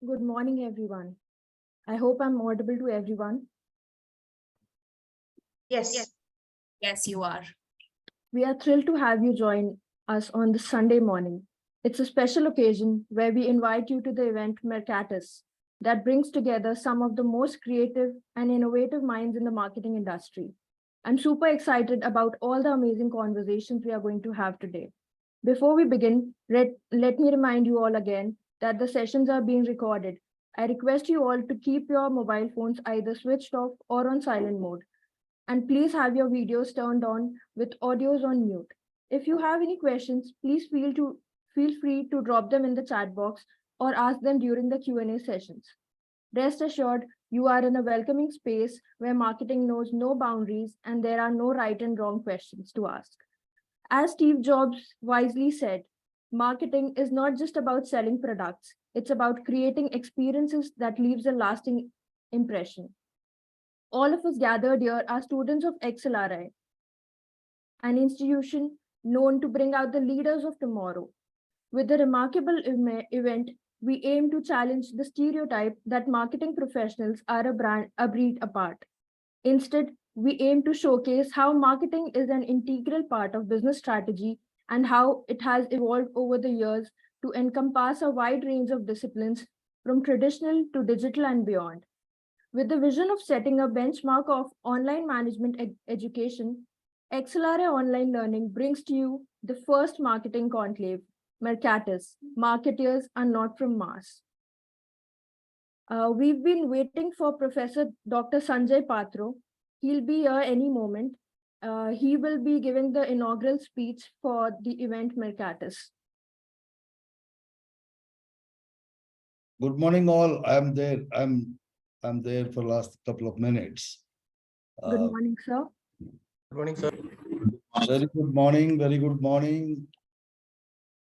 Good morning, everyone. I hope I'm audible to everyone. Yes. Yes, you are. We are thrilled to have you join us on this Sunday morning. It's a special occasion where we invite you to the event Mercatus that brings together some of the most creative and innovative minds in the marketing industry. I'm super excited about all the amazing conversations we are going to have today. Before we begin, let me remind you all again that the sessions are being recorded. I request you all to keep your mobile phones either switched off or on silent mode. And please have your videos turned on with audios on mute. If you have any questions, please feel free to drop them in the chat box or ask them during the Q&A sessions. Rest assured, you are in a welcoming space where marketing knows no boundaries and there are no right and wrong questions to ask. As Steve Jobs wisely said, marketing is not just about selling products, it's about creating experiences that leaves a lasting impression. All of us gathered here are students of Xlri, an institution known to bring out the leaders of tomorrow. With the remarkable event, we aim to challenge the stereotype that marketing professionals are a breed apart. Instead, we aim to showcase how marketing is an integral part of business strategy and how it has evolved over the years to encompass a wide range of disciplines from traditional to digital and beyond. With the vision of setting a benchmark of online management education, Xlri Online Learning brings to you the first marketing conclave, Mercatus, Marketeers Are Not from Mars. We've been waiting for Professor Dr. Sanjay Patro. He'll be here any moment. He will be giving the inaugural speech for the event Mercatus. Good morning, all. I'm there. I'm there for the last couple of minutes. Good morning, sir. Good morning, sir. Very good morning. Very good morning.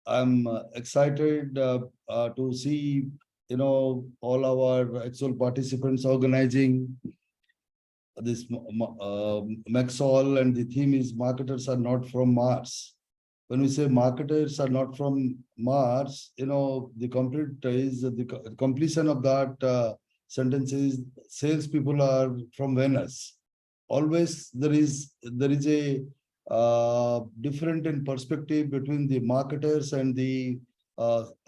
I'm excited to see, all our actual participants organizing this Maxol, and the theme is marketers are not from Mars. When we say marketers are not from Mars, the completion of that sentence is salespeople are from Venus. Always there is a different in perspective between the marketers and the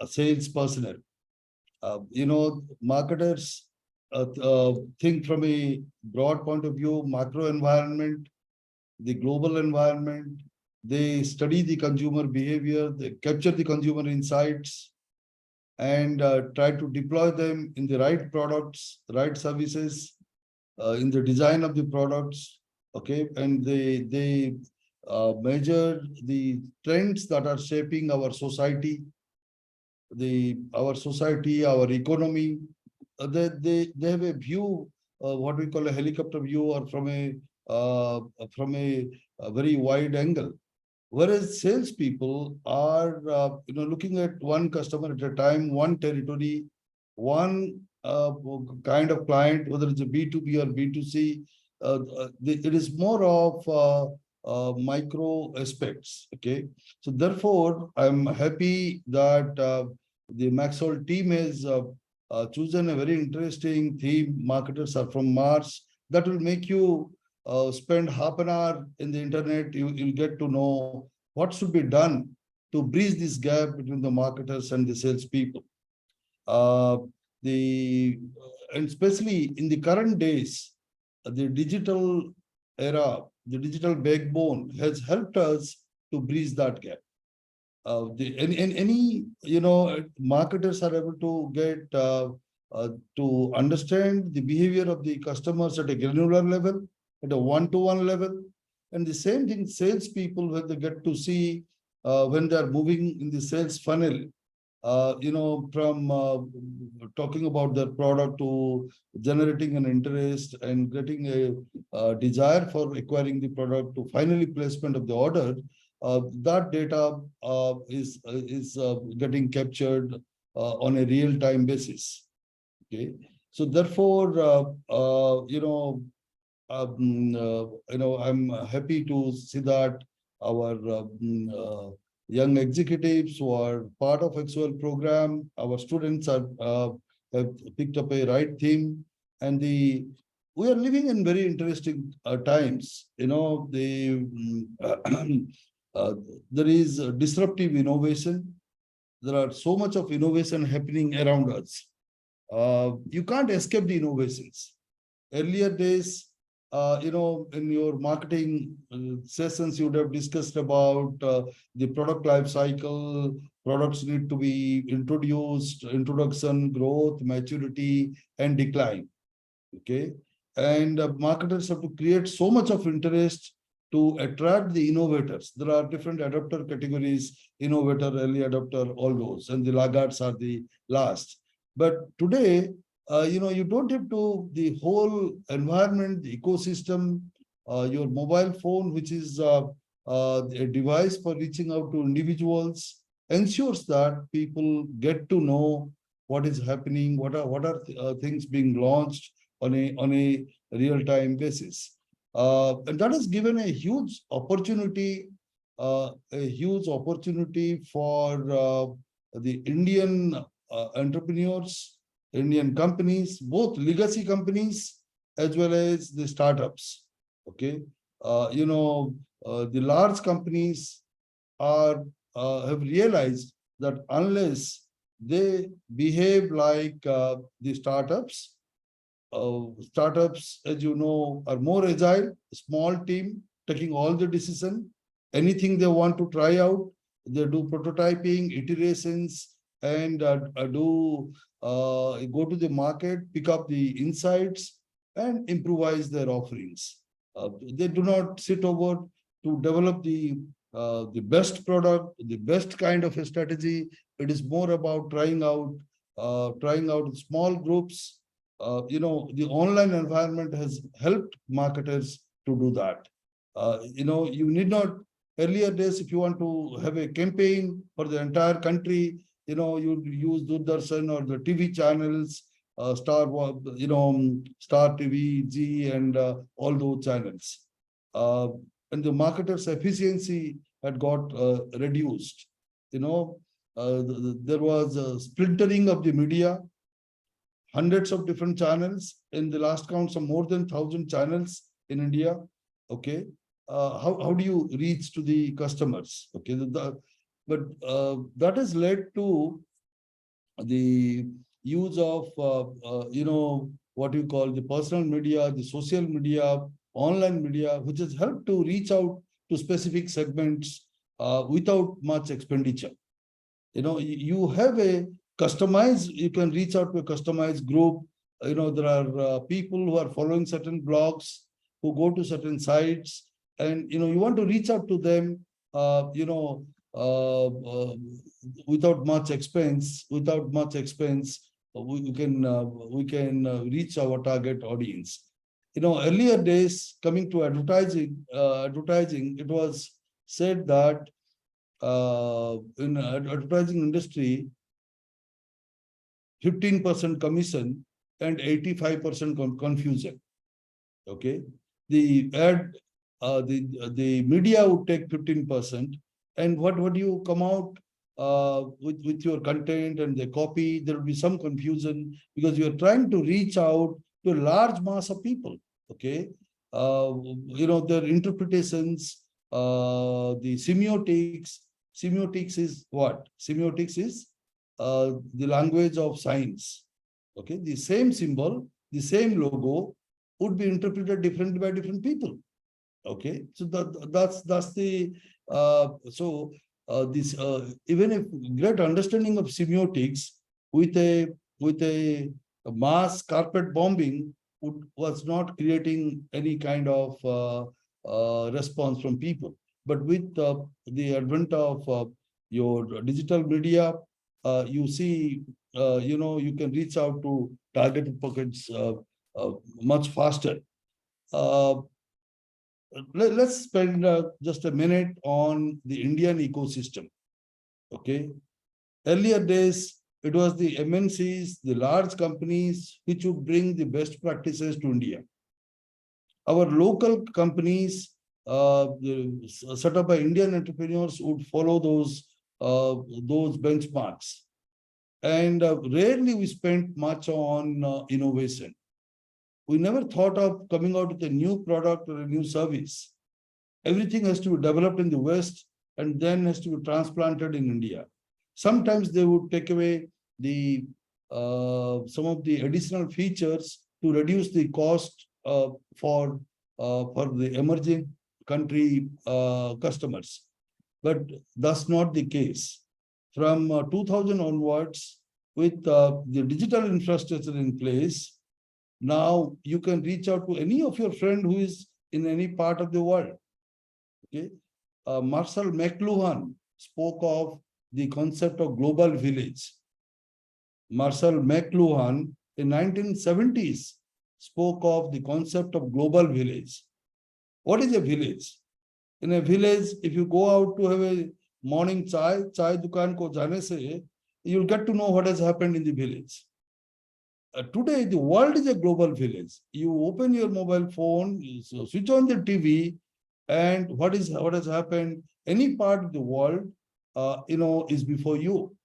sales personnel. Marketers think from a broad point of view, macro environment, the global environment. They study the consumer behavior, they capture the consumer insights, and try to deploy them in the right products, right services, in the design of the products. Okay, and they measure the trends that are shaping our society, our economy. They have a view, what we call a helicopter view, or from a very wide angle. Whereas salespeople are, looking at one customer at a time, one territory, one kind of client, whether it's a B2B or B2C. It is more of micro aspects. Okay, so therefore, I'm happy that the Maxol team has chosen a very interesting theme. Marketers are from Mars. That will make you spend half an hour in the internet. You'll get to know what should be done to bridge this gap between the marketers and the salespeople. And especially in the current days, the digital era, the digital backbone has helped us to bridge that gap. Marketers are able to get to understand the behavior of the customers at a granular level, at a one-to-one level. And the same thing, salespeople, when they get to see when they're moving in the sales funnel, from talking about their product to generating an interest and getting a desire for acquiring the product to finally placement of the order, that data is getting captured on a real-time basis. Okay, so therefore, I'm happy to see that our young executives who are part of Maxol program, our students are have picked up a right theme, and we are living in very interesting times. Uh, there is disruptive innovation. There are so much of innovation happening around us. You can't escape the innovations. Earlier days, in your marketing sessions, you would have discussed about the product life cycle. Products need to be introduced, introduction, growth, maturity, and decline. Okay. And marketers have to create so much of interest to attract the innovators. There are different adopter categories: innovator, early adopter, all those, and the laggards are the last. But today, you don't have to, the whole environment, the ecosystem, your mobile phone, which is a device for reaching out to individuals, ensures that people get to know what is happening, what are things being launched on a real-time basis. And that has given a huge opportunity for the Indian entrepreneurs, Indian companies, both legacy companies as well as the startups. Okay, the large companies are have realized that unless they behave like the startups, startups, as you know, are more agile, small team, taking all the decision. Anything they want to try out, they do prototyping, iterations, and go to the market, pick up the insights, and improvise their offerings. They do not sit over to develop the best product, the best kind of a strategy. It is more about trying out small groups. The online environment has helped marketers to do that. You need not, earlier days, if you want to have a campaign for the entire country, you use Doordarshan or the TV channels, Star TV, G, and all those channels. And the marketers' efficiency had got reduced. There was a splintering of the media, hundreds of different channels. In the last count, some more than 1,000 channels in India. Okay. How do you reach to the customers? Okay. But that has led to the use of, what you call the personal media, the social media, online media, which has helped to reach out to specific segments without much expenditure. You have a customized, you can reach out to a customized group. There are people who are following certain blogs, who go to certain sites, and you want to reach out to them, without much expense. We can reach our target audience. Earlier days, coming to advertising, it was said that in advertising industry, 15% commission and 85% confusion. Okay, the media would take 15%, and what do you come out with your content and the copy? There will be some confusion because you are trying to reach out to a large mass of people. Okay, their interpretations, the semiotics. Semiotics is what? Semiotics is the language of science. Okay, the same symbol, the same logo would be interpreted differently by different people. Okay, so that's the this even a great understanding of semiotics with a mass carpet bombing was not creating any kind of response from people. But with the advent of your digital media, you see, you can reach out to targeted pockets much faster. Let's spend just a minute on the Indian ecosystem. Okay. Earlier days, it was the MNCs, the large companies, which would bring the best practices to India. Our local companies, set up by Indian entrepreneurs, would follow those benchmarks. And rarely we spent much on innovation. We never thought of coming out with a new product or a new service. Everything has to be developed in the West and then has to be transplanted in India. Sometimes they would take away the some of the additional features to reduce the cost for the emerging country customers. But that's not the case. From 2000 onwards, with the digital infrastructure in place, now you can reach out to any of your friend who is in any part of the world. Okay, Marshall McLuhan spoke of the concept of global village. Marshall McLuhan in 1970s spoke of the concept of global village. What is a village? In a village, if you go out to have a morning chai dukan ko jane se, you'll get to know what has happened in the village. Today, the world is a global village. You open your mobile phone, you switch on the TV, and what has happened, any part of the world, is before you.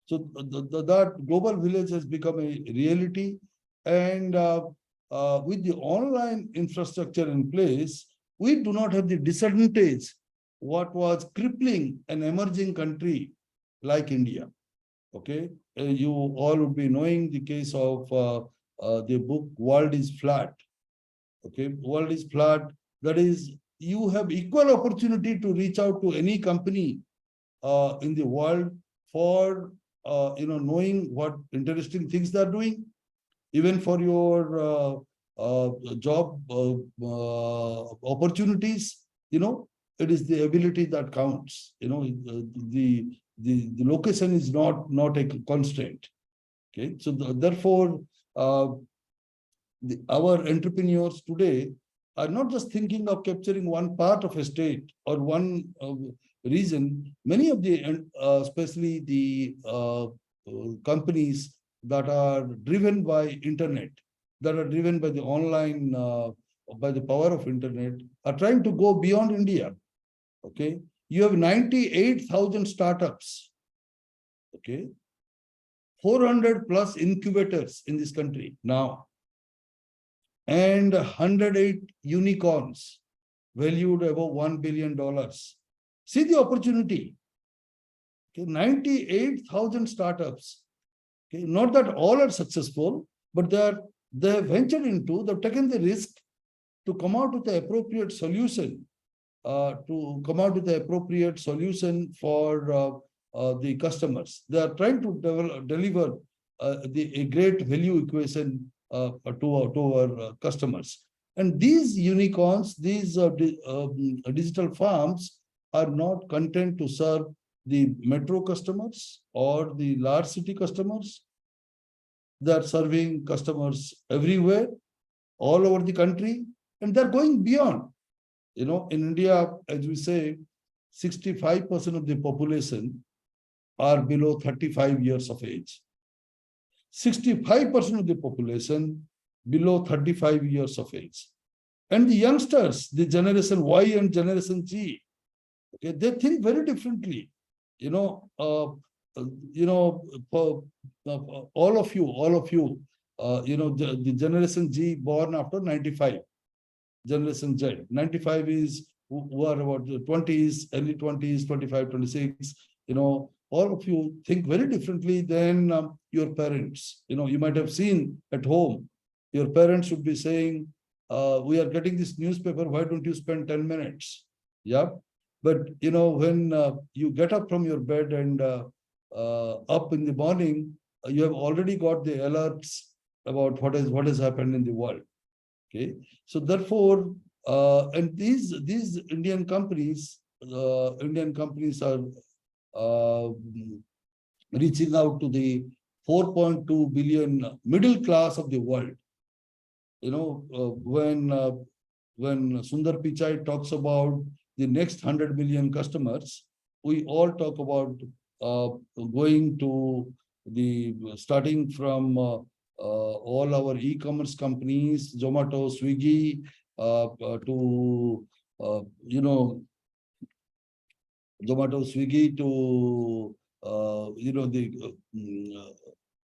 So that global village has become a reality. And with the online infrastructure in place, we do not have the disadvantage what was crippling an emerging country like India. Okay, you all would be knowing the case of the book World is Flat. Okay, World is Flat. That is, you have equal opportunity to reach out to any company in the world for knowing what interesting things they're doing, even for your job opportunities. It is the ability that counts. The location is not a constraint. Okay, so therefore our entrepreneurs today are not just thinking of capturing one part of a state or one region. Many of the especially the companies that are driven by internet, that are driven by the online by the power of internet, are trying to go beyond India. Okay, you have 98,000 startups, okay, 400 plus incubators in this country now, and 108 unicorns valued above $1 billion. See the opportunity. Okay, 98,000 startups. Okay, not that all are successful, but they have ventured into, they've taken the risk to come out with the appropriate solution. To come out with the appropriate solution for the customers. They are trying to deliver a great value equation to our customers. And these unicorns, these digital farms are not content to serve the metro customers or the large city customers. They are serving customers everywhere, all over the country, and they're going beyond. In India, as we say, 65% of the population are below 35 years of age. 65% of the population below 35 years of age. And the youngsters, the Generation Y and Generation G, okay, they think very differently. All of you, the Generation G born after 95. Generation Z. 95 is who are about the 20s, early 20s, 25, 26. All of you think very differently than your parents. You might have seen at home, your parents should be saying, we are getting this newspaper, why don't you spend 10 minutes? Yeah. But, when you get up from your bed and up in the morning, you have already got the alerts about what has happened in the world. Okay, so therefore, and these Indian companies are reaching out to the 4.2 billion middle class of the world. When Sundar Pichai talks about the next 100 million customers, we all talk about going to starting from all our e-commerce companies, Zomato, Swiggy, to Zomato, Swiggy, to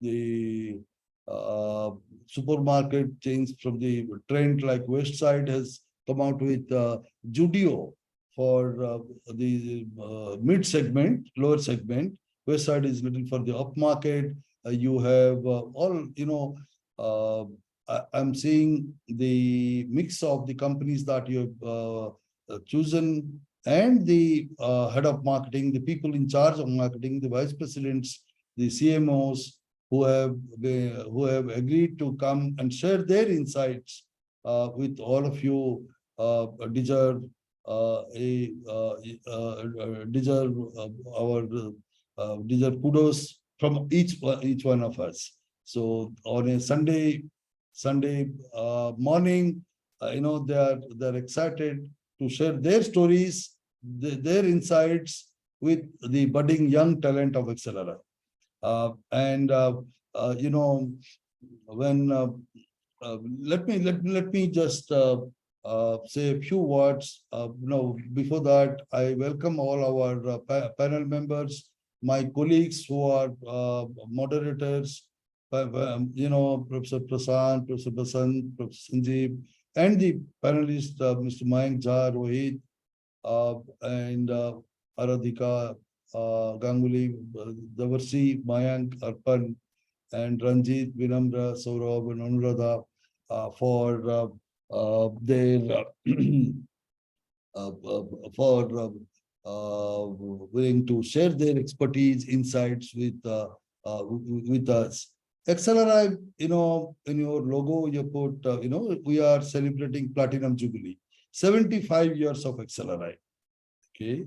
the supermarket chains from the trend like Westside has come out with Judio for the mid segment, lower segment. Westside is little for the upmarket. You have I'm seeing the mix of the companies that you have chosen and the head of marketing, the people in charge of marketing, the vice presidents, the CMOs who have agreed to come and share their insights with all of you. Deserve deserve our deserve kudos from each one of us. So on a Sunday morning, they're excited to share their stories, their insights with the budding young talent of Xlri. And when let me just say a few words. Before that, I welcome all our panel members, my colleagues who are moderators, Professor Prasad, Professor Basant, Professor Sanjeev, and the panelists, Mr. Mayank Jha, Rohit, and Aradhika, Ganguly, Davarsi, Mayank, Arpan, and Ranjit, Vinamra, Saurabh, and Anuradha for their willing to share their expertise, insights with us. Xlri, in your logo, you put, we are celebrating Platinum Jubilee, 75 years of Xlri. Okay.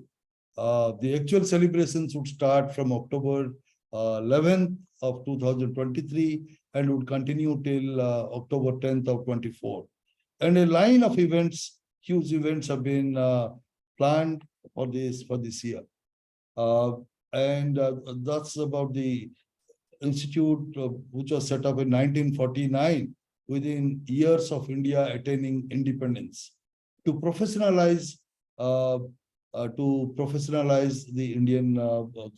The actual celebrations would start from October 11th of 2023 and would continue till October 10th of 24. And a line of events, huge events have been planned for this year. And that's about the institute which was set up in 1949 within years of India attaining independence to professionalize the Indian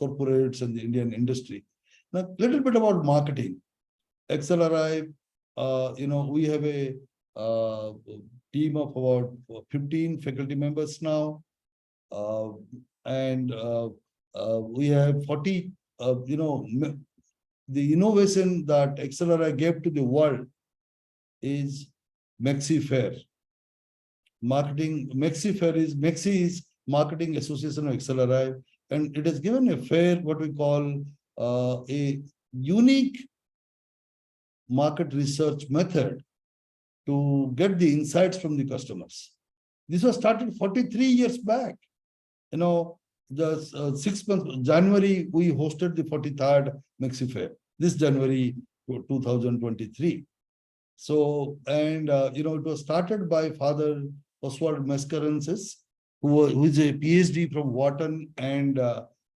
corporates and the Indian industry. Now, a little bit about marketing. Xlri, we have a team of about 15 faculty members now, and we have 40. The innovation that Xlri gave to the world is Maxi Fair. Maxi is Marketing Association of Xlri, and it has given a fair, what we call a unique market research method to get the insights from the customers. This was started 43 years back. The 6 months, January, we hosted the 43rd Maxi Fair, this January 2023. So, and it was started by Father Oswald Mascarensis, who is a PhD from Wharton and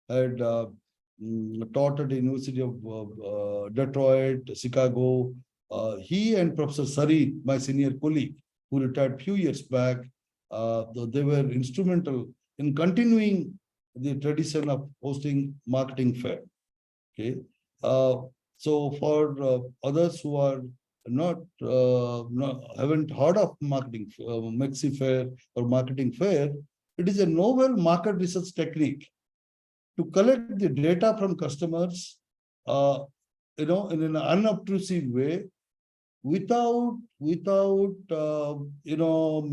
had taught at the University of Detroit, Chicago. He and Professor Sari, my senior colleague, who retired a few years back, they were instrumental in continuing the tradition of hosting marketing fair. Okay, so for others who are haven't heard of marketing Maxi Fair or marketing fair, it is a novel market research technique to collect the data from customers, in an unobtrusive way, without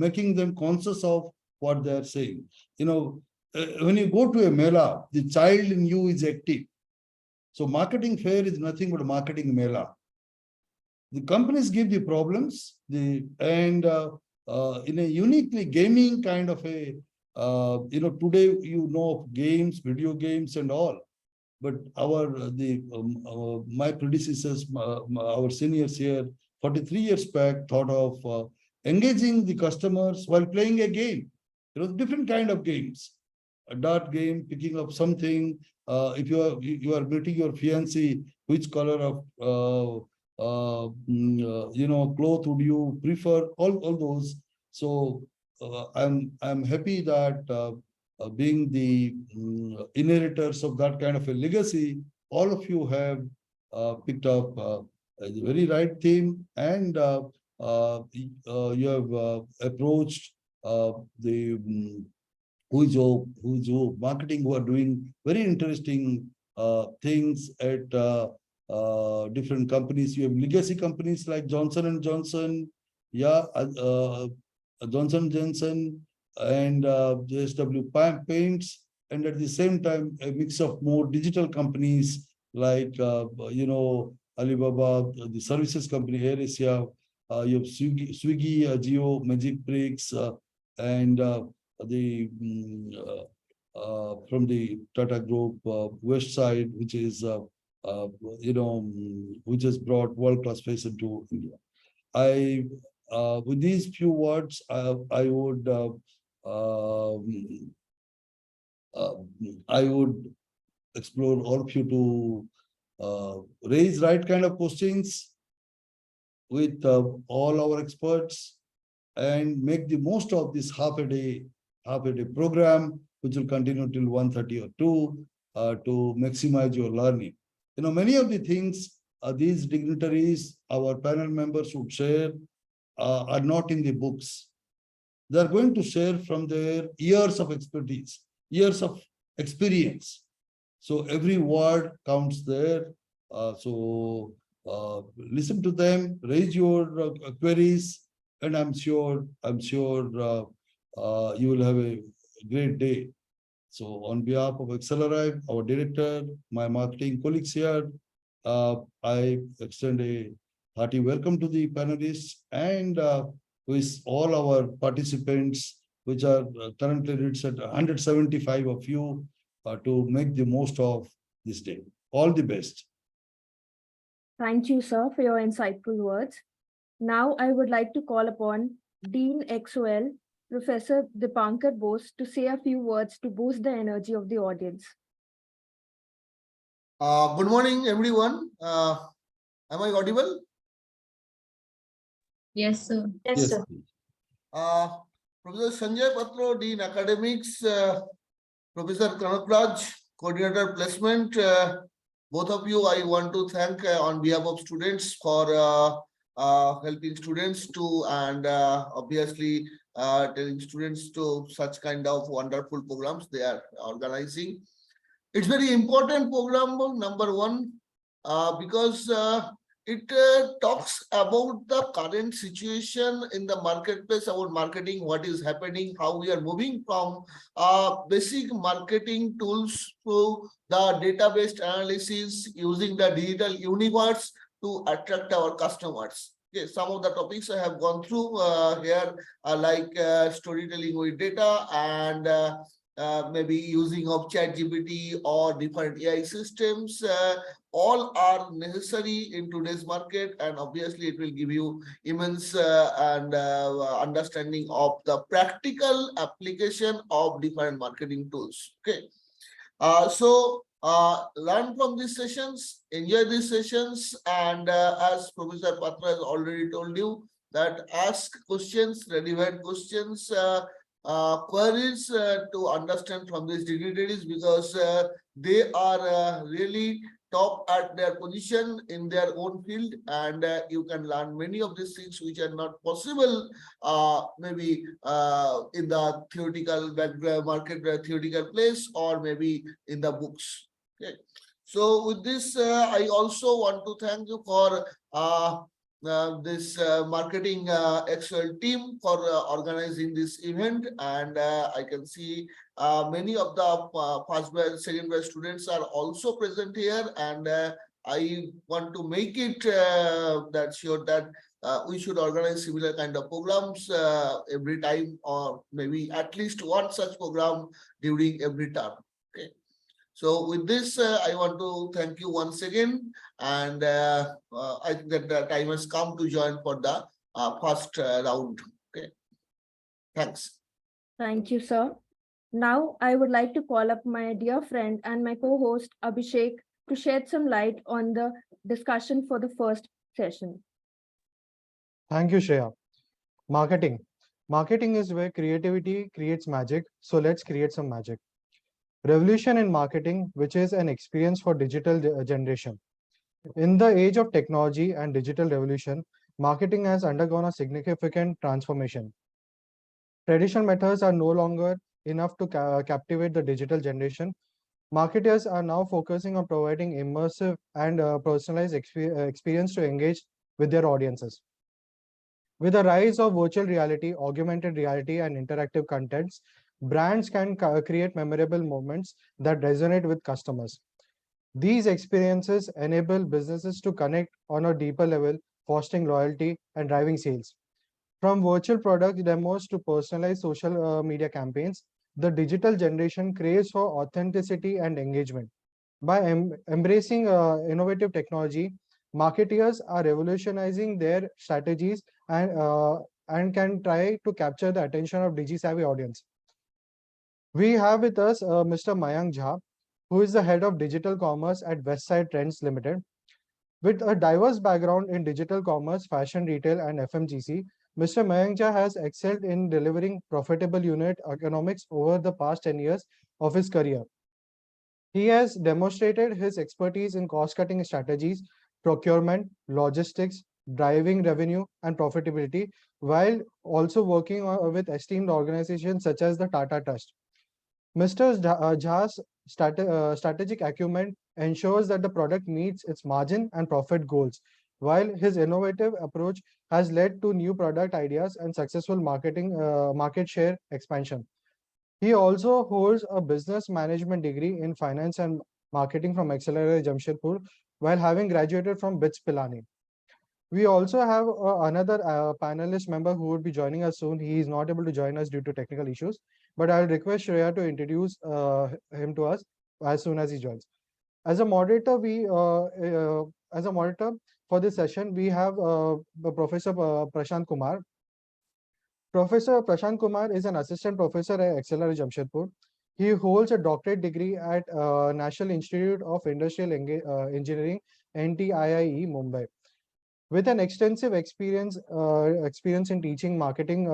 making them conscious of what they are saying. When you go to a mela, the child in you is active. So marketing fair is nothing but a marketing mela. The companies give the problems, in a uniquely gaming kind of a, today of games, video games and all, but my predecessors, our seniors here, 43 years back, thought of engaging the customers while playing a game. Different kind of games, a dart game, picking up something. If you are meeting your fiancé, which color of cloth would you prefer? All those. So I'm happy that being the inheritors of that kind of a legacy, all of you have picked up a very right theme, and you have approached the who's marketing, who are doing very interesting things at different companies. You have legacy companies like Johnson and Johnson, yeah, Johnson Johnson, and JSW Paints, and at the same time a mix of more digital companies like Alibaba, the services company AirAsia. You have Swiggy, AJIO, Magicbricks, and the from the Tata Group, Westside, which is which has brought world-class fashion to India. I with these few words, I would explore all of you to raise right kind of questions with all our experts and make the most of this half a day program, which will continue till 1:30 or 2 to maximize your learning. Many of the things these dignitaries, our panel members would share are not in the books. They are going to share from their years of expertise, years of experience. So every word counts there. Listen to them, raise your queries, and I'm sure you will have a great day. So on behalf of Xlri, our director, my marketing colleagues here, I extend a hearty welcome to the panelists and with all our participants, which are currently reached at 175 of you, to make the most of this day. All the best. Thank you, sir, for your insightful words. Now I would like to call upon Dean XOL, Professor Dipankar Bose, to say a few words to boost the energy of the audience. Good morning, everyone. Am I audible? Yes, sir. Yes, sir. Professor Sanjay Patro, Dean Academics, Professor Kanakraj, Coordinator Placement. Both of you, I want to thank on behalf of students for helping students to, and obviously telling students to such kind of wonderful programs they are organizing. It's very important program, number one, because it talks about the current situation in the marketplace, about marketing, what is happening, how we are moving from basic marketing tools to the database analysis using the digital universe to attract our customers. Okay, some of the topics I have gone through here are like storytelling with data and maybe using of ChatGPT or different AI systems. All are necessary in today's market, and obviously it will give you immense and understanding of the practical application of different marketing tools. Okay, learn from these sessions, enjoy these sessions, and as Professor Patra has already told you, that ask questions, relevant questions, queries to understand from these dignitaries, because they are really top at their position in their own field, and you can learn many of these things which are not possible maybe in the theoretical background, market theoretical place, or maybe in the books. Okay, so with this I also want to thank you for this marketing Excel team for organizing this event, and I can see many of the first batch, second batch students are also present here, and I want to make it that sure that we should organize similar kind of programs every time, or maybe at least one such program during every term. Okay. So with this, I want to thank you once again, and I think that the time has come to join for the first round. Okay, thanks. Thank you, sir. Now I would like to call up my dear friend and my co-host Abhishek to shed some light on the discussion for the first session. Thank you, Shreya. Marketing. Marketing is where creativity creates magic, so let's create some magic. Revolution in marketing, which is an experience for digital generation. In the age of technology and digital revolution, marketing has undergone a significant transformation. Traditional methods are no longer enough to captivate the digital generation. Marketers are now focusing on providing immersive and personalized experience to engage with their audiences. With the rise of virtual reality, augmented reality, and interactive contents, brands can create memorable moments that resonate with customers. These experiences enable businesses to connect on a deeper level, fostering loyalty and driving sales. From virtual product demos to personalized social media campaigns, the digital generation craves for authenticity and engagement. By embracing innovative technology, marketeers are revolutionizing their strategies and can try to capture the attention of digi-savvy audience. We have with us Mr. Mayank Jha, who is the head of digital commerce at Westside Trends Limited. With a diverse background in digital commerce, fashion retail, and FMGC, Mr. Mayank Jha has excelled in delivering profitable unit economics over the past 10 years of his career. He has demonstrated his expertise in cost-cutting strategies, procurement, logistics, driving revenue and profitability, while also working with esteemed organizations such as the Tata Trust. Mr. Jha's strategic acumen ensures that the product meets its margin and profit goals, while his innovative approach has led to new product ideas and successful market share expansion. He also holds a business management degree in finance and marketing from Xlri Jamshedpur, while having graduated from BITS Pilani. We also have another panelist member who would be joining us soon. He is not able to join us due to technical issues, but I'll request Shreya to introduce him to us as soon as he joins. As a moderator, for this session, we have Professor Prashant Kumar. Professor Prashant Kumar is an assistant professor at Xlri Jamshedpur. He holds a doctorate degree at National Institute of Industrial Engineering, NTIIE, Mumbai. With an extensive experience in teaching marketing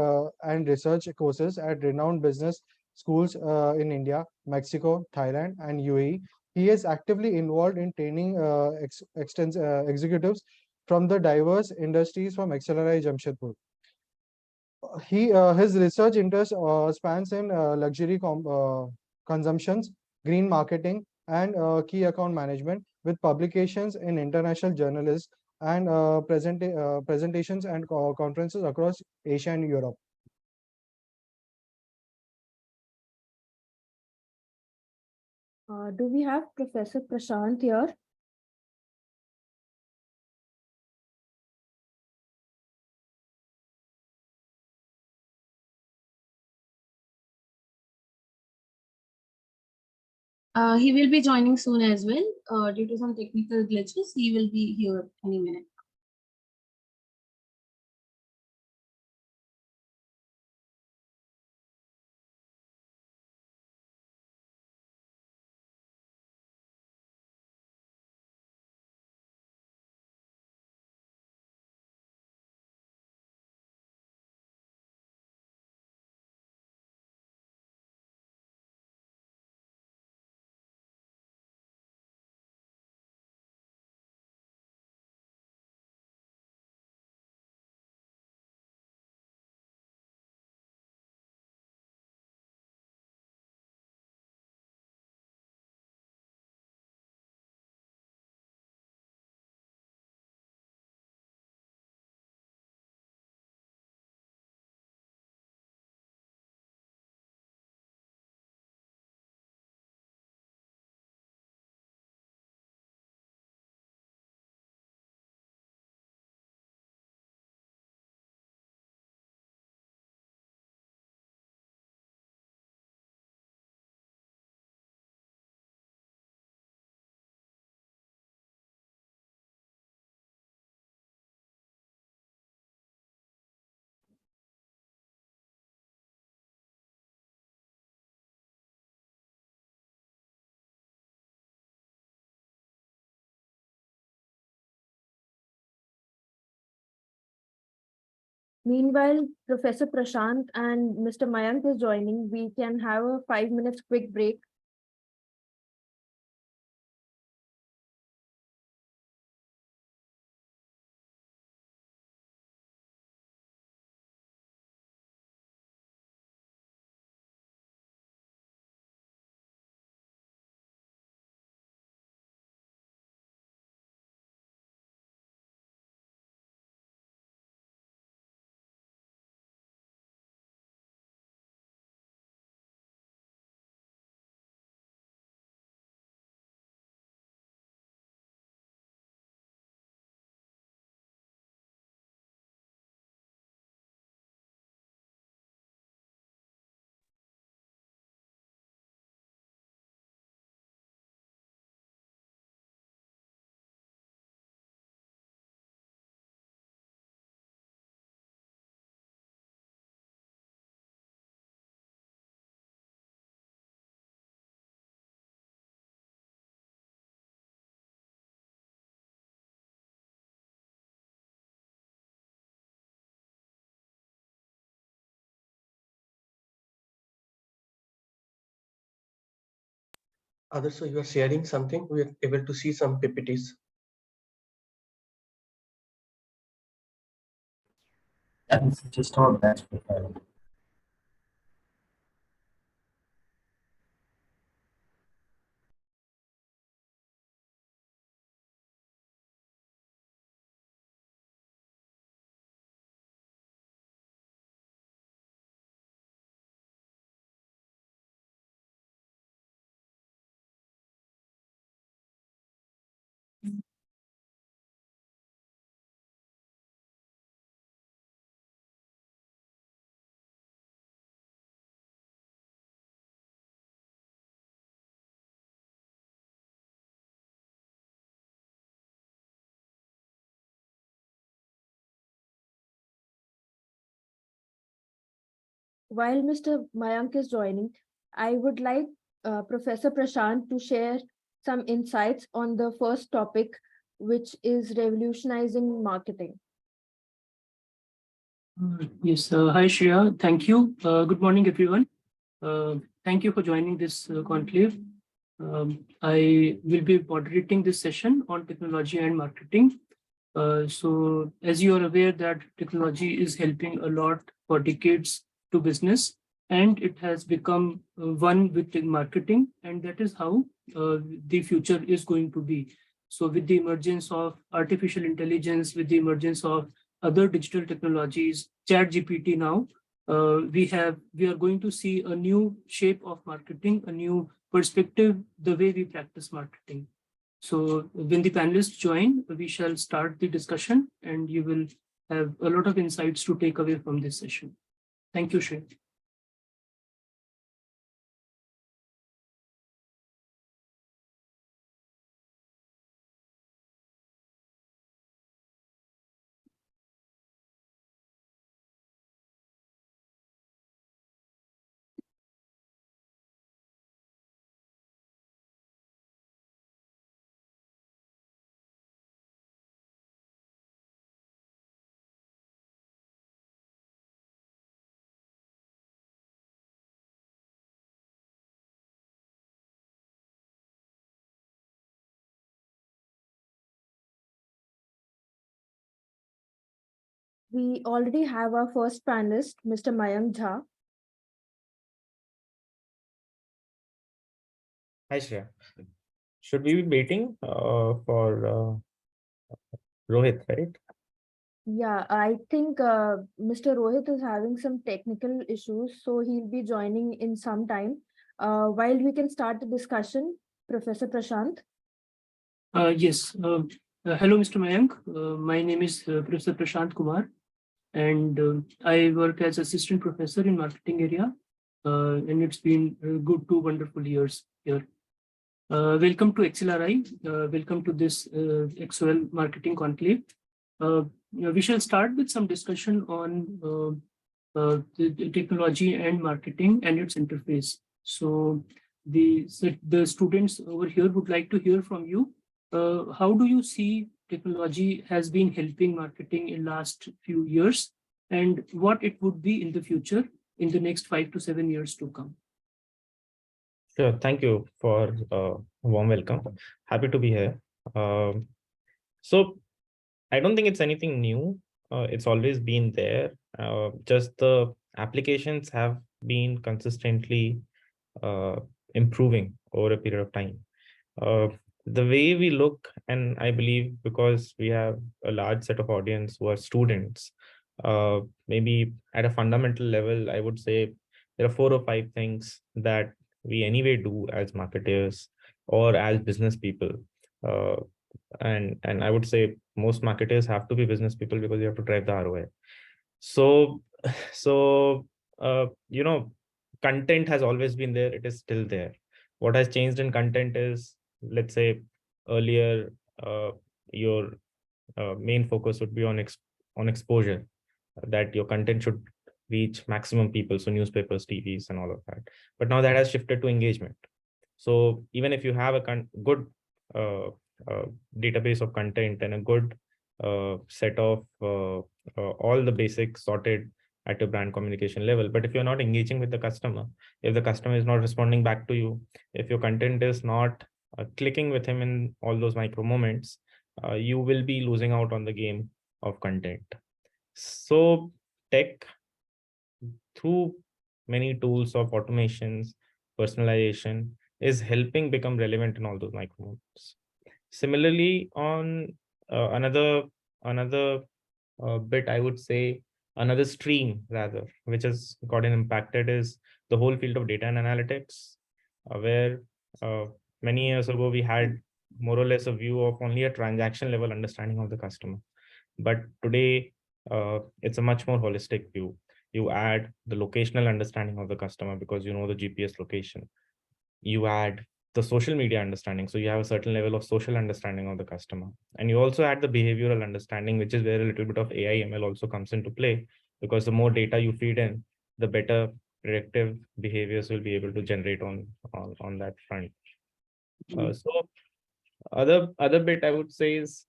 and research courses at renowned business schools in India, Mexico, Thailand, and UAE, he is actively involved in training executives from the diverse industries from Xlri Jamshedpur. His research interest spans in luxury consumptions, green marketing, and key account management, with publications in international journalists and presentations and conferences across Asia and Europe. Do we have Professor Prashant here? He will be joining soon as well. Due to some technical glitches, he will be here any minute. Meanwhile, Professor Prashant and Mr. Mayank is joining. We can have a 5 minutes quick break. Others, so you are sharing something, we are able to see some PPTs. That's just our batch profile. While Mr. Mayank is joining, I would like Professor Prashant to share some insights on the first topic, which is revolutionizing marketing. Yes, hi Shreya, thank you. Good morning, everyone. Thank you for joining this conclave. I will be moderating this session on technology and marketing. So as you are aware that technology is helping a lot for decades to business, and it has become one with the marketing, and that is how the future is going to be. So with the emergence of artificial intelligence, with the emergence of other digital technologies, ChatGPT now, we are going to see a new shape of marketing, a new perspective, the way we practice marketing. So when the panelists join, we shall start the discussion and you will have a lot of insights to take away from this session. Thank you, Shreya. We already have our first panelist, Mr. Mayank Jha. Hi, Shreya. Should we be waiting for Rohit, right? Yeah, I think Mr. Rohit is having some technical issues, so he'll be joining in some time. While we can start the discussion, Professor Prashant. Yes. Hello, Mr. Mayank. My name is Professor Prashant Kumar, and I work as assistant professor in marketing area. And it's been good 2 wonderful years here. Welcome to Xlri. Welcome to this XOL marketing conclave. We shall start with some discussion on the technology and marketing and its interface. So the students over here would like to hear from you. How do you see technology has been helping marketing in last few years? and what it would be in the future in the next 5 to 7 years to come. Sure. Thank you for a warm welcome. Happy to be here. So I don't think it's anything new. It's always been there. Just the applications have been consistently improving over a period of time. The way we look, and I believe because we have a large set of audience who are students, maybe at a fundamental level, I would say there are 4 or 5 things that we anyway do as marketers or as business people. And I would say most marketers have to be business people because you have to drive the ROI. So, content has always been there. It is still there. What has changed in content is, let's say, earlier, your main focus would be on exposure, that your content should reach maximum people, so newspapers, TVs, and all of that. But now that has shifted to engagement. So even if you have a good database of content and a good set of all the basics sorted at your brand communication level, but if you're not engaging with the customer, if the customer is not responding back to you, if your content is not clicking with him in all those micro moments, you will be losing out on the game of content. So tech, through many tools of automations, personalization, is helping become relevant in all those micro moments. Similarly, on another bit, I would say another stream rather, which has gotten impacted, is the whole field of data and analytics, where many years ago we had more or less a view of only a transaction level understanding of the customer. But today, it's a much more holistic view. You add the locational understanding of the customer because you know the GPS location. You add the social media understanding, so you have a certain level of social understanding of the customer, and you also add the behavioral understanding, which is where a little bit of AI ML also comes into play, because the more data you feed in, the better predictive behaviors will be able to generate on that front. So other bit I would say is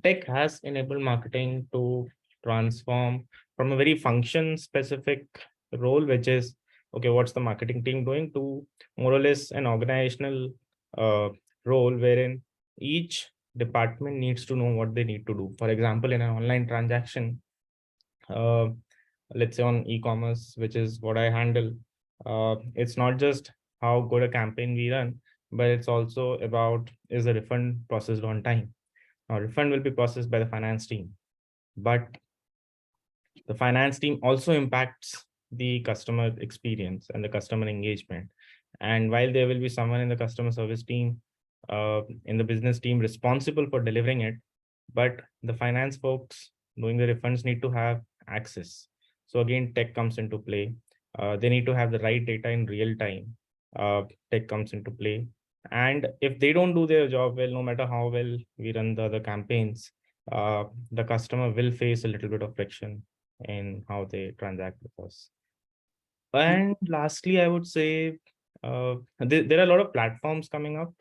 tech has enabled marketing to transform from a very function specific role, which is, okay, what's the marketing team doing, to more or less an organizational role wherein each department needs to know what they need to do. For example, in an online transaction, let's say on e-commerce, which is what I handle, it's not just how good a campaign we run, but it's also about, is the refund processed on time? Now, refund will be processed by the finance team, but the finance team also impacts the customer experience and the customer engagement. And while there will be someone in the customer service team, in the business team responsible for delivering it, but the finance folks doing the refunds need to have access. So again, tech comes into play. They need to have the right data in real time. Tech comes into play. And if they don't do their job well, no matter how well we run the other campaigns, the customer will face a little bit of friction in how they transact with us. And lastly, I would say there are a lot of platforms coming up.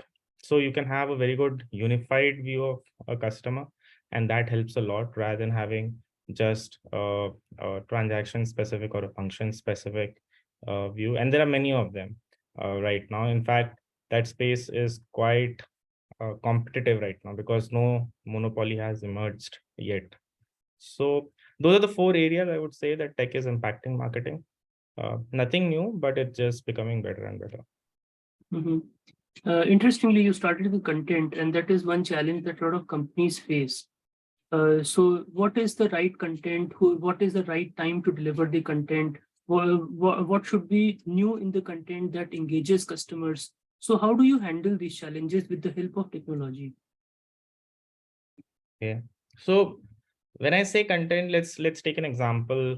So you can have a very good unified view of a customer, and that helps a lot rather than having just a transaction specific or a function specific view. And there are many of them right now. In fact, that space is quite competitive right now because no monopoly has emerged yet. So those are the 4 areas I would say that tech is impacting marketing. Nothing new, but it's just becoming better and better. Interestingly, you started with content, and that is one challenge that a lot of companies face. So what is the right content? What is the right time to deliver the content? What should be new in the content that engages customers? So how do you handle these challenges with the help of technology? Yeah. So when I say content, let's take an example.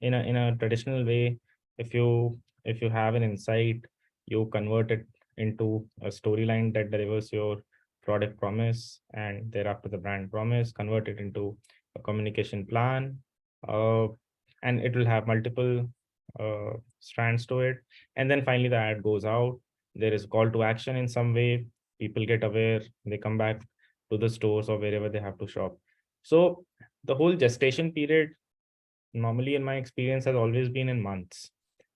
In a traditional way, if you have an insight, you convert it into a storyline that delivers your product promise, and thereafter the brand promise, convert it into a communication plan, and it will have multiple strands to it. And then finally the ad goes out. There is a call to action in some way. People get aware, they come back to the stores or wherever they have to shop. So the whole gestation period, normally in my experience, has always been in months.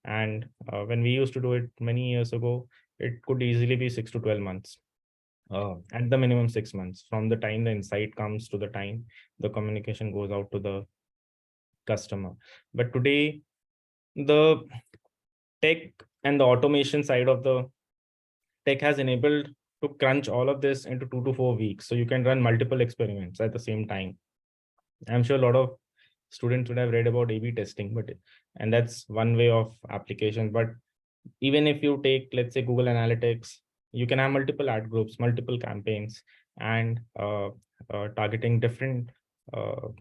And when we used to do it many years ago, it could easily be 6 to 12 months. At the minimum 6 months from the time the insight comes to the time the communication goes out to the customer. But today, the tech and the automation side of the tech has enabled to crunch all of this into 2 to 4 weeks. So you can run multiple experiments at the same time. I'm sure a lot of students would have read about A/B testing, and that's one way of application. But even if you take, let's say, Google Analytics, you can have multiple ad groups, multiple campaigns, and targeting different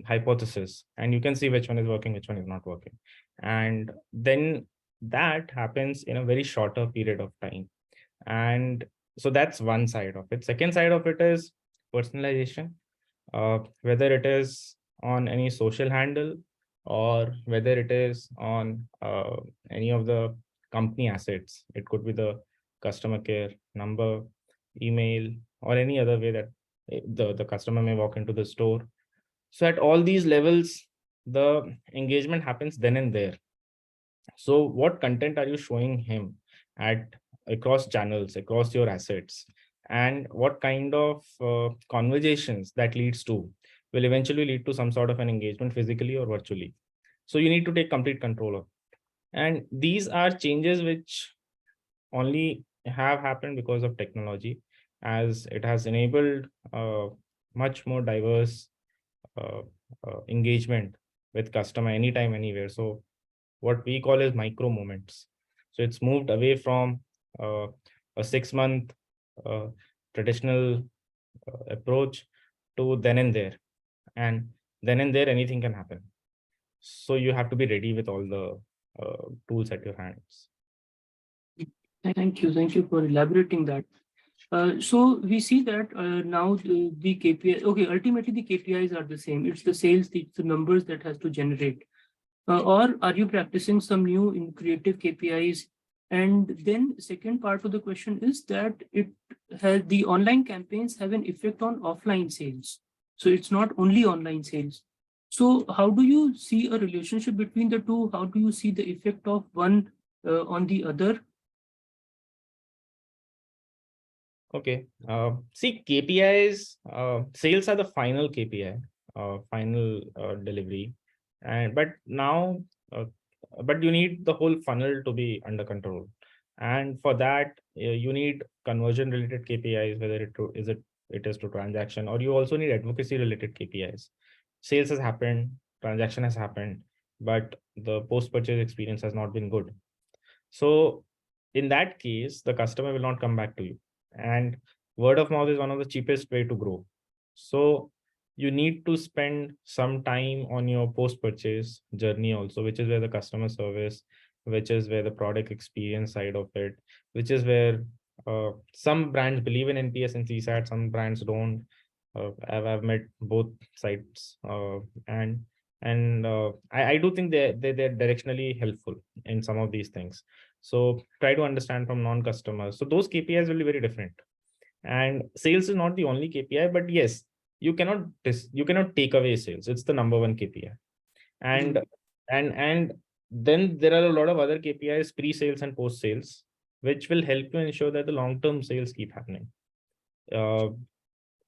hypotheses, and you can see which one is working, which one is not working. And then that happens in a very shorter period of time. And so that's one side of it. Second side of it is personalization, whether it is on any social handle or whether it is on any of the company assets. It could be the customer care number, email, or any other way that the customer may walk into the store. So at all these levels, the engagement happens then and there. So what content are you showing him across channels, across your assets, and what kind of conversations that leads to will eventually lead to some sort of an engagement physically or virtually. So you need to take complete control of it. And these are changes which only have happened because of technology, as it has enabled much more diverse engagement with customer anytime, anywhere. So what we call is micro moments. So it's moved away from a 6-month traditional approach to then and there. And then and there, anything can happen. So you have to be ready with all the tools at your hands. Thank you for elaborating that. So we see that now the KPI, okay, ultimately the KPIs are the same. It's the sales, the numbers that has to generate. Or are you practicing some new in creative KPIs? And then second part of the question is that the online campaigns have an effect on offline sales. So it's not only online sales. So how do you see a relationship between the two? How do you see the effect of one on the other? Okay. See, KPIs, sales are the final KPI, final delivery. But now, but you need the whole funnel to be under control. And for that, you need conversion related KPIs, whether it is to transaction, or you also need advocacy related KPIs. Sales has happened, transaction has happened, but the post-purchase experience has not been good. So in that case, the customer will not come back to you. And word of mouth is one of the cheapest way to grow. So you need to spend some time on your post-purchase journey also, which is where the customer service, which is where the product experience side of it, which is where some brands believe in NPS and CSAT, some brands don't. I've met both sides, and I do think they're directionally helpful in some of these things. So try to understand from non-customers. So those KPIs will be very different. And sales is not the only KPI, but yes, you cannot take away sales. It's the number one KPI. And and then there are a lot of other KPIs, pre-sales and post-sales, which will help you ensure that the long-term sales keep happening.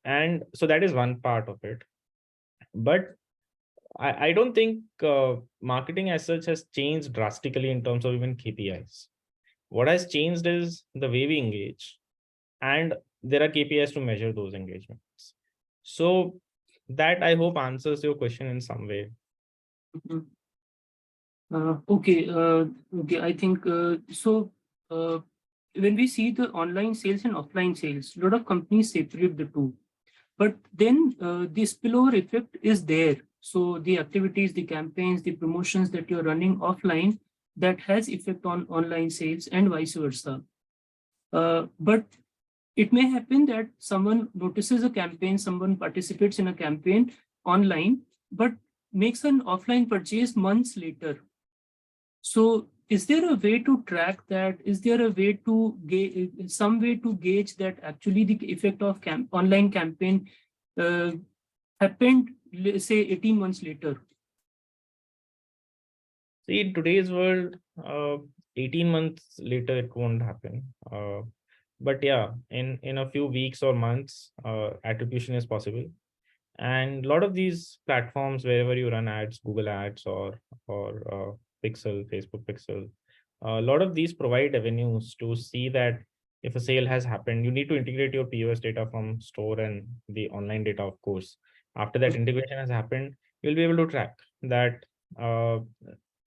And so that is one part of it. But I don't think marketing as such has changed drastically in terms of even KPIs. What has changed is the way we engage, and there are KPIs to measure those engagements. So that, I hope, answers your question in some way. Okay, I think so. When we see the online sales and offline sales, a lot of companies separate the two. But then the spillover effect is there. So the activities, the campaigns, the promotions that you're running offline, that has effect on online sales and vice versa. But it may happen that someone notices a campaign, someone participates in a campaign online, but makes an offline purchase months later. So is there a way to track that? Is there a way to gauge, some way to gauge that actually the effect of online campaign happened say 18 months later? See, in today's world, 18 months later, it won't happen. But yeah, in a few weeks or months, attribution is possible. And a lot of these platforms, wherever you run ads, Google Ads or Pixel, Facebook Pixel, a lot of these provide avenues to see that if a sale has happened, you need to integrate your POS data from store and the online data, of course. After that integration has happened, you'll be able to track that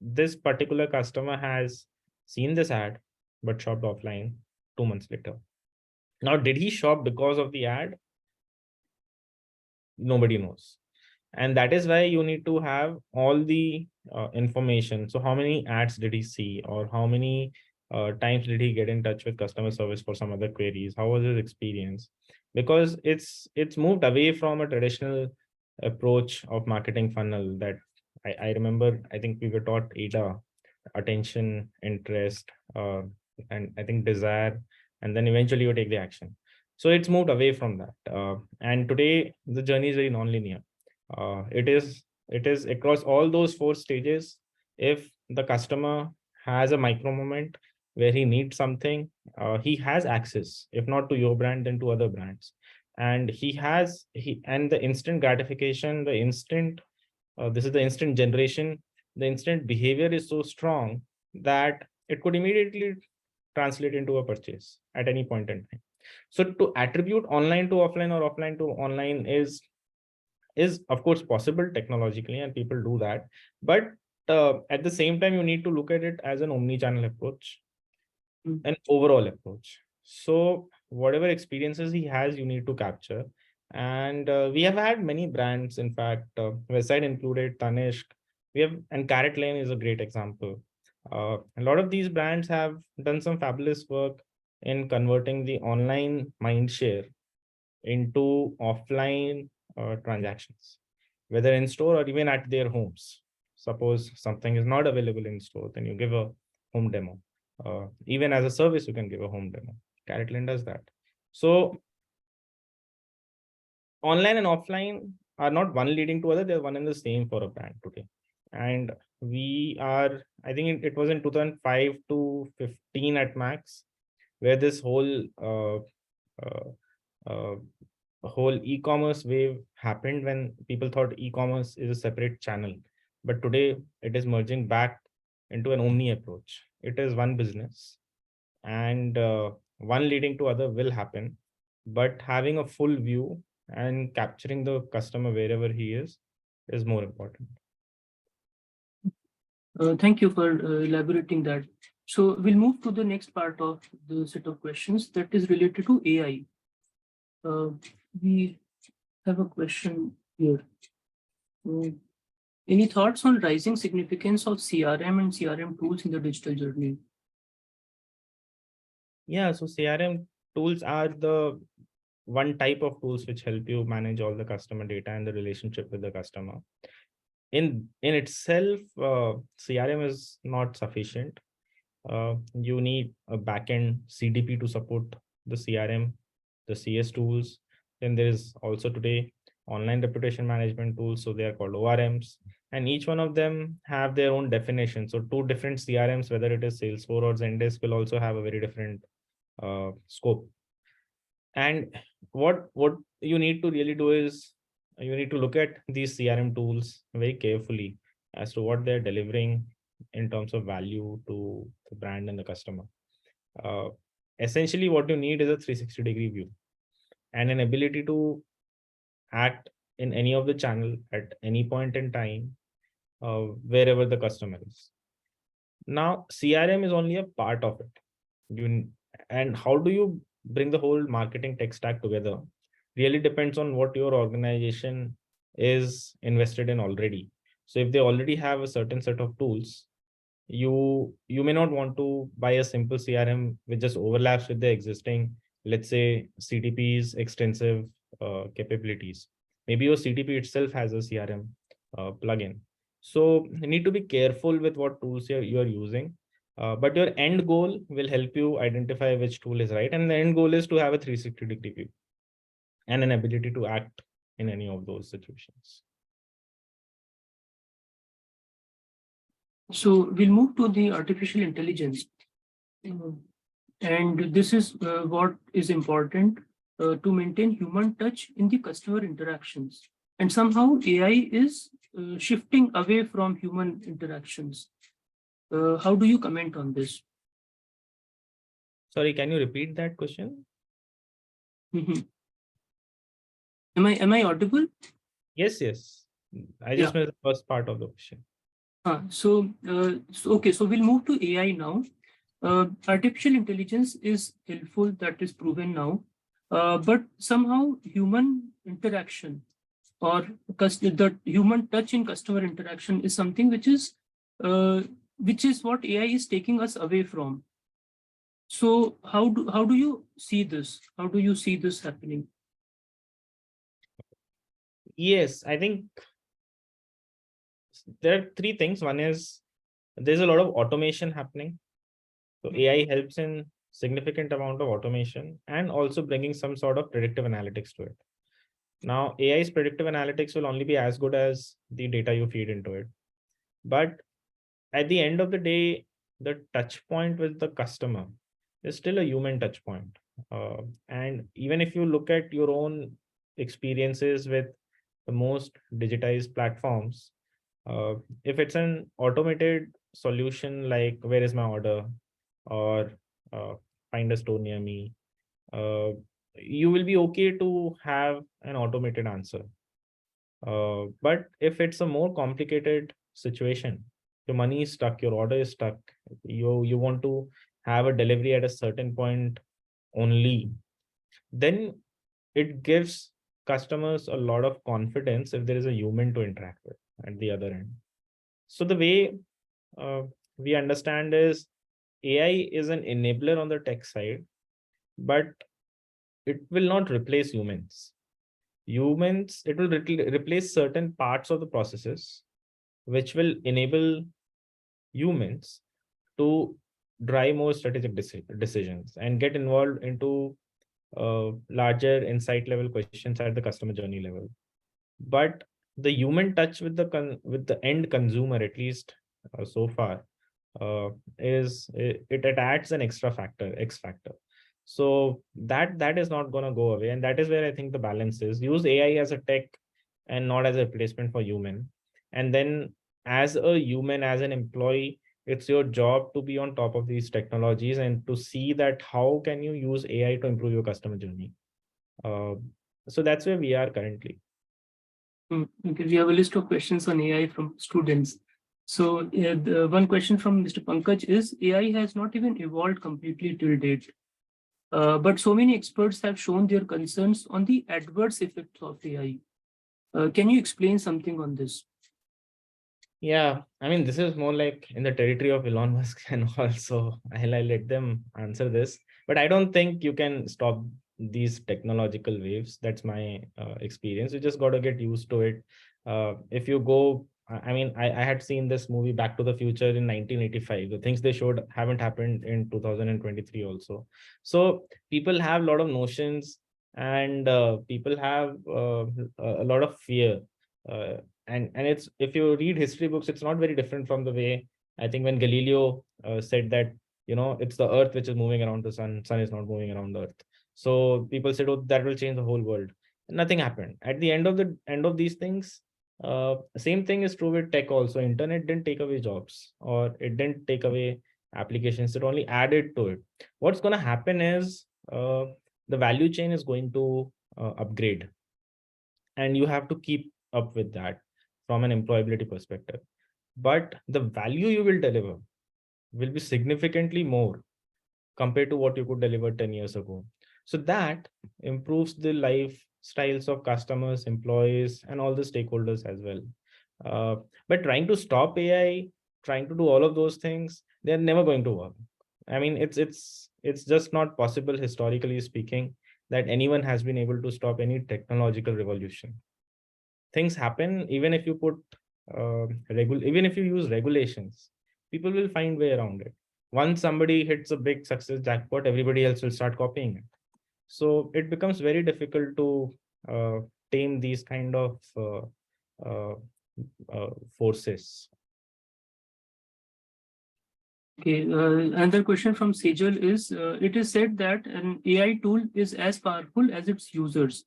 this particular customer has seen this ad but shopped offline 2 months later. Now, did he shop because of the ad? Nobody knows. And that is why you need to have all the information. So how many ads did he see, or how many times did he get in touch with customer service for some other queries? How was his experience? Because it's moved away from a traditional approach of marketing funnel that I remember. I think we were taught AIDA, attention, interest, and I think desire, and then eventually you take the action. So it's moved away from that. And today the journey is very non-linear. It is across all those 4 stages. If the customer has a micro moment where he needs something, he has access, if not to your brand, then to other brands. And and the instant gratification, the instant, this is the instant generation, the instant behavior is so strong that it could immediately translate into a purchase at any point in time. So to attribute online to offline or offline to online is of course possible technologically, and people do that. But at the same time, you need to look at it as an omni-channel approach, an overall approach. So whatever experiences he has, you need to capture. And we have had many brands, in fact, Westside included, Tanishq. And Carrot Lane is a great example. A lot of these brands have done some fabulous work in converting the online mindshare into offline transactions, whether in store or even at their homes. Suppose something is not available in store, then you give a home demo. Even as a service, you can give a home demo. Carrot Lane does that. So online and offline are not one leading to other, they're one and the same for a brand today. And we are, I think it was in 2005 to 15 at max, where this whole e-commerce wave happened, when people thought e-commerce is a separate channel. But today it is merging back into an omni approach. It is one business, and one leading to other will happen. But having a full view and capturing the customer wherever he is more important. Thank you for elaborating that. So we'll move to the next part of the set of questions that is related to AI. We have a question here. Any thoughts on rising significance of CRM and CRM tools in the digital journey? Yeah, so CRM tools are the one type of tools which help you manage all the customer data and the relationship with the customer. In itself, CRM is not sufficient. You need a backend CDP to support the CRM, the CS tools. Then there is also today online reputation management tools, so they are called ORMs, and each one of them have their own definition. So 2 different CRMs, whether it is Salesforce or Zendesk, will also have a very different scope. And what you need to really do is you need to look at these CRM tools very carefully as to what they're delivering in terms of value to the brand and the customer. Essentially, what you need is a 360-degree view and an ability to act in any of the channel at any point in time, wherever the customer is. Now, CRM is only a part of it. And how do you bring the whole marketing tech stack together really depends on what your organization is invested in already. So if they already have a certain set of tools, you may not want to buy a simple CRM which just overlaps with the existing, let's say, CDP's extensive capabilities. Maybe your CDP itself has a CRM plugin. So you need to be careful with what tools you are using. But your end goal will help you identify which tool is right. And the end goal is to have a 360-degree view and an ability to act in any of those situations. So we'll move to the artificial intelligence. And this is what is important to maintain human touch in the customer interactions. And somehow AI is shifting away from human interactions. How do you comment on this? Sorry, can you repeat that question? Mhm. Am I audible? Yes, yes. I just missed the first part of the question. So okay, so we'll move to AI now. Artificial intelligence is helpful, that is proven now, but somehow human interaction or the human touch in customer interaction is something which is what AI is taking us away from. So how do you see this? How do you see this happening? Yes, I think there are three things. One is there's a lot of automation happening. So AI helps in significant amount of automation and also bringing some sort of predictive analytics to it. Now, AI's predictive analytics will only be as good as the data you feed into it. But at the end of the day, the touch point with the customer is still a human touch point. And even if you look at your own experiences with the most digitized platforms, if it's an automated solution like where is my order or find a store near me, you will be okay to have an automated answer. But if it's a more complicated situation, your money is stuck, your order is stuck, you want to have a delivery at a certain point only, then it gives customers a lot of confidence if there is a human to interact with at the other end. So the way we understand is AI is an enabler on the tech side, but it will not replace humans. It will replace certain parts of the processes, which will enable humans to drive more strategic decisions and get involved into larger insight level questions at the customer journey level. But the human touch with the end consumer, at least so far, it adds an extra factor, X factor. So that is not going to go away, and that is where I think the balance is. Use AI as a tech and not as a replacement for human. And then as a human, as an employee, it's your job to be on top of these technologies and to see that how can you use AI to improve your customer journey. So that's where we are currently. Okay, we have a list of questions on AI from students. So the one question from Mr. Pankaj is, AI has not even evolved completely till date. But so many experts have shown their concerns on the adverse effects of AI. Can you explain something on this? Yeah, I mean, this is more like in the territory of Elon Musk and also I'll let them answer this. But I don't think you can stop these technological waves. That's my experience. You just got to get used to it. If you go, I mean, I had seen this movie Back to the Future in 1985. The things they showed haven't happened in 2023 also. So people have a lot of notions and people have a lot of fear. And it's, if you read history books, it's not very different from the way I think when Galileo said that, it's the earth which is moving around the sun is not moving around the earth. So people said, oh, that will change the whole world. Nothing happened. At the end of these things, same thing is true with tech also. Internet didn't take away jobs, or it didn't take away applications, it only added to it. What's going to happen is the value chain is going to upgrade, and you have to keep up with that from an employability perspective. But the value you will deliver will be significantly more compared to what you could deliver 10 years ago. So that improves the lifestyles of customers, employees, and all the stakeholders as well. But trying to stop AI, trying to do all of those things, they're never going to work. I mean, it's just not possible, historically speaking, that anyone has been able to stop any technological revolution. Things happen even if you put even if you use regulations, people will find way around it. Once somebody hits a big success jackpot, everybody else will start copying it. So it becomes very difficult to tame these kind of forces. Okay, another question from Sejal is, it is said that an AI tool is as powerful as its users.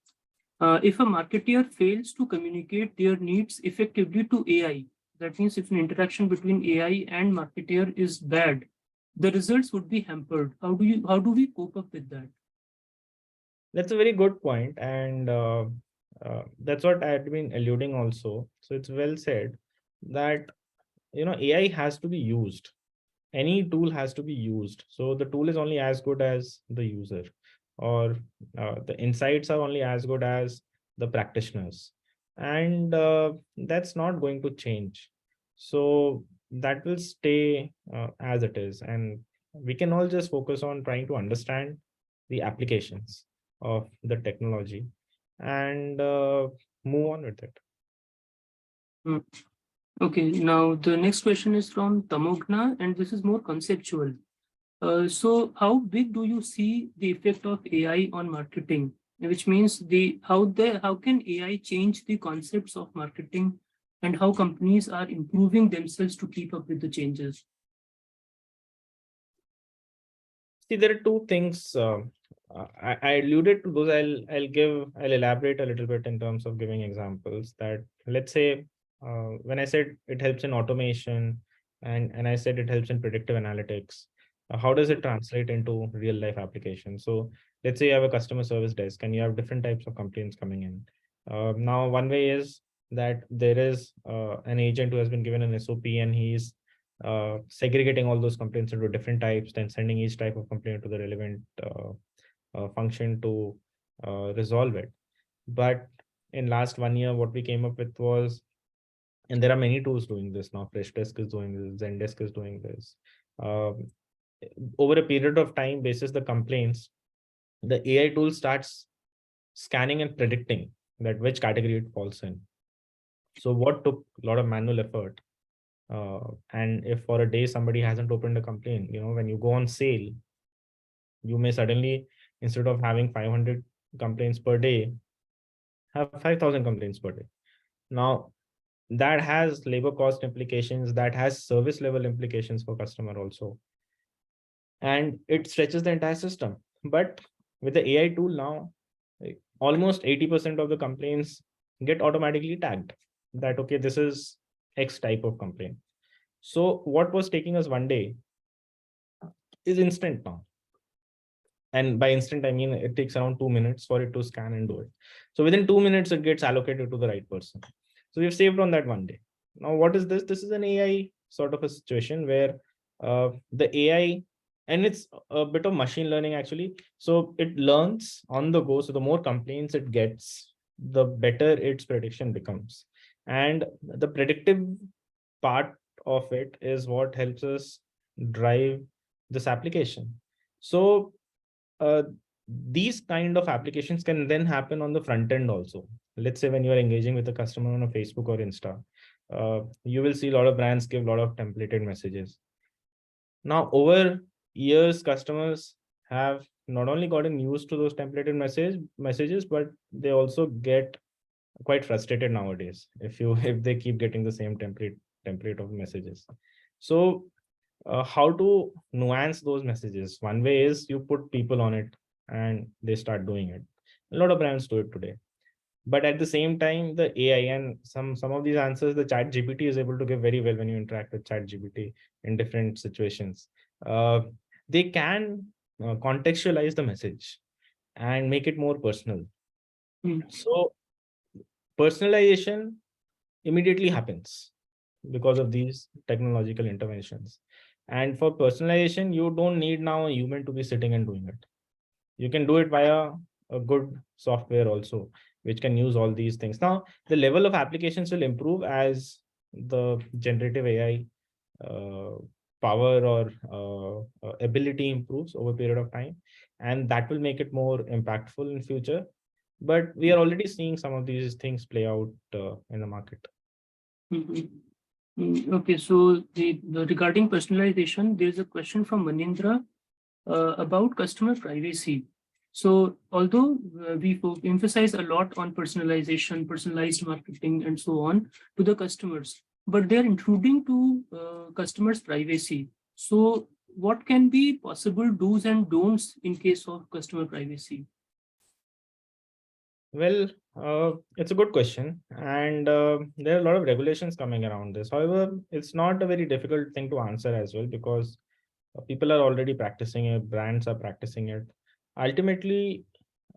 If a marketeer fails to communicate their needs effectively to AI, that means if an interaction between AI and marketeer is bad, the results would be hampered. How do we cope up with that? That's a very good point, and that's what I had been alluding also. So it's well said that AI has to be used. Any tool has to be used. So the tool is only as good as the user, or the insights are only as good as the practitioners, and that's not going to change. So that will stay as it is, and we can all just focus on trying to understand the applications of the technology and move on with it. Hmm. Okay, now the next question is from Tamogna, and this is more conceptual. So how big do you see the effect of AI on marketing? Which means how can AI change the concepts of marketing and how companies are improving themselves to keep up with the changes? See, there are two things. I alluded to those. I'll elaborate a little bit in terms of giving examples. That, let's say, when I said it helps in automation, and I said it helps in predictive analytics, how does it translate into real life applications? So let's say you have a customer service desk and you have different types of complaints coming in. Now, one way is that there is an agent who has been given an SOP, and he's segregating all those complaints into different types, then sending each type of complaint to the relevant function to resolve it. But in last 1 year, what we came up with was, and there are many tools doing this now. Freshdesk is doing this, Zendesk is doing this. Over a period of time, basis the complaints, the AI tool starts scanning and predicting that which category it falls in. So what took a lot of manual effort, and if for a day somebody hasn't opened a complaint, when you go on sale, you may suddenly, instead of having 500 complaints per day, have 5,000 complaints per day. Now, that has labor cost implications, that has service level implications for customer also, and it stretches the entire system. But with the AI tool now, almost 80% of the complaints get automatically tagged that, okay, this is X type of complaint. So what was taking us 1 day is instant now. And by instant, I mean it takes around 2 minutes for it to scan and do it. So within 2 minutes, it gets allocated to the right person. So we've saved on that 1 day. Now, what is this? This is an AI sort of a situation where the AI, and it's a bit of machine learning actually. So it learns on the go. So the more complaints it gets, the better its prediction becomes. And the predictive part of it is what helps us drive this application. So these kind of applications can then happen on the front end also. Let's say when you are engaging with a customer on a Facebook or Insta, you will see a lot of brands give a lot of templated messages. Now, over years, customers have not only gotten used to those templated messages, but they also get quite frustrated nowadays if they keep getting the same template of messages. So how to nuance those messages? One way is you put people on it and they start doing it. A lot of brands do it today. But at the same time, the AI and some of these answers, the ChatGPT is able to give very well when you interact with ChatGPT in different situations. They can contextualize the message and make it more personal. So personalization immediately happens because of these technological interventions. And for personalization, you don't need now a human to be sitting and doing it. You can do it via a good software also, which can use all these things. Now, the level of applications will improve as the generative AI power or ability improves over a period of time, and that will make it more impactful in future. But we are already seeing some of these things play out in the market. Okay, so regarding personalization, there's a question from Manindra about customer privacy. So although we emphasize a lot on personalization, personalized marketing, and so on to the customers, but they're intruding to customers' privacy. So what can be possible do's and don'ts in case of customer privacy? Well, it's a good question, and there are a lot of regulations coming around this. However, it's not a very difficult thing to answer as well, because people are already practicing it, brands are practicing it. Ultimately,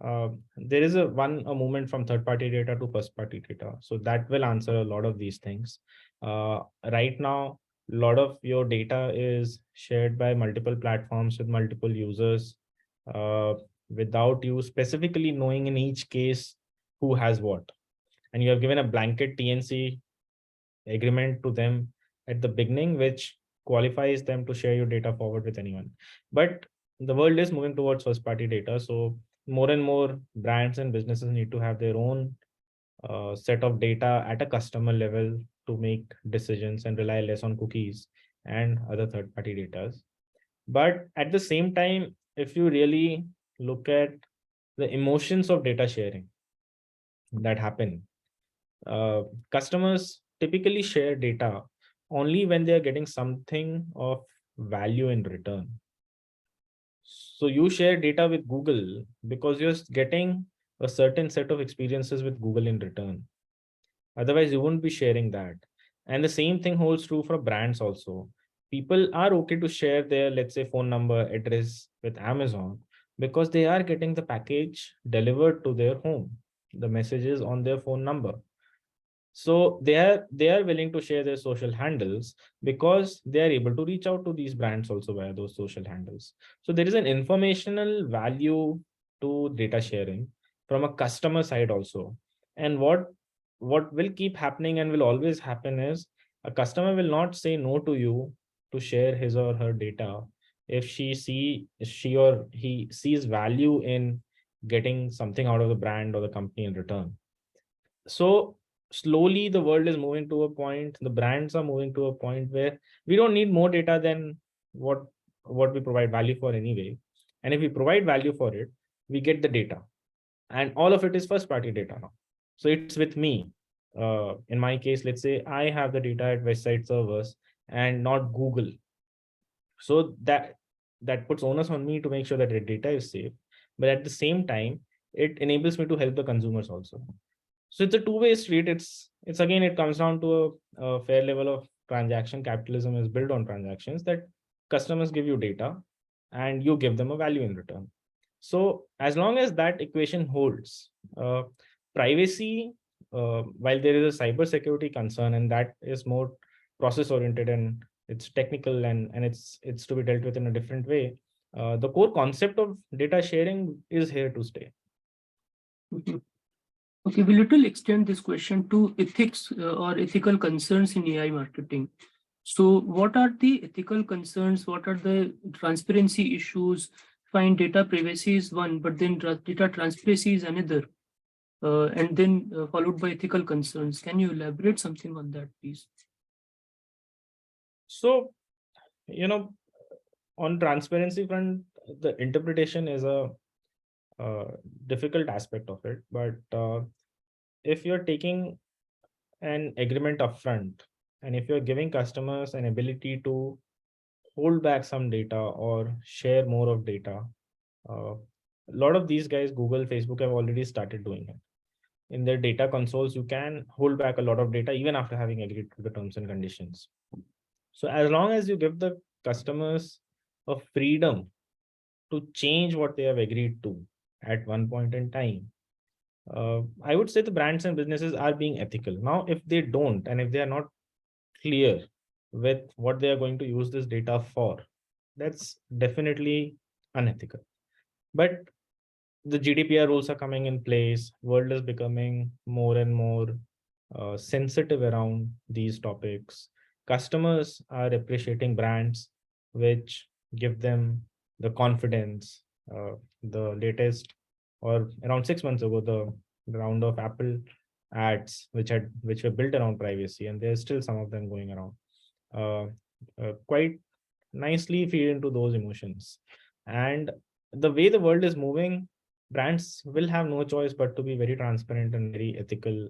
there is a movement from third-party data to first-party data, so that will answer a lot of these things. Right now, a lot of your data is shared by multiple platforms with multiple users, without you specifically knowing in each case who has what, and you have given a blanket TNC agreement to them at the beginning, which qualifies them to share your data forward with anyone. But the world is moving towards first party data, so more and more brands and businesses need to have their own set of data at a customer level to make decisions and rely less on cookies and other third party data. But at the same time, if you really look at the emotions of data sharing that happen, customers typically share data only when they are getting something of value in return. So you share data with Google because you're getting a certain set of experiences with Google in return. Otherwise, you wouldn't be sharing that. And the same thing holds true for brands also. People are okay to share their, let's say, phone number, address with Amazon because they are getting the package delivered to their home, the messages on their phone number. So they are willing to share their social handles because they are able to reach out to these brands also via those social handles. So there is an informational value to data sharing from a customer side also. And what will keep happening and will always happen is a customer will not say no to you to share his or her data if she or he sees value in getting something out of the brand or the company in return. So slowly the world is moving to a point, the brands are moving to a point where we don't need more data than what we provide value for anyway. And if we provide value for it, we get the data, and all of it is first party data now. So it's with me. In my case, let's say I have the data at Westside servers and not Google. So that puts onus on me to make sure that the data is safe, but at the same time it enables me to help the consumers also. So it's a two-way street. It's again, it comes down to a fair level of transaction. Capitalism is built on transactions, that customers give you data and you give them a value in return. So as long as that equation holds, privacy, while there is a cybersecurity concern, and that is more process oriented and it's technical and it's to be dealt with in a different way, the core concept of data sharing is here to stay. Okay, we little extend this question to ethics or ethical concerns in AI marketing. So what are the ethical concerns? What are the transparency issues? Fine, data privacy is one, but then data transparency is another, and then followed by ethical concerns. Can you elaborate something on that, please? So, on transparency front, the interpretation is a difficult aspect of it. But if you're taking an agreement upfront, and if you're giving customers an ability to hold back some data or share more of data, a lot of these guys, Google, Facebook, have already started doing it. In their data consoles, you can hold back a lot of data even after having agreed to the terms and conditions. So as long as you give the customers a freedom to change what they have agreed to at one point in time, I would say the brands and businesses are being ethical. Now, if they don't, and if they are not clear with what they are going to use this data for, that's definitely unethical. But the GDPR rules are coming in place. World is becoming more and more sensitive around these topics. Customers are appreciating brands which give them the confidence. The latest, or around 6 months ago, the round of Apple ads which were built around privacy, and there's still some of them going around, quite nicely feed into those emotions. And the way the world is moving, brands will have no choice but to be very transparent and very ethical,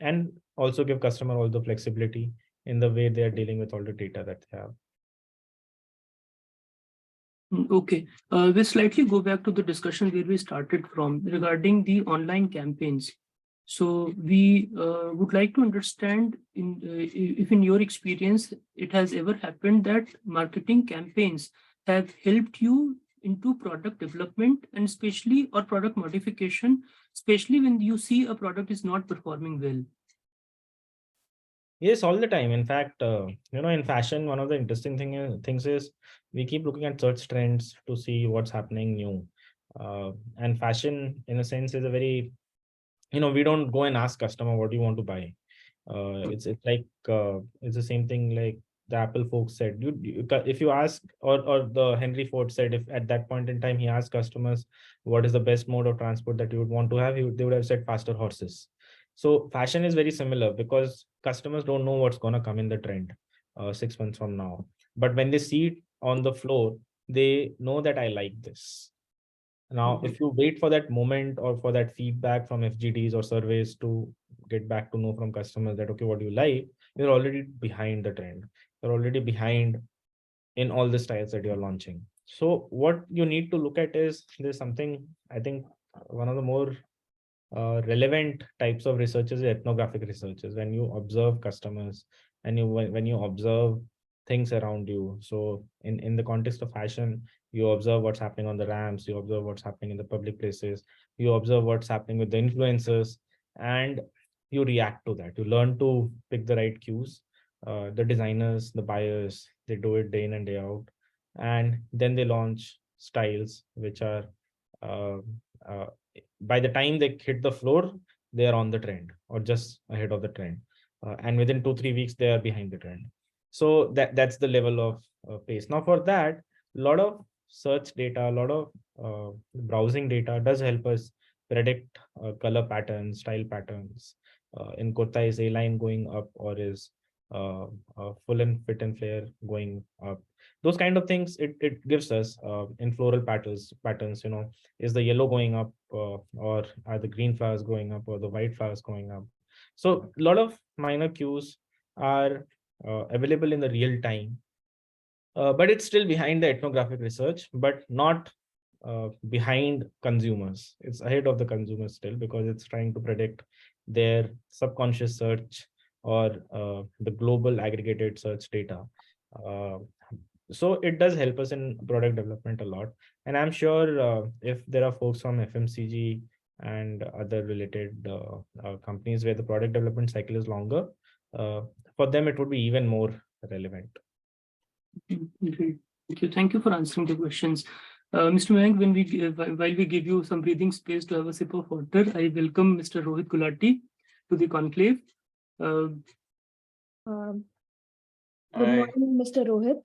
and also give customer all the flexibility in the way they are dealing with all the data that they have. Okay, we'll slightly go back to the discussion where we started from regarding the online campaigns. So we would like to understand if in your experience, it has ever happened that marketing campaigns have helped you into product development and especially or product modification, especially when you see a product is not performing well. Yes, all the time. In fact, in fashion, one of the interesting things is we keep looking at search trends to see what's happening new. And fashion, in a sense, is a very, we don't go and ask customer what do you want to buy. It's like it's the same thing like the Apple folks said. If you ask, or the Henry Ford said, if at that point in time he asked customers what is the best mode of transport that you would want to have, they would have said faster horses. So fashion is very similar because customers don't know what's going to come in the trend 6 months from now. But when they see it on the floor, they know that I like this. Now, if you wait for that moment or for that feedback from FGDs or surveys to get back to know from customers that, okay, what do you like, you're already behind the trend. You're already behind in all the styles that you're launching. So what you need to look at is there's something, I think, one of the more relevant types of research is ethnographic researches, when you observe customers and when you observe things around you. So in the context of fashion, you observe what's happening on the ramps, you observe what's happening in the public places, you observe what's happening with the influencers, and you react to that. You learn to pick the right cues. The designers, the buyers, they do it day in and day out, and then they launch styles which are uh, uh, by the time they hit the floor, they are on the trend or just ahead of the trend. And within 2-3 weeks, they are behind the trend. So that's the level of pace. Now for that, a lot of search data, a lot of browsing data does help us predict color patterns, style patterns. In kurta, is A-line going up or is full and fit and flare going up? Those kind of things it gives us in floral patterns, is the yellow going up or are the green flowers going up or the white flowers going up? So a lot of minor cues are available in the real time, but it's still behind the ethnographic research, but not behind consumers. It's ahead of the consumers still because it's trying to predict their subconscious search or the global aggregated search data. Uh, so it does help us in product development a lot. And I'm sure if there are folks from FMCG and other related companies where the product development cycle is longer, for them it would be even more relevant. Great. Thank you for answering the questions. Mr. Mayank, while we give you some breathing space to have a sip of water, I welcome Mr. Rohit Gulati to the conclave. Good morning, Mr. Rohit.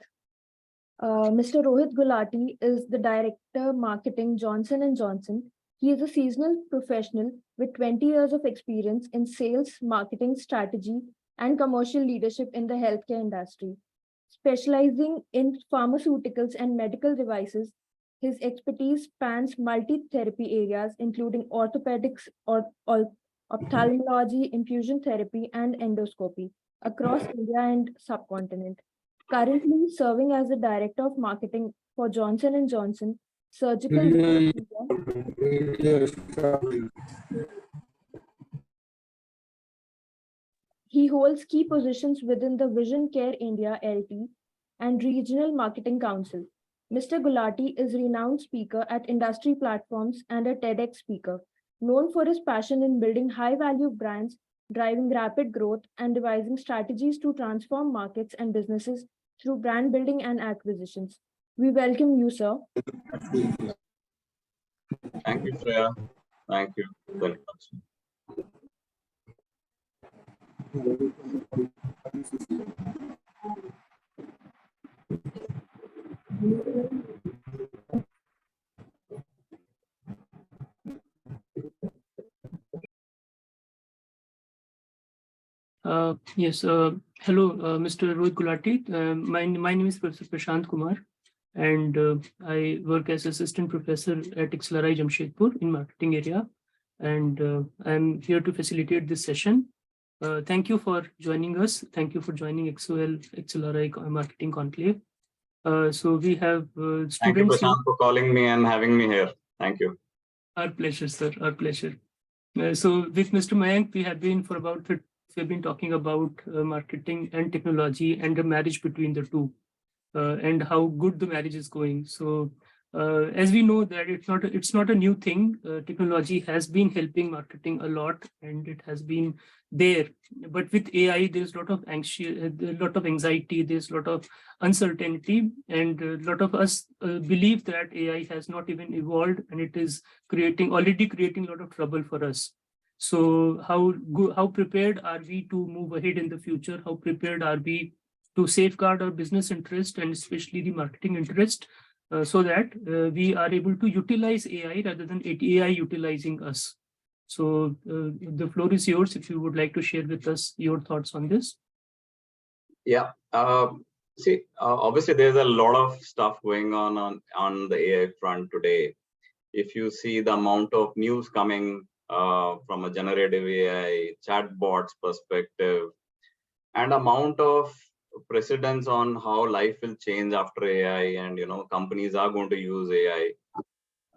Mr. Rohit Gulati is the Director Marketing, Johnson & Johnson. He is a seasonal professional with 20 years of experience in sales, marketing, strategy, and commercial leadership in the healthcare industry. Specializing in pharmaceuticals and medical devices, his expertise spans multi-therapy areas, including orthopedics, ophthalmology, infusion therapy, and endoscopy across India and subcontinent. Currently serving as the Director of Marketing for Johnson & Johnson Surgical India. He holds key positions within the Vision Care India LT and Regional Marketing Council. Mr. Gulati is a renowned speaker at industry platforms and a TEDx speaker, known for his passion in building high-value brands, driving rapid growth, and devising strategies to transform markets and businesses through brand building and acquisitions. We welcome you, sir. Thank you, Shreya. Thank you very much. Yes. Hello, Mr. Rohit Gulati. My name is Professor Prashant Kumar, and I work as assistant professor at Xlri Jamshedpur in marketing area, and I'm here to facilitate this session. Thank you for joining us. Thank you for joining Xlri Marketing Conclave. So we have students. Thank you, here. Prashant, for calling me and having me here. Thank you. Our pleasure, sir. Our pleasure. So with Mr. Mayank, we have been talking about marketing and technology and the marriage between the two, and how good the marriage is going. So as we know that it's not a new thing. Technology has been helping marketing a lot, and it has been there. But with AI, there's a lot of anxiety, there's a lot of uncertainty, and a lot of us believe that AI has not even evolved, and it is already creating a lot of trouble for us. So how prepared are we to move ahead in the future? How prepared are we to safeguard our business interest and especially the marketing interest, so that we are able to utilize AI rather than AI utilizing us? So the floor is yours if you would like to share with us your thoughts on this. Yeah. Obviously, there's a lot of stuff going on the AI front today. If you see the amount of news coming from a generative AI chatbots perspective, and amount of precedence on how life will change after AI, and companies are going to use AI.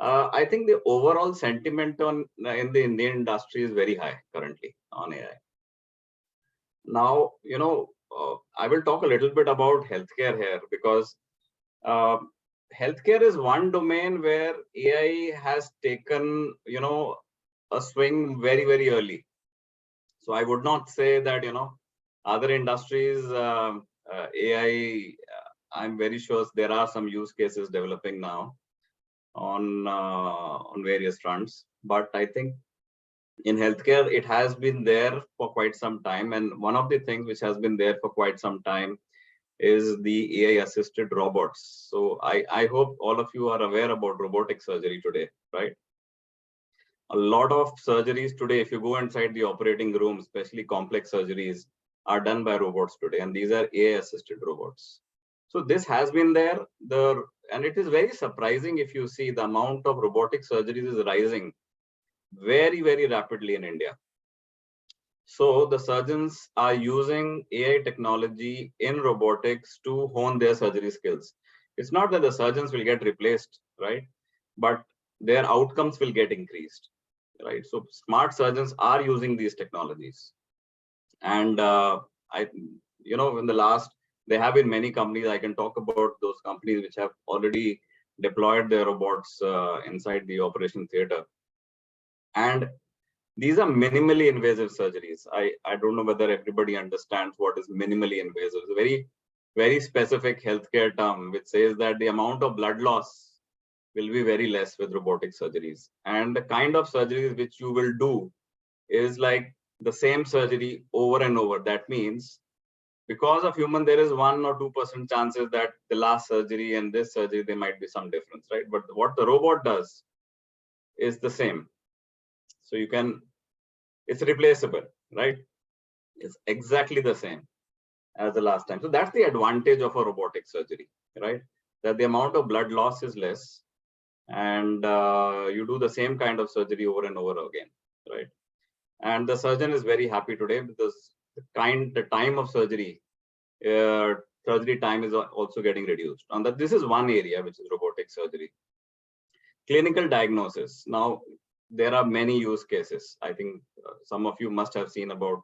I think the overall sentiment in the Indian industry is very high currently on AI. Now, I will talk a little bit about healthcare here, because healthcare is one domain where AI has taken, a swing very, very early. So I would not say that, other industries, AI, I'm very sure there are some use cases developing now on various fronts. But I think in healthcare, it has been there for quite some time. And one of the things which has been there for quite some time is the AI assisted robots. So I hope all of you are aware about robotic surgery today, right? A lot of surgeries today, if you go inside the operating room, especially complex surgeries, are done by robots today. And these are AI assisted robots. So this has been there. And it is very surprising if you see the amount of robotic surgeries is rising very, very rapidly in India. So the surgeons are using AI technology in robotics to hone their surgery skills. It's not that the surgeons will get replaced, right? But their outcomes will get increased, right? So smart surgeons are using these technologies. And in the last, there have been many companies. I can talk about those companies which have already deployed their robots inside the operation theater. And these are minimally invasive surgeries. I don't know whether everybody understands what is minimally invasive. It's a very, very specific healthcare term which says that the amount of blood loss will be very less with robotic surgeries. And the kind of surgeries which you will do is like the same surgery over and over. That means because of human, there is 1 or 2% chances that the last surgery and this surgery, there might be some difference, right? But what the robot does is the same. So it's replaceable, right? It's exactly the same as the last time. So that's the advantage of a robotic surgery, right? That the amount of blood loss is less, and you do the same kind of surgery over and over again, right? And the surgeon is very happy today because the time of surgery time is also getting reduced. And this is one area which is robotic surgery. Clinical diagnosis. Now, there are many use cases. I think some of you must have seen about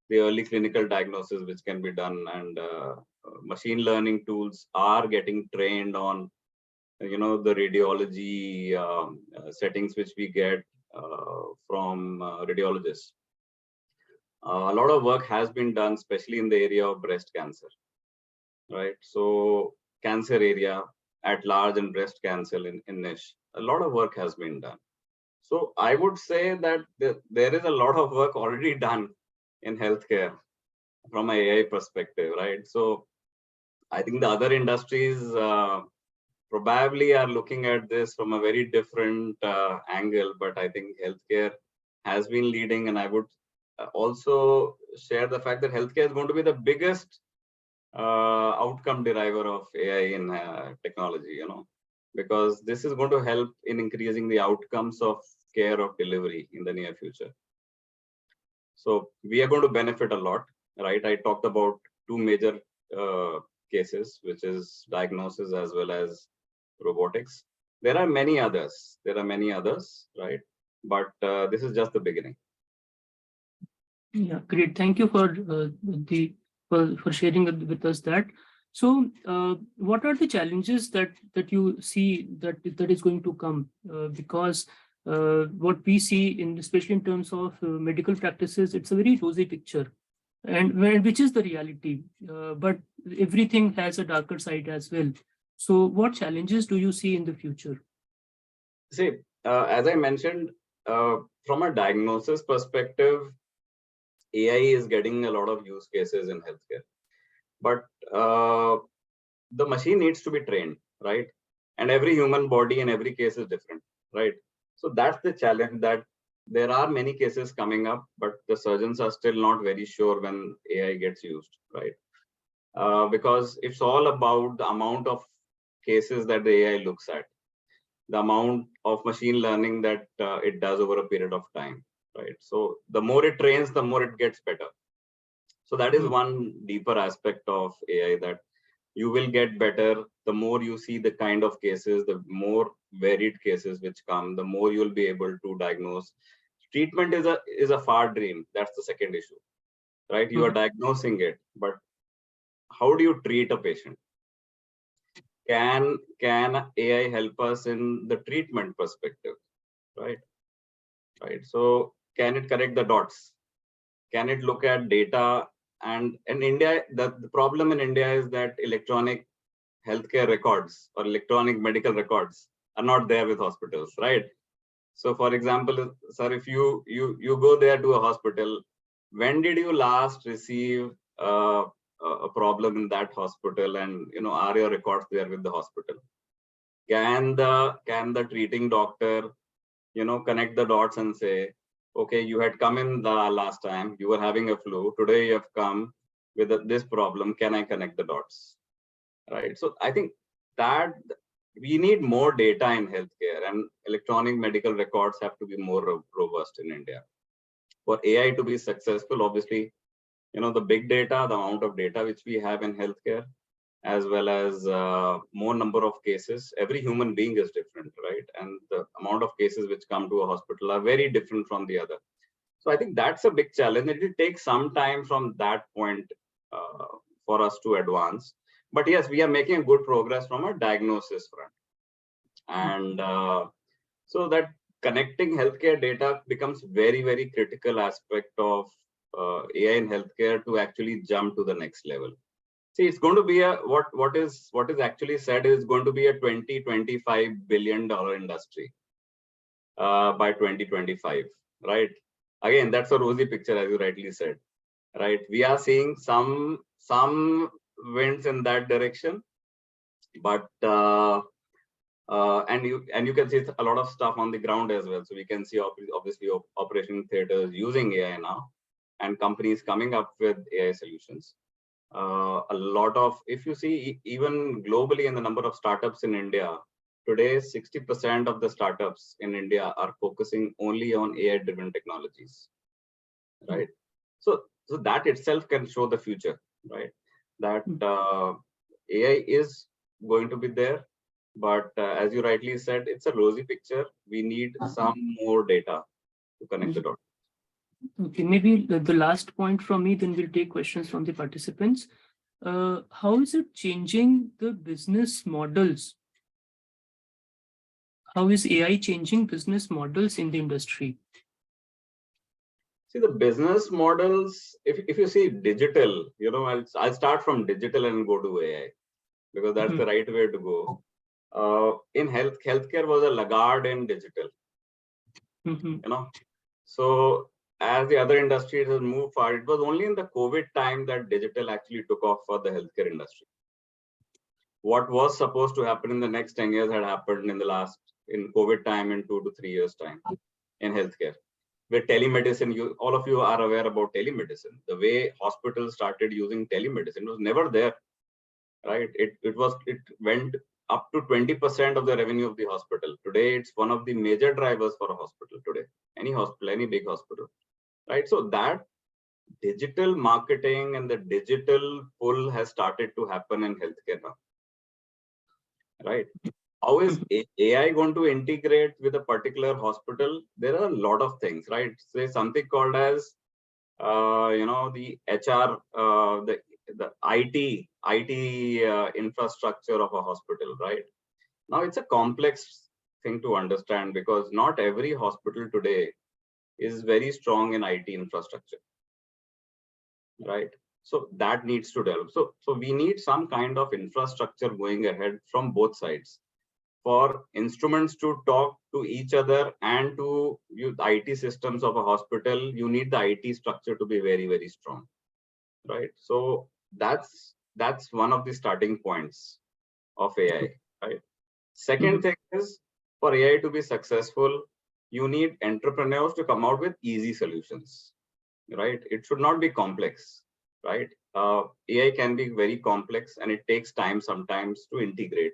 the early clinical diagnosis which can be done, and machine learning tools are getting trained on, the radiology settings which we get from radiologists. A lot of work has been done, especially in the area of breast cancer, right? So cancer area at large and breast cancer in niche, a lot of work has been done. So I would say that there is a lot of work already done in healthcare from an AI perspective, right? So I think the other industries probably are looking at this from a very different angle, but I think healthcare has been leading. And I would also share the fact that healthcare is going to be the biggest outcome deriver of AI in technology, because this is going to help in increasing the outcomes of care of delivery in the near future. So we are going to benefit a lot, right? I talked about two major cases, which is diagnosis as well as robotics. There are many others. Right? But this is just the beginning. Yeah, great. Thank you for for sharing with us that. So, what are the challenges that you see that is going to come? Because what we see in, especially in terms of medical practices, it's a very rosy picture, and which is the reality. But everything has a darker side as well. So, what challenges do you see in the future? See, as I mentioned, from a diagnosis perspective, AI is getting a lot of use cases in healthcare, but the machine needs to be trained, right? And every human body and every case is different, right? So that's the challenge, that there are many cases coming up, but the surgeons are still not very sure when AI gets used, right? Because it's all about the amount of cases that the AI looks at, the amount of machine learning that it does over a period of time, right? So the more it trains, the more it gets better. So that is one deeper aspect of AI, that you will get better the more you see the kind of cases, the more varied cases which come, the more you'll be able to diagnose. Treatment is a far dream. That's the second issue, right? You are diagnosing it, but how do you treat a patient? Can AI help us in the treatment perspective, right? Right. So can it connect the dots? Can it look at data? And in India, the problem in India is that electronic healthcare records or electronic medical records are not there with hospitals, right? So for example, sir, if you go there to a hospital, when did you last receive a problem in that hospital, and are your records there with the hospital? Can the treating doctor connect the dots and say, okay, you had come in the last time, you were having a flu, today you have come with this problem, can I connect the dots? Right. So I think that we need more data in healthcare, and electronic medical records have to be more robust in India. For AI to be successful, obviously, the big data, the amount of data which we have in healthcare, as well as more number of cases. Every human being is different, right? And the amount of cases which come to a hospital are very different from the other. So I think that's a big challenge. It will take some time from that point for us to advance. But yes, we are making good progress from a diagnosis front. And so that connecting healthcare data becomes very, very critical aspect of AI in healthcare to actually jump to the next level. See, it's going to be a what is actually said is going to be a $20-25 billion industry by 2025, right? Again, that's a rosy picture, as you rightly said, right? We are seeing some winds in that direction, but and you can see a lot of stuff on the ground as well. So we can see obviously operation theaters using AI now, and companies coming up with AI solutions. A lot of, if you see even globally in the number of startups in India, today 60% of the startups in India are focusing only on AI driven technologies, right? So that itself can show the future, right? That AI is going to be there, but as you rightly said, it's a rosy picture. We need some more data to connect the dots. Okay, maybe the last point from me, then we'll take questions from the participants. How is it changing the business models? How is AI changing business models in the industry? See, the business models, if you see digital, I'll start from digital and go to AI, because that's the right way to go. In healthcare was a laggard in digital, so as the other industries has moved forward, it was only in the COVID time that digital actually took off for the healthcare industry. What was supposed to happen in the next 10 years had happened in COVID time in 2 to 3 years time in healthcare. With telemedicine, all of you are aware about telemedicine. The way hospitals started using telemedicine was never there, right? It went up to 20% of the revenue of the hospital. Today, it's one of the major drivers for a hospital today. Any hospital, any big hospital. Right, so that digital marketing and the digital pull has started to happen in healthcare now, right? How is AI going to integrate with a particular hospital? There are a lot of things, right? Say something called as, the HR, the IT infrastructure of a hospital, right? Now it's a complex thing to understand because not every hospital today is very strong in IT infrastructure, right? So that needs to develop. So we need some kind of infrastructure going ahead from both sides. For instruments to talk to each other and to use IT systems of a hospital, you need the IT structure to be very, very strong, right? So that's one of the starting points of AI, right? Second thing is, for AI to be successful, you need entrepreneurs to come out with easy solutions, right? It should not be complex, right? AI can be very complex and it takes time sometimes to integrate.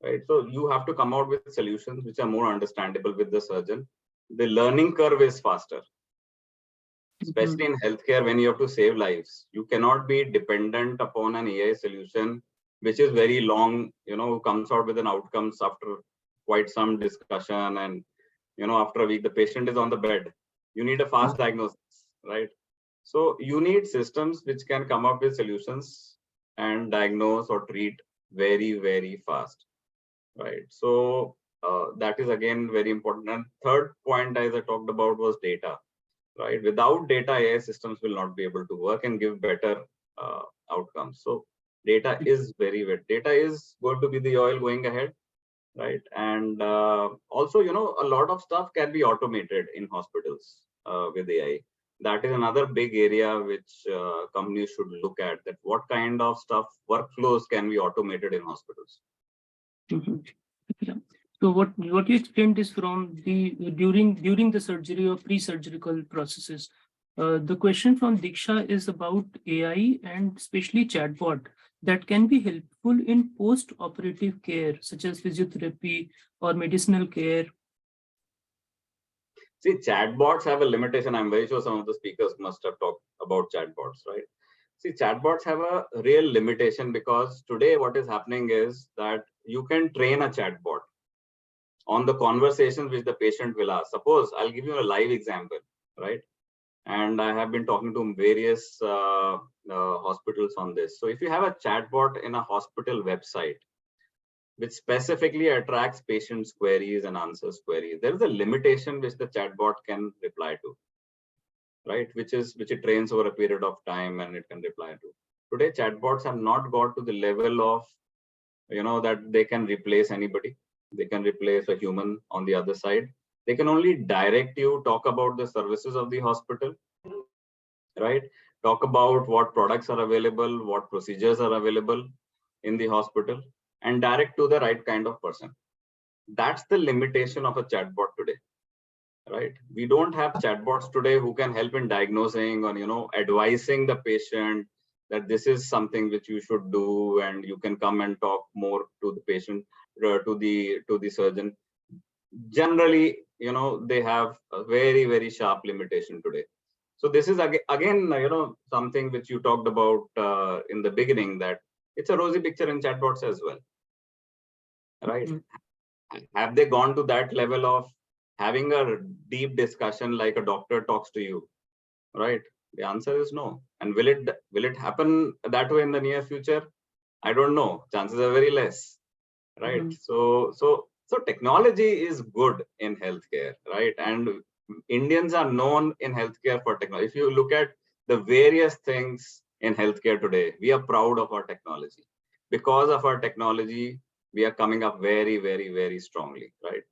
Right, so you have to come out with solutions which are more understandable with the surgeon. The learning curve is faster, especially in healthcare when you have to save lives. You cannot be dependent upon an AI solution which is very long, who comes out with an outcomes after quite some discussion, and after a week the patient is on the bed. You need a fast diagnosis, right? So you need systems which can come up with solutions and diagnose or treat very, very fast. Right, so that is again very important. And third point, as I talked about, was data. Right, without data, AI systems will not be able to work and give better outcomes. So data is data is going to be the oil going ahead, right? And also, a lot of stuff can be automated in hospitals with AI. That is another big area which companies should look at. That what kind of stuff, workflows can be automated in hospitals. Yeah. So what you explained is from the during the surgery or pre-surgical processes. The question from Diksha is about AI and especially chatbot that can be helpful in post-operative care, such as physiotherapy or medicinal care. See, chatbots have a limitation. I'm very sure some of the speakers must have talked about chatbots, right? See, chatbots have a real limitation because today what is happening is that you can train a chatbot on the conversations which the patient will ask. Suppose I'll give you a live example, right? And I have been talking to various hospitals on this. So if you have a chatbot in a hospital website, which specifically attracts patients' queries and answers queries, there is a limitation which the chatbot can reply to, right? Which it trains over a period of time and it can reply to. Today, chatbots have not got to the level of, that they can replace anybody. They can replace a human on the other side. They can only direct you, talk about the services of the hospital, right? Talk about what products are available, what procedures are available in the hospital, and direct to the right kind of person. That's the limitation of a chatbot today, right? We don't have chatbots today who can help in diagnosing or, advising the patient that this is something which you should do, and you can come and talk more to the patient, to the surgeon. Generally, they have a very, very sharp limitation today. So this is again, something which you talked about in the beginning, that it's a rosy picture in chatbots as well, right? Have they gone to that level of having a deep discussion like a doctor talks to you, right? The answer is no. And will it happen that way in the near future? I don't know. Chances are very less, right? So technology is good in healthcare, right? And Indians are known in healthcare for technology. If you look at the various things in healthcare today, we are proud of our technology. Because of our technology, we are coming up very, very, very strongly, right?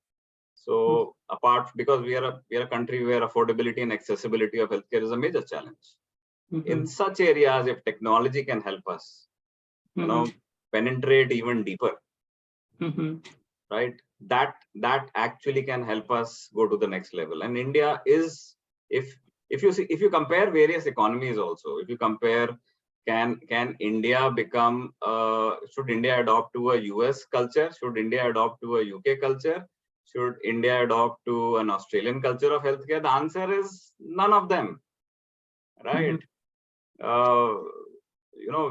So because we are a country where affordability and accessibility of healthcare is a major challenge. In such areas, if technology can help us, penetrate even deeper, right? That actually can help us go to the next level. And India is, if you compare various economies also, if you compare, can India become, should India adopt to a US culture? Should India adopt to a UK culture? Should India adopt to an Australian culture of healthcare? The answer is none of them, right?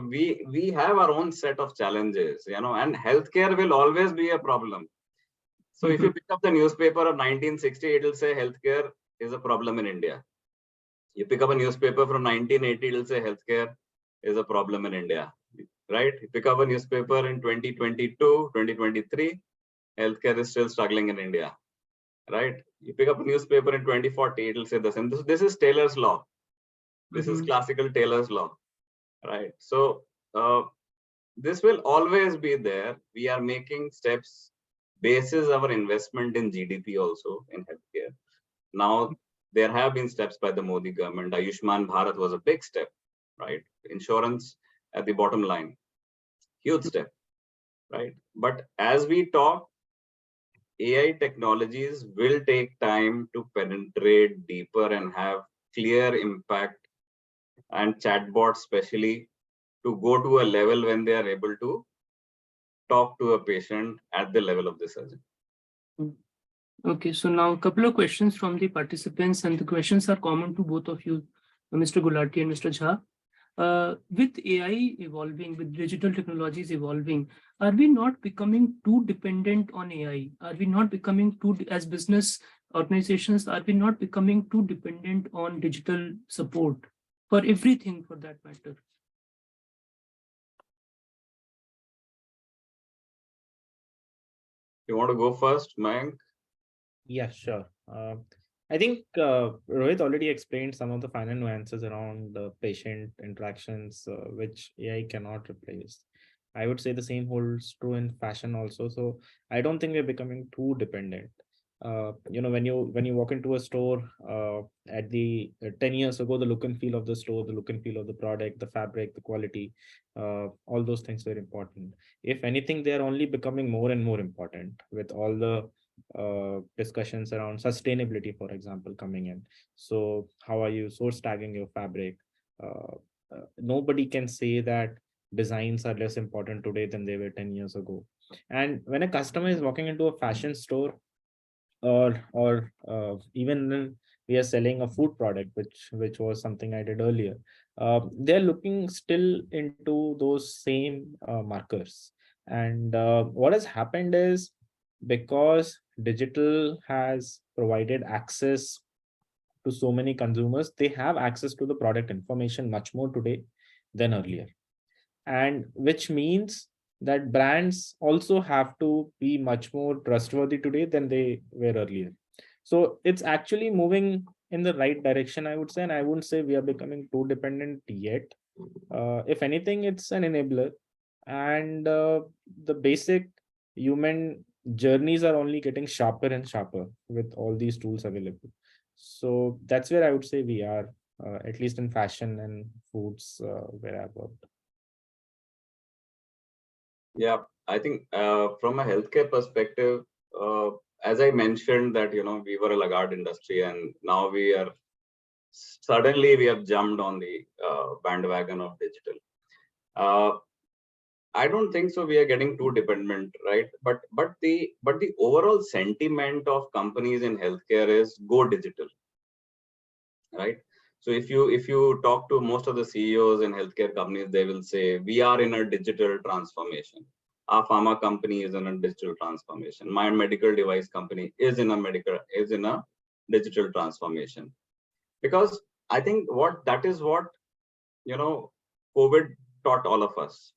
We have our own set of challenges, and healthcare will always be a problem. So if you pick up the newspaper of 1960, it will say healthcare is a problem in India. You pick up a newspaper from 1980, it will say healthcare is a problem in India, right? You pick up a newspaper in 2022, 2023, healthcare is still struggling in India, right? You pick up a newspaper in 2040, it will say the same. This is Taylor's law. This is classical Taylor's law, right? So this will always be there. We are making steps basis our investment in GDP also in healthcare. Now, there have been steps by the Modi government. Ayushman Bharat was a big step, right? Insurance at the bottom line, huge step, right? But as we talk, AI technologies will take time to penetrate deeper and have clear impact, and chatbots especially to go to a level when they are able to talk to a patient at the level of the surgeon. Okay, so now a couple of questions from the participants, and the questions are common to both of you, Mr. Gulati and Mr. Jha. With AI evolving, with digital technologies evolving, are we not becoming too dependent on AI? Are we not becoming too, as business organizations, are we not becoming too dependent on digital support for everything for that matter? You want to go first, Mayank? Yeah, sure. I think Rohit already explained some of the final nuances around patient interactions, which AI cannot replace. I would say the same holds true in fashion also. So I don't think we're becoming too dependent. When you walk into a store at the 10 years ago, the look and feel of the store, the look and feel of the product, the fabric, the quality, all those things were important. If anything, they are only becoming more and more important with all the discussions around sustainability, for example, coming in. So how are you source tagging your fabric? Nobody can say that designs are less important today than they were 10 years ago. And when a customer is walking into a fashion store, or even we are selling a food product, which was something I did earlier, they're looking still into those same markers. And what has happened is, because digital has provided access to so many consumers, they have access to the product information much more today than earlier. And which means that brands also have to be much more trustworthy today than they were earlier. So it's actually moving in the right direction, I would say, and I wouldn't say we are becoming too dependent yet. If anything, it's an enabler, and the basic human journeys are only getting sharper and sharper with all these tools available. So that's where I would say we are, at least in fashion and foods, where I've worked. Yeah, I think from a healthcare perspective, as I mentioned that, we were a laggard industry, and now we have jumped on the bandwagon of digital. I don't think so we are getting too dependent, right? But the overall sentiment of companies in healthcare is go digital, right? So if you talk to most of the CEOs in healthcare companies, they will say we are in a digital transformation. Our pharma company is in a digital transformation. My medical device company is in a digital transformation. Because I think that is what COVID taught all of us,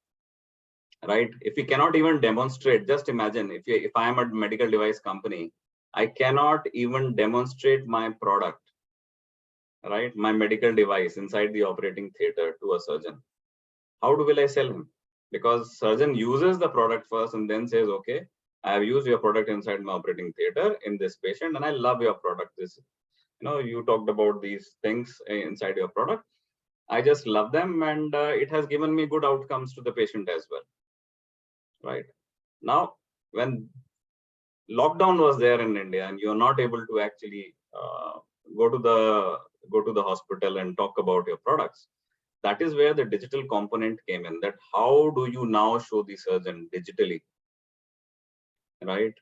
right? If we cannot even demonstrate, just imagine if I am a medical device company, I cannot even demonstrate my product, right? My medical device inside the operating theater to a surgeon. How will I sell him? Because surgeon uses the product first and then says, okay, I have used your product inside my operating theater in this patient, and I love your product. You talked about these things inside your product. I just love them, and it has given me good outcomes to the patient as well, right? Now, when lockdown was there in India and you're not able to actually go to the hospital and talk about your products, that is where the digital component came in. That how do you now show the surgeon digitally, right?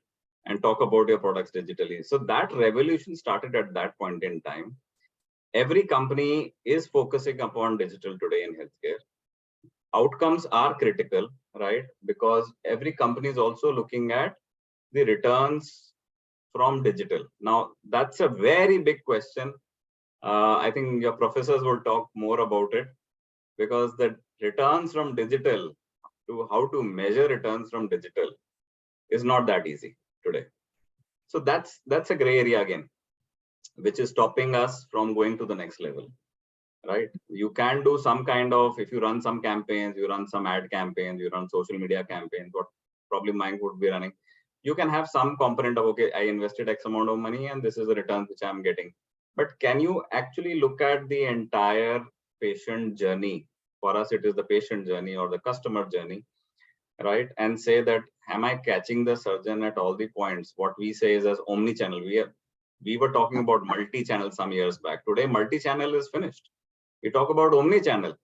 And talk about your products digitally. So that revolution started at that point in time. every company is focusing upon digital today in healthcare. Outcomes are critical, right? Because every company is also looking at the returns from digital. Now, that's a very big question. I think your professors will talk more about it, because the returns from digital, to how to measure returns from digital, is not that easy today. So that's a gray area again, which is stopping us from going to the next level, right? You can do some kind of, if you run some campaigns, you run some ad campaigns, you run social media campaigns, what probably mine would be running. You can have some component of, okay, I invested X amount of money and this is the return which I'm getting. But can you actually look at the entire patient journey? For us, it is the patient journey or the customer journey, right? And say that, am I catching the surgeon at all the points? What we say is as omni-channel. We were talking about multi-channel some years back. Today, multi-channel is finished. We talk about omni-channel,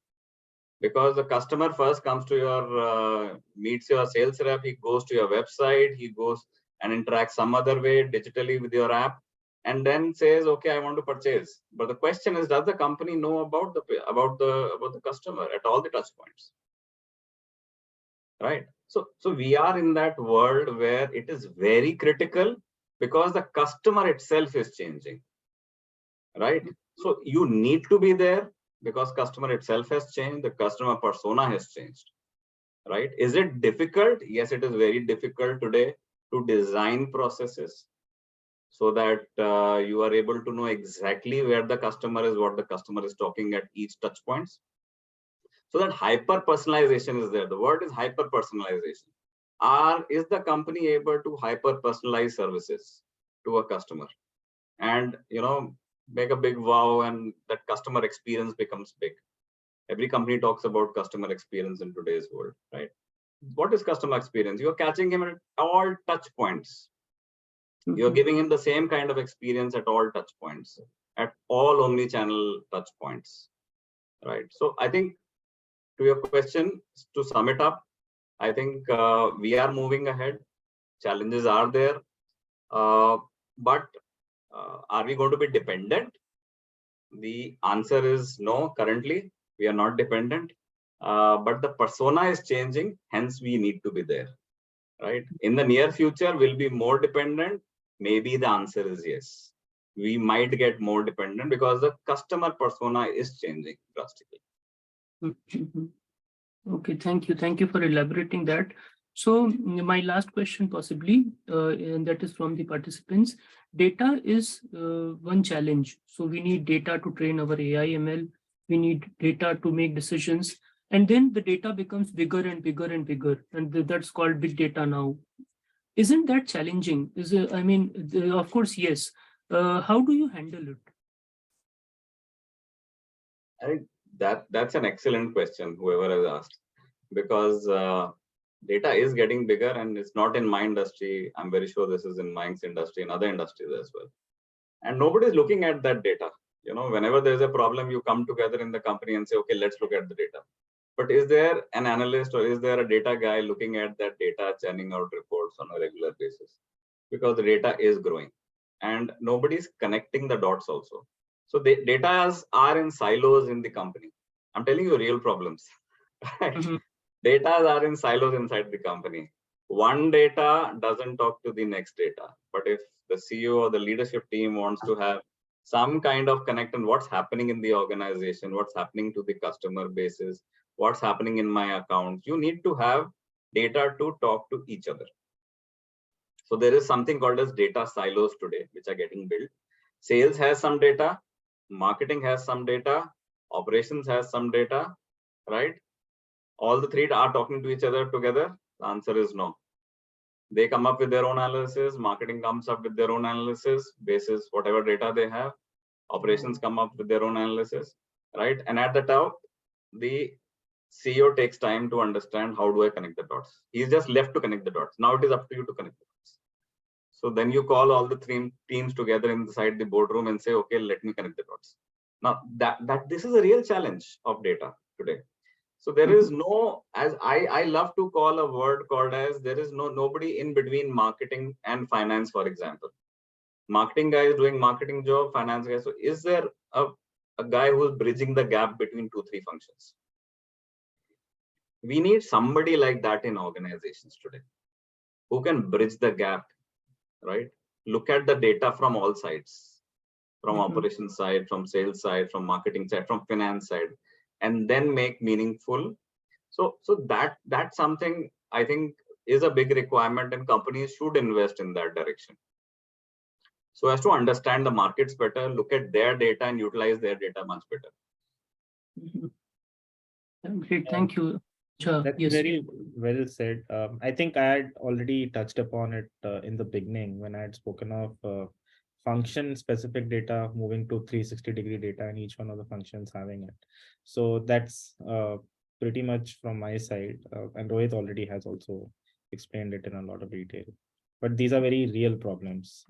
because the customer first comes to your, meets your sales rep, he goes to your website, he goes and interacts some other way digitally with your app, and then says, okay, I want to purchase. But the question is, does the company know about the customer at all the touch points? Right. So we are in that world where it is very critical, because the customer itself is changing. Right. So you need to be there, because customer itself has changed, the customer persona has changed. Right. Is it difficult? Yes, it is very difficult today to design processes so that you are able to know exactly where the customer is, what the customer is talking at each touch points. So that hyper personalization is there. The word is hyper personalization. Is the company able to hyper personalize services to a customer, and make a big wow, and that customer experience becomes big? Every company talks about customer experience in today's world, right? What is customer experience? You're catching him at all touch points. You're giving him the same kind of experience at all touch points, at all omni-channel touch points, right? So I think, to your question, to sum it up, I think we are moving ahead. Challenges are there, but are we going to be dependent? The answer is no. Currently, we are not dependent, but the persona is changing. Hence, we need to be there, right? In the near future, we'll be more dependent. Maybe the answer is yes. We might get more dependent because the customer persona is changing drastically. Okay, thank you. Thank you for elaborating that. So my last question possibly, and that is from the participants. Data is one challenge. So we need data to train our AI ML. We need data to make decisions. And then the data becomes bigger and bigger and bigger. And that's called big data now. Isn't that challenging? Of course, yes. How do you handle it? I think that's an excellent question, whoever has asked, because data is getting bigger, and it's not in my industry. I'm very sure this is in Mike's industry and other industries as well. And nobody's looking at that data. Whenever there's a problem, you come together in the company and say, okay, let's look at the data. But is there an analyst or is there a data guy looking at that data, churning out reports on a regular basis? Because the data is growing and nobody's connecting the dots also. So the data are in silos in the company. I'm telling you real problems. Right? Data are in silos inside the company. One data doesn't talk to the next data. But if the CEO or the leadership team wants to have some kind of connect on what's happening in the organization, what's happening to the customer bases, what's happening in my accounts, you need to have data to talk to each other. So there is something called as data silos today, which are getting built. Sales has some data, marketing has some data, operations has some data, right? All the three are talking to each other together. The answer is no. They come up with their own analysis, marketing comes up with their own analysis, basis whatever data they have, operations come up with their own analysis, right? And at the top, the CEO takes time to understand how do I connect the dots. He's just left to connect the dots. Now it is up to you to connect the dots. So then you call all the three teams together inside the boardroom and say, okay, let me connect the dots. Now this is a real challenge of data today. So there is no, as I love to call a word called as, there is nobody in between marketing and finance, for example. Marketing guy is doing marketing job, finance guy. So is there a a guy who's bridging the gap between 2-3 functions. We need somebody like that in organizations today, who can bridge the gap, right? Look at the data from all sides, from operations side, from sales side, from marketing side, from finance side, and then make meaningful. So that's something I think is a big requirement, and companies should invest in that direction. So as to understand the markets better, look at their data and utilize their data much better. Great, thank you. Sure. That's Yes. very well said. I think I had already touched upon it in the beginning when I had spoken of function specific data moving to 360-degree data and each one of the functions having it. So that's pretty much from my side. And Rohit already has also explained it in a lot of detail. But these are very real problems.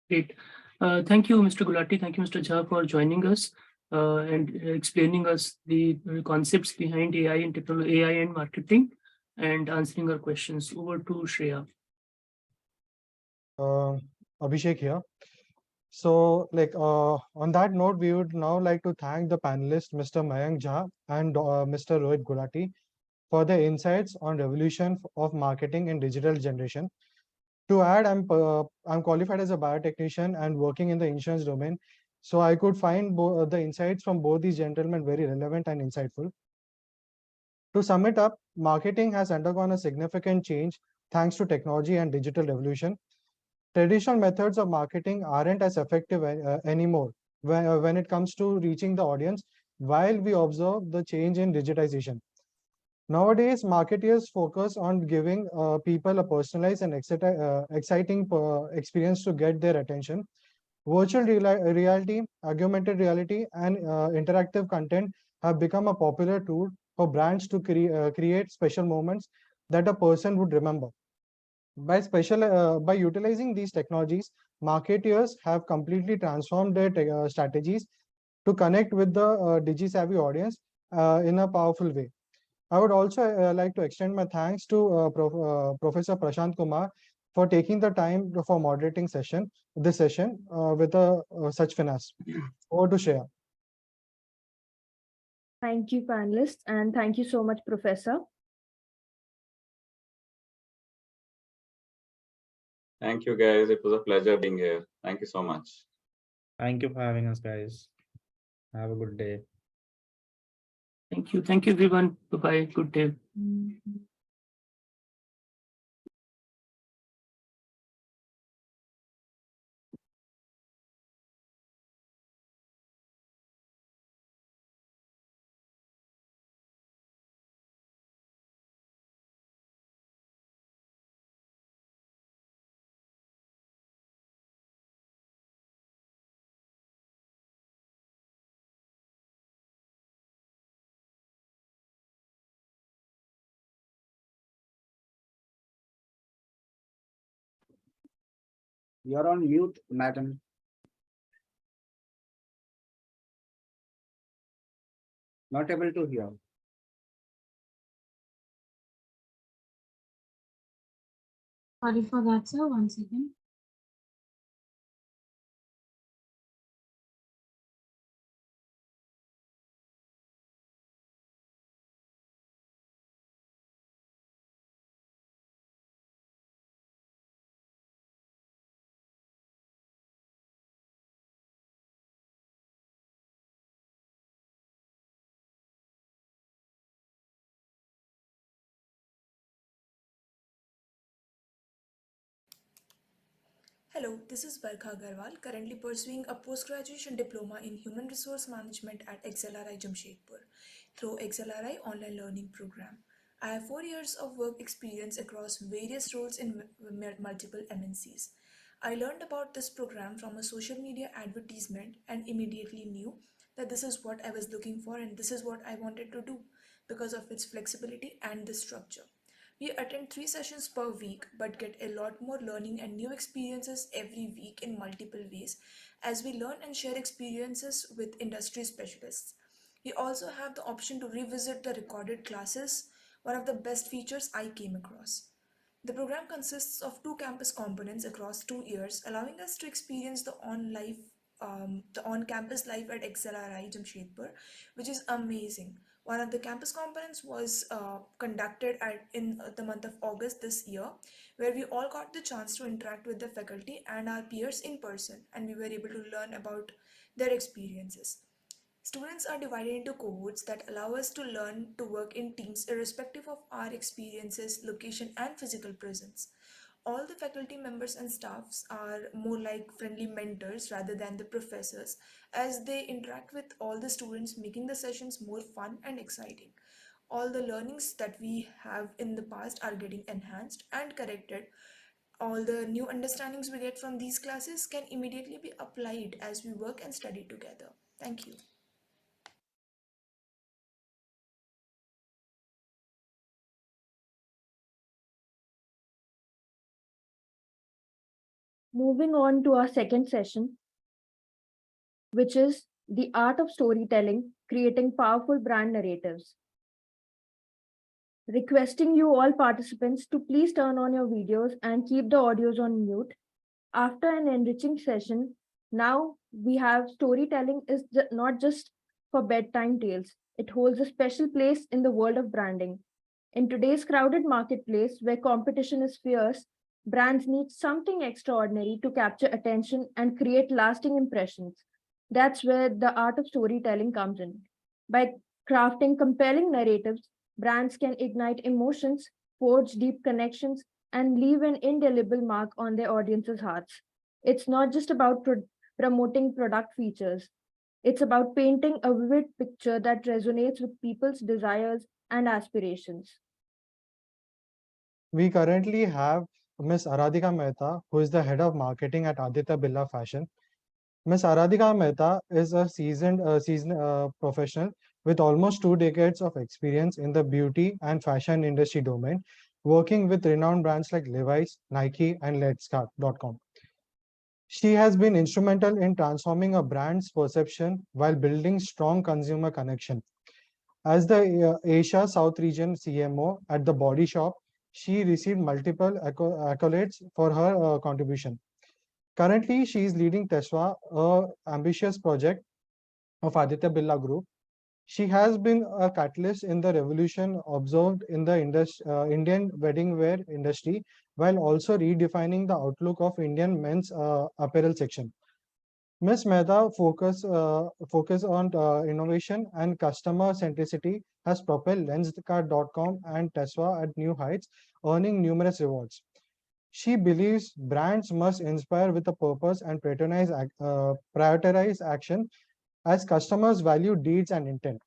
Great. Thank you, Mr. Gulati. Thank you, Mr. Jha, for joining us and explaining us the concepts behind AI and technology, AI and marketing, and answering our questions. Over to Shreya. Abhishek here. So, on that note, we would now like to thank the panelists, Mr. Mayank Jha and Mr. Rohit Gulati, for their insights on revolution of marketing and digital generation. To add, I'm qualified as a biotechnician and working in the insurance domain, so I could find the insights from both these gentlemen very relevant and insightful. To sum it up, marketing has undergone a significant change thanks to technology and digital revolution. Traditional methods of marketing aren't as effective anymore when it comes to reaching the audience, while we observe the change in digitization. Nowadays, marketeers focus on giving people a personalized and exciting experience to get their attention. Virtual reality, augmented reality, and interactive content have become a popular tool for brands to create special moments that a person would remember. By utilizing these technologies, marketeers have completely transformed their strategies to connect with the digi-savvy audience in a powerful way. I would also like to extend my thanks to Professor Prashant Kumar for taking the time for moderating this session with such finesse. Over to Shreya. Thank you, panelists, and thank you so much, Professor. Thank you, guys. It was a pleasure being here. Thank you so much. Thank you for having us, guys. Have a good day. Thank you. Thank you, everyone. Bye-bye. Good day. You're on mute, madam. Not able to hear. Sorry for that, sir. One second. Hello, this is Barkha Agarwal, currently pursuing a post-graduation diploma in Human Resource Management at Xlri Jamshedpur through Xlri online learning program. I have 4 years of work experience across various roles in multiple MNCs. I learned about this program from a social media advertisement and immediately knew that this is what I was looking for and this is what I wanted to do because of its flexibility and the structure. We attend 3 sessions per week but get a lot more learning and new experiences every week in multiple ways as we learn and share experiences with industry specialists. We also have the option to revisit the recorded classes, one of the best features I came across. The program consists of 2 campus components across 2 years, allowing us to experience the on-life the on-campus life at Xlri Jamshedpur, which is amazing. One of the campus components was conducted in the month of August this year, where we all got the chance to interact with the faculty and our peers in person, and we were able to learn about their experiences. Students are divided into cohorts that allow us to learn to work in teams irrespective of our experiences, location, and physical presence. All the faculty members and staffs are more like friendly mentors rather than the professors, as they interact with all the students, making the sessions more fun and exciting. All the learnings that we have in the past are getting enhanced and corrected. All the new understandings we get from these classes can immediately be applied as we work and study together. Thank you. Moving on to our second session, which is the art of storytelling, creating powerful brand narratives. Requesting you all participants to please turn on your videos and keep the audios on mute. After an enriching session, now we have storytelling is not just for bedtime tales. It holds a special place in the world of branding. In today's crowded marketplace where competition is fierce, brands need something extraordinary to capture attention and create lasting impressions. That's where the art of storytelling comes in. By crafting compelling narratives, brands can ignite emotions, forge deep connections, and leave an indelible mark on their audience's hearts. It's not just about promoting product features. It's about painting a vivid picture that resonates with people's desires and aspirations. We currently have Ms. Aradhika Mehta, who is the head of marketing at Aditya Birla Fashion. Ms. Aradhika Mehta is a seasoned professional with almost 2 decades of experience in the beauty and fashion industry domain, working with renowned brands like Levi's, Nike, and Letscart.com. She has been instrumental in transforming a brand's perception while building strong consumer connection. As the Asia South region CMO at The Body Shop, she received multiple accolades for her contribution. Currently, she is leading TESWA, an ambitious project of Aditya Birla Group. She has been a catalyst in the revolution observed in the Indian wedding wear industry, while also redefining the outlook of Indian men's apparel section. Ms. Mehta focus on innovation and customer centricity has propelled Lenskart.com and TESWA at new heights, earning numerous awards. She believes brands must inspire with a purpose and prioritize action as customers value deeds and intent.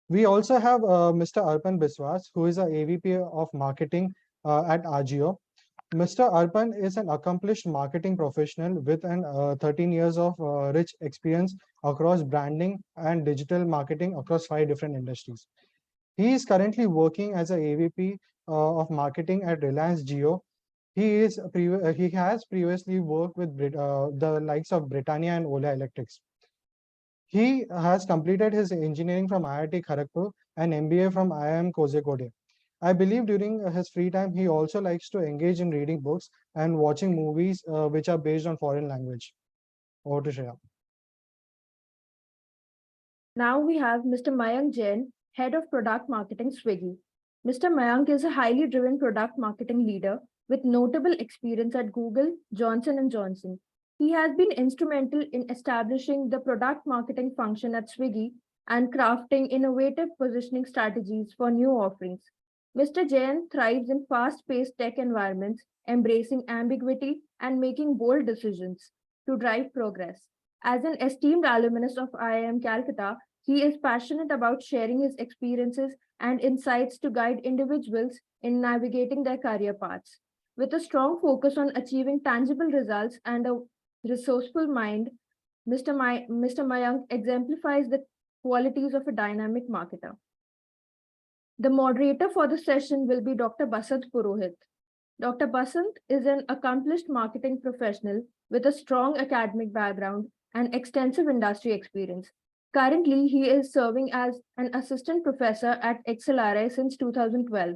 We also have Mr. Arpan Biswas, who is a AVP of marketing at AJIO. Mr. Arpan is an accomplished marketing professional with 13 years of rich experience across branding and digital marketing across 5 different industries. He is currently working as a AVP of marketing at Reliance Jio. He has previously worked with the likes of Britannia and Ola Electrics. He has completed his engineering from IIT Kharagpur and MBA from IIM Kozhikode. I believe during his free time, he also likes to engage in reading books and watching movies which are based on foreign language. Over to Shreya. Now we have Mr. Mayank Jain, Head of Product Marketing, Swiggy. Mr. Mayank is a highly driven product marketing leader with notable experience at Google, Johnson & Johnson. He has been instrumental in establishing the product marketing function at Swiggy and crafting innovative positioning strategies for new offerings. Mr. Jain thrives in fast-paced tech environments, embracing ambiguity and making bold decisions to drive progress. As an esteemed alumnus of IIM Calcutta, he is passionate about sharing his experiences and insights to guide individuals in navigating their career paths. With a strong focus on achieving tangible results and a resourceful mind, Mr. Mayank exemplifies the qualities of a dynamic marketer. The moderator for the session will be Dr. Basant Purohit. Dr. Basant is an accomplished marketing professional with a strong academic background and extensive industry experience. Currently, he is serving as an assistant professor at Xlri since 2012.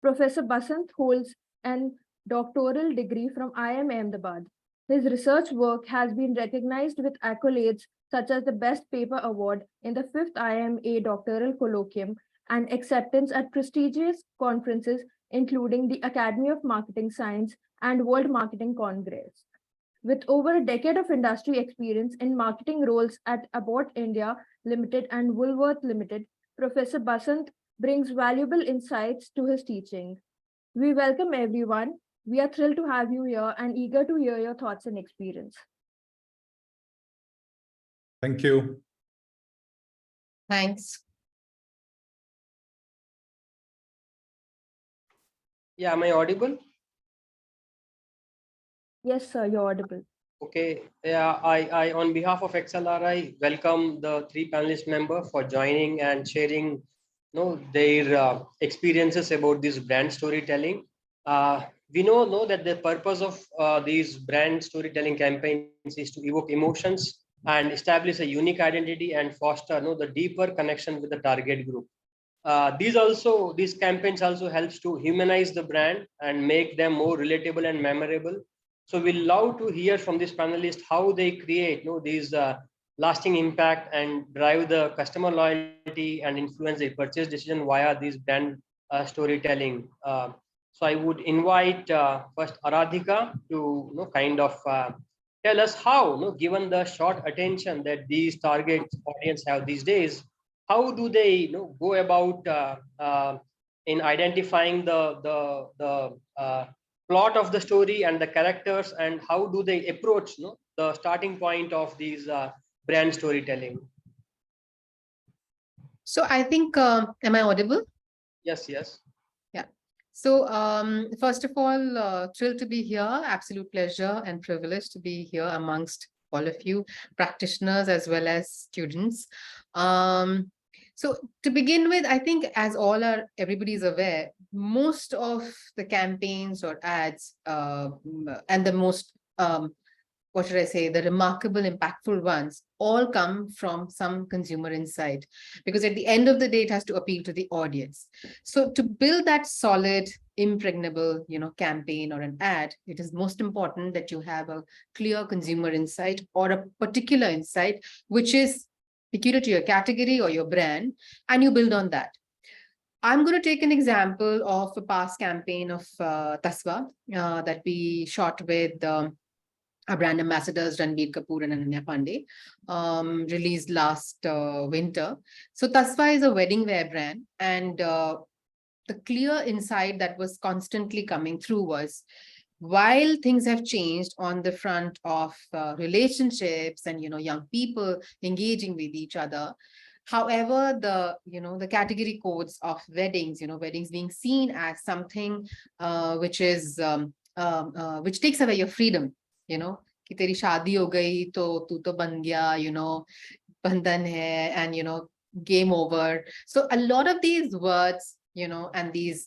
Professor Basant holds an doctoral degree from IIM Ahmedabad. His research work has been recognized with accolades such as the Best Paper Award in the 5th IMA Doctoral Colloquium and acceptance at prestigious conferences, including the Academy of Marketing Science and World Marketing Congress. With over a decade of industry experience in marketing roles at Abbott India Limited and Woolworth Limited, Professor Basant brings valuable insights to his teaching. We welcome everyone. We are thrilled to have you here and eager to hear your thoughts and experience. Thank you. Thanks. Yeah, am I audible? Yes, sir, you're audible. Okay. Yeah, I on behalf of Xlri welcome the 3 panelist members for joining and sharing their experiences about this brand storytelling. We know that the purpose of these brand storytelling campaigns is to evoke emotions and establish a unique identity and foster the deeper connection with the target group. These campaigns also helps to humanize the brand and make them more relatable and memorable. So we love to hear from this panelist how they create these lasting impact and drive the customer loyalty and influence the purchase decision via these brand storytelling. So I would invite first Aradhika to kind of tell us how, given the short attention that these target audience have these days, how do they go about in identifying the plot of the story and the characters, and how do they approach the starting point of these brand storytelling? So I think, am I audible? Yes, yes. Yeah. So first of all, thrilled to be here. Absolute pleasure and privilege to be here amongst all of you, practitioners as well as students. So to begin with, I think as everybody is aware, most of the campaigns or ads and the most, what should I say, the remarkable, impactful ones all come from some consumer insight, because at the end of the day, it has to appeal to the audience. So to build that solid, impregnable, campaign or an ad, it is most important that you have a clear consumer insight or a particular insight, which is peculiar to your category or your brand, and you build on that. I'm going to take an example of a past campaign of Tasva that we shot with our brand ambassadors Ranbir Kapoor and Ananya Pandey, released last winter. So Tasva is a wedding wear brand, and the clear insight that was constantly coming through was, while things have changed on the front of relationships and young people engaging with each other, however, the category codes of weddings, weddings being seen as something which is which takes away your freedom, कि तेरी शादी हो गई तो तू तो बन गया, बंधन है, and game over. So a lot of these words, and these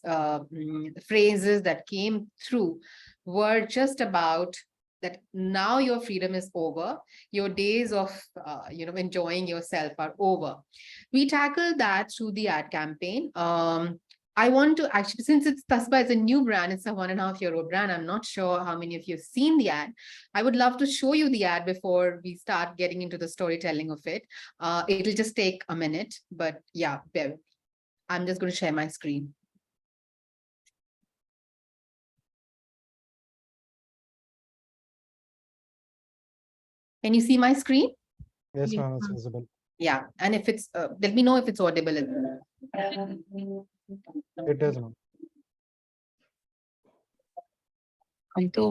phrases that came through were just about that now your freedom is over, your days of enjoying yourself are over. We tackled that through the ad campaign. I want to actually, since it's Tasva, it's a new brand, it's a 1.5-year-old brand. I'm not sure how many of you have seen the ad. I would love to show you the ad before we start getting into the storytelling of it. It'll just take a minute, but yeah, bear with me. I'm just going to share my screen. Can you see my screen? Yes, ma'am, it's visible. Yeah, and if it's, let me know if it's audible. It is, ma'am. हम तो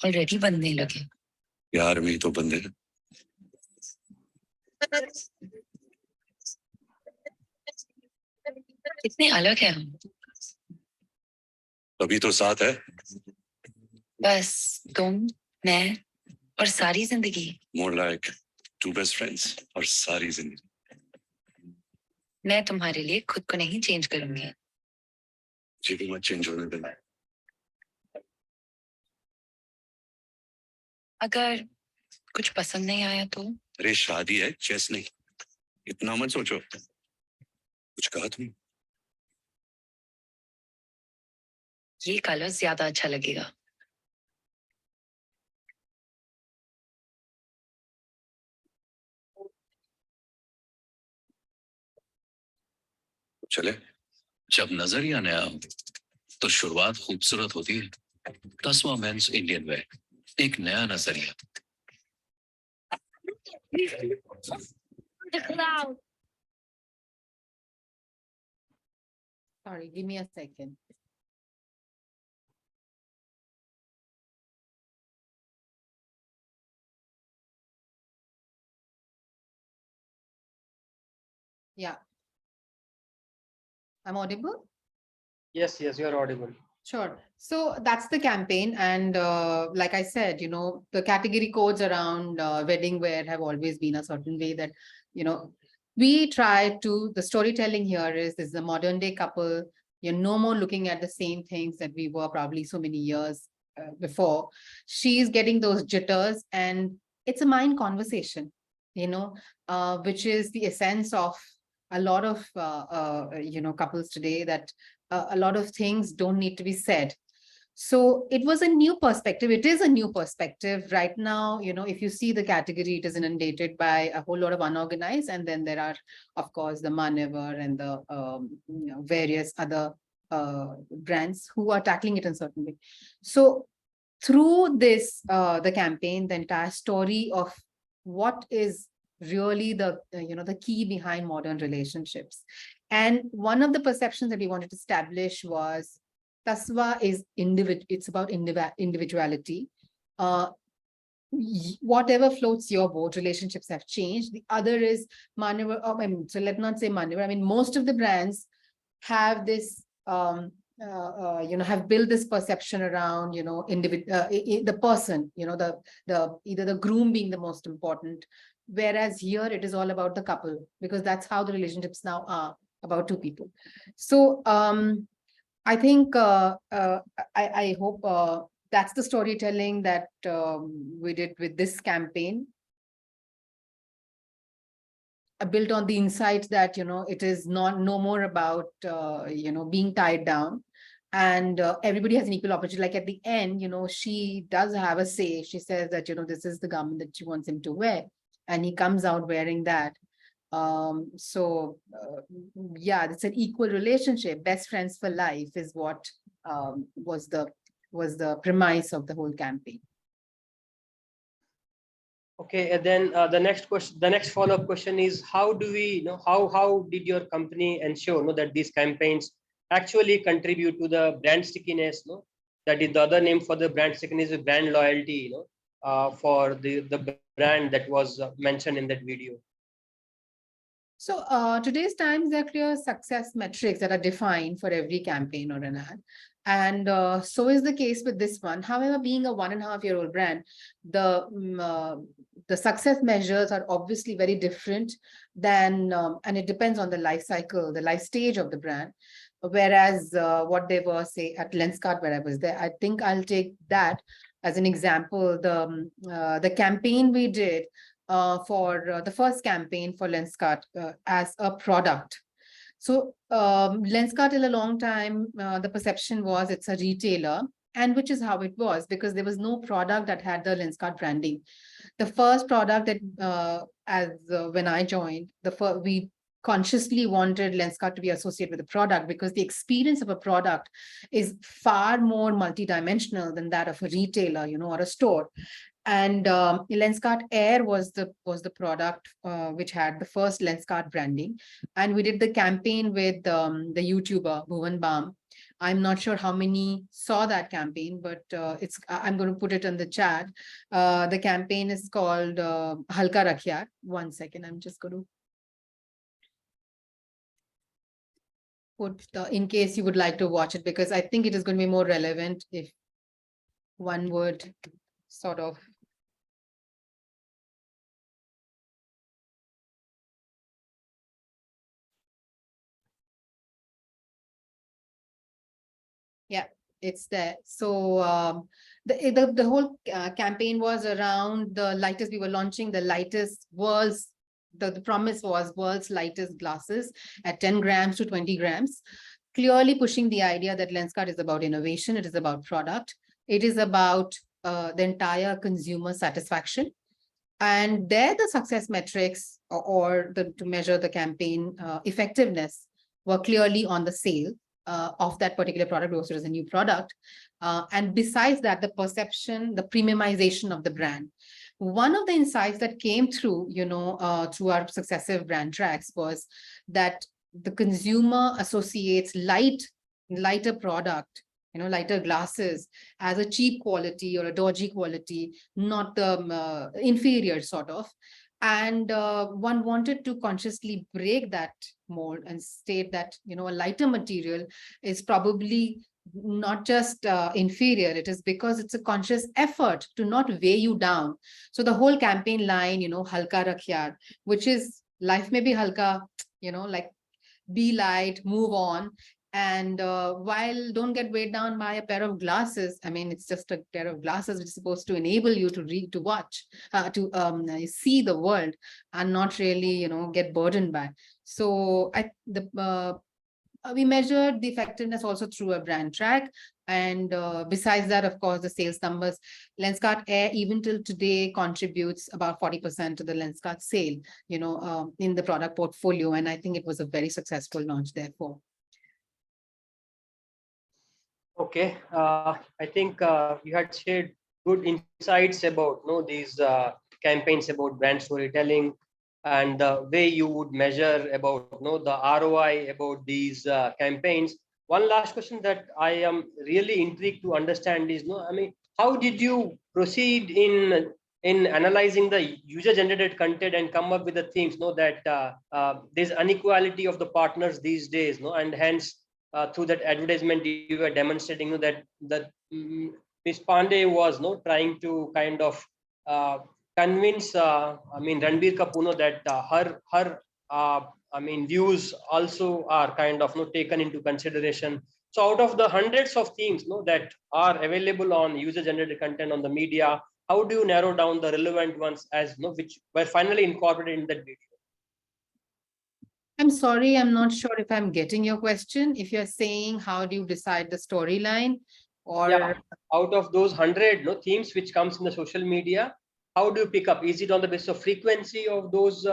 already बनने लगे यार, मैं तो बंदे कितने अलग हैं हम, अभी तो साथ है बस तुम, मैं और सारी जिंदगी. More like two best friends और सारी जिंदगी. मैं तुम्हारे लिए खुद को नहीं चेंज करूंगी. जी भी मत चेंज होने देना. अगर कुछ पसंद नहीं आया तो? अरे शादी है, चेस नहीं. इतना मत सोचो. कुछ कहा तुम? ये कलर ज्यादा अच्छा लगेगा. चले जब नजरिया नया हो तो शुरुआत खूबसूरत होती है। तस्वा मेंस इंडियन वेयर, एक नया नजरिया। Sorry, give me a second. Yeah. I'm audible? Yes, you're audible. Sure. So that's the campaign. And like I said, the category codes around wedding wear have always been a certain way that, we try to, the storytelling here is a modern day couple. You're no more looking at the same things that we were probably so many years before. She's getting those jitters and it's a mind conversation, which is the essence of a lot of, couples today, that a lot of things don't need to be said. So it was a new perspective. It is a new perspective right now. If you see the category, it is inundated by a whole lot of unorganized. And then there are, of course, the Maneuver and the various other brands who are tackling it in a certain way. So through this, the campaign, the entire story of what is really the the key behind modern relationships. And one of the perceptions that we wanted to establish was Tasva is it's about individuality. Whatever floats your boat, relationships have changed. The other is Maneuver. So let's not say Maneuver. I mean, most of the brands have this have built this perception around the person, the either the groom being the most important, whereas here it is all about the couple, because that's how the relationships now are, about two people. So I think I hope that's the storytelling that we did with this campaign. Built on the insight that it is no more about being tied down, and everybody has an equal opportunity. Like at the end, she does have a say. She says that this is the garment that she wants him to wear, and he comes out wearing that. Yeah, it's an equal relationship. Best friends for life is what was the premise of the whole campaign. Okay, and then the next follow-up question is, how do we how did your company ensure that these campaigns actually contribute to the brand stickiness? That is, the other name for the brand stickiness is brand loyalty. For the brand that was mentioned in that video. So today's times, there are clear success metrics that are defined for every campaign or an ad. And so is the case with this one. However, being a 1.5-year-old brand, the success measures are obviously very different than, and it depends on the life cycle, the life stage of the brand. Whereas what they were, say, at Lenskart, where I was there, I think I'll take that as an example. The campaign we did for the first campaign for Lenskart as a product. So Lenskart, in a long time, the perception was it's a retailer, and which is how it was, because there was no product that had the Lenskart branding. The first product that when I joined, we consciously wanted Lenskart to be associated with the product, because the experience of a product is far more multidimensional than that of a retailer, or a store. And Lenskart Air was the product which had the first Lenskart branding. And we did the campaign with the YouTuber Bhuvan Bam. I'm not sure how many saw that campaign, but I'm going to put it in the chat. The campaign is called Halka Rakhya. 1 second, I'm just going to put in case you would like to watch it, because I think it is going to be more relevant if one would sort of. Yeah, it's there. So the whole campaign was around the lightest. We were launching the lightest the promise was world's lightest glasses at 10 grams to 20 grams. Clearly pushing the idea that Lenskart is about innovation. It is about product. It is about the entire consumer satisfaction. And there the success metrics or to measure the campaign effectiveness were clearly on the sale of that particular product, because it was a new product. And besides that, the perception, the premiumization of the brand. One of the insights that came through, through our successive brand tracks was that the consumer associates lighter product, lighter glasses as a cheap quality or a dodgy quality, not the inferior sort of. And one wanted to consciously break that mold and state that, a lighter material is probably not just inferior, it is because it's a conscious effort to not weigh you down. So the whole campaign line, halka rakhyar, which is life may be halka, like be light, move on. And while don't get weighed down by a pair of glasses, I mean, it's just a pair of glasses which is supposed to enable you to read, to watch, to see the world and not really, get burdened by. So we measured the effectiveness also through a brand track. And besides that, of course, the sales numbers, Lenskart Air, even till today, contributes about 40% to the Lenskart sale, in the product portfolio. And I think it was a very successful launch, therefore. Okay, I think you had shared good insights about these campaigns about brand storytelling and the way you would measure about the ROI about these campaigns. One last question that I am really intrigued to understand is, I mean, how did you proceed in analyzing the user-generated content and come up with the themes? That there's inequality of the partners these days, and hence through that advertisement you were demonstrating that Ms. Pandey was trying to kind of convince Ranbir Kapoor that her views also are kind of taken into consideration. So out of the hundreds of themes that are available on user generated content on the media, how do you narrow down the relevant ones as which were finally incorporated in that video? I'm sorry, I'm not sure if I'm getting your question. If you're saying how do you decide the storyline, or out of those 100 themes which comes in the social media, how do you pick up? Is it on the basis of frequency of those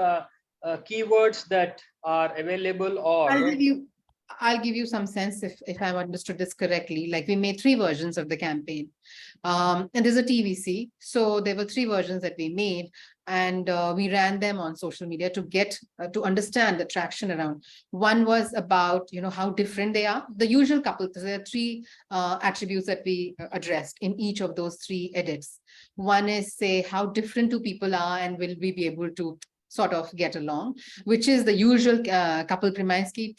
keywords that are available, or I'll give you some sense if I've understood this correctly. Like, we made 3 versions of the campaign, and there's a TVC. So there were 3 versions that we made, and we ran them on social media to get to understand the traction around. One was about how different they are. The usual couple. There are 3 attributes that we addressed in each of those 3 edits. One is, say, how different 2 people are, and will we be able to sort of get along, which is the usual couple premise ki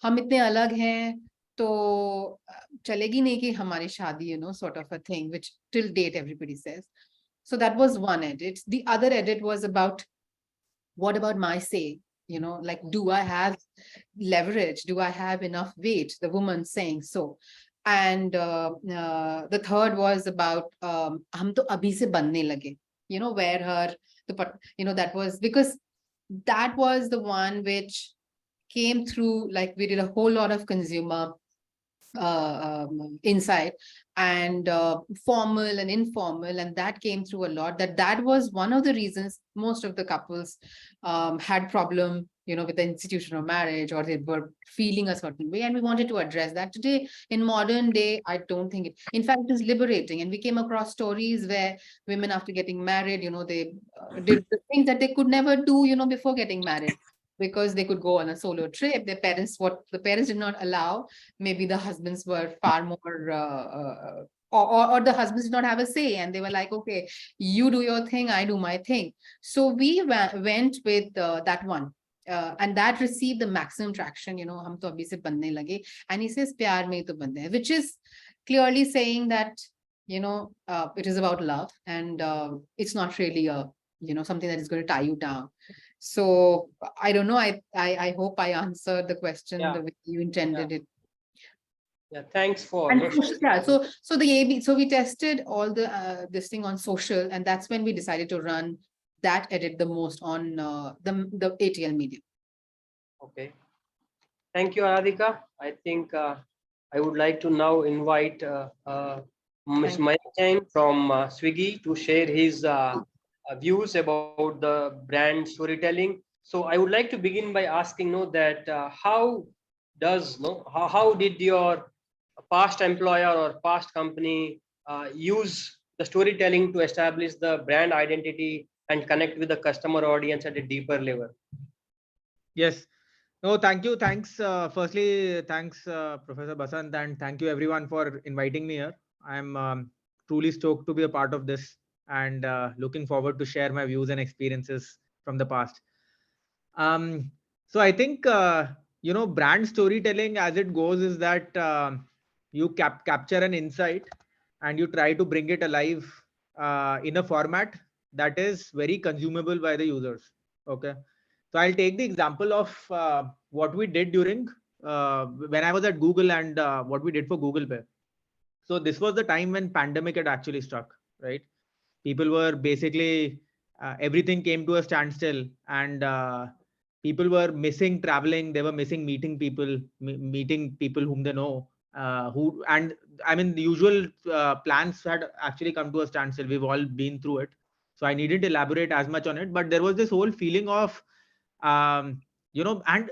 हम इतने अलग हैं तो चलेगी नहीं कि हमारी शादी, sort of a thing, which till date everybody says. So that was one edit. The other edit was about, what about my say? Like, do I have leverage? Do I have enough weight? The woman saying so. And the third was about हम तो अभी से बनने लगे, where her, that was because that was the one which came through. Like, we did a whole lot of consumer insight, and formal and informal, and that came through a lot. That was one of the reasons most of the couples had problem, with the institution of marriage, or they were feeling a certain way, and we wanted to address that. Today, in modern day, I don't think it, in fact, it is liberating. And we came across stories where women, after getting married, they did the things that they could never do, before getting married, because they could go on a solo trip. Their parents, what the parents did not allow, maybe the husbands were far more, or the husbands did not have a say, and they were like, okay, you do your thing, I do my thing. So we went with that one. And that received the maximum traction, hum to abhi se banne lage, and he says pyar mein to bande hai, which is clearly saying that, it is about love, and it's not really a, something that is going to tie you down. So I don't know, I hope I answered the question the way you intended it. Yeah, thanks for so the AB, so we tested all the this thing on social, and that's when we decided to run that edit the most on the ATL medium. Okay, thank you, Aradhika. I think I would like to now invite Ms. Mike from Swiggy to share his views about the brand storytelling. So I would like to begin by asking that how does, how did your past employer or past company use the storytelling to establish the brand identity and connect with the customer audience at a deeper level? Yes. No, thank you. Thanks. Firstly, thanks, Professor Basant, and thank you everyone for inviting me here. I'm truly stoked to be a part of this and looking forward to share my views and experiences from the past. So I think, brand storytelling as it goes is that you capture an insight and you try to bring it alive in a format that is very consumable by the users. Okay. So I'll take the example of what we did during when I was at Google and what we did for Google Pay. So this was the time when pandemic had actually struck, right? People were basically everything came to a standstill, and people were missing traveling. They were missing meeting people, meeting people whom they know. And I mean, the usual plans had actually come to a standstill. We've all been through it, so I needn't elaborate as much on it. But there was this whole feeling of and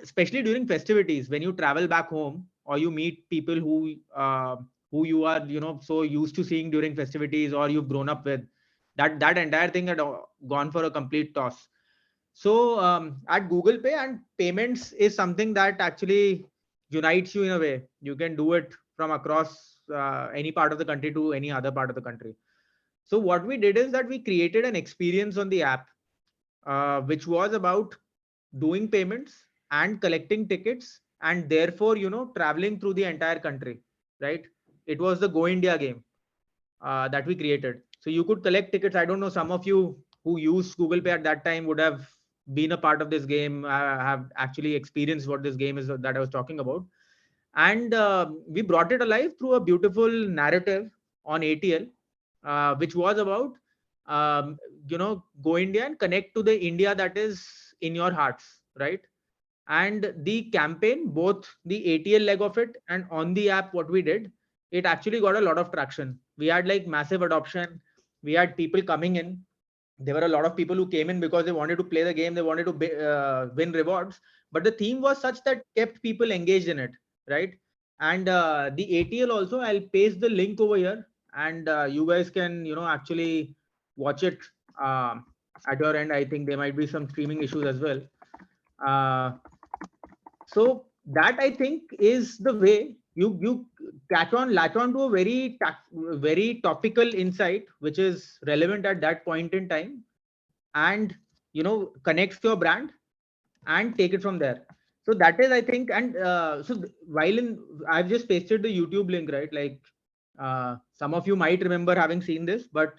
especially during festivities when you travel back home or you meet people who you are so used to seeing during festivities or you've grown up with, that entire thing had gone for a complete toss. So at Google Pay, and payments is something that actually unites you in a way. You can do it from across any part of the country to any other part of the country. So what we did is that we created an experience on the app which was about doing payments and collecting tickets, and therefore traveling through the entire country, right? It was the Go India game that we created. So you could collect tickets. I don't know, some of you who used Google Pay at that time would have been a part of this game, have actually experienced what this game is that I was talking about. And we brought it alive through a beautiful narrative on ATL, which was about Go India and connect to the India that is in your hearts, right? And the campaign, both the ATL leg of it and on the app, what we did, it actually got a lot of traction. We had like massive adoption. We had people coming in. There were a lot of people who came in because they wanted to play the game. They wanted to win rewards. But the theme was such that kept people engaged in it, right? And the ATL also, I'll paste the link over here, and you guys can actually watch it at your end. I think there might be some streaming issues as well. So that, I think, is the way you latch on to a very topical insight which is relevant at that point in time, and connects to your brand and take it from there. So that is, I think, and I've just pasted the YouTube link, right? Like some of you might remember having seen this, but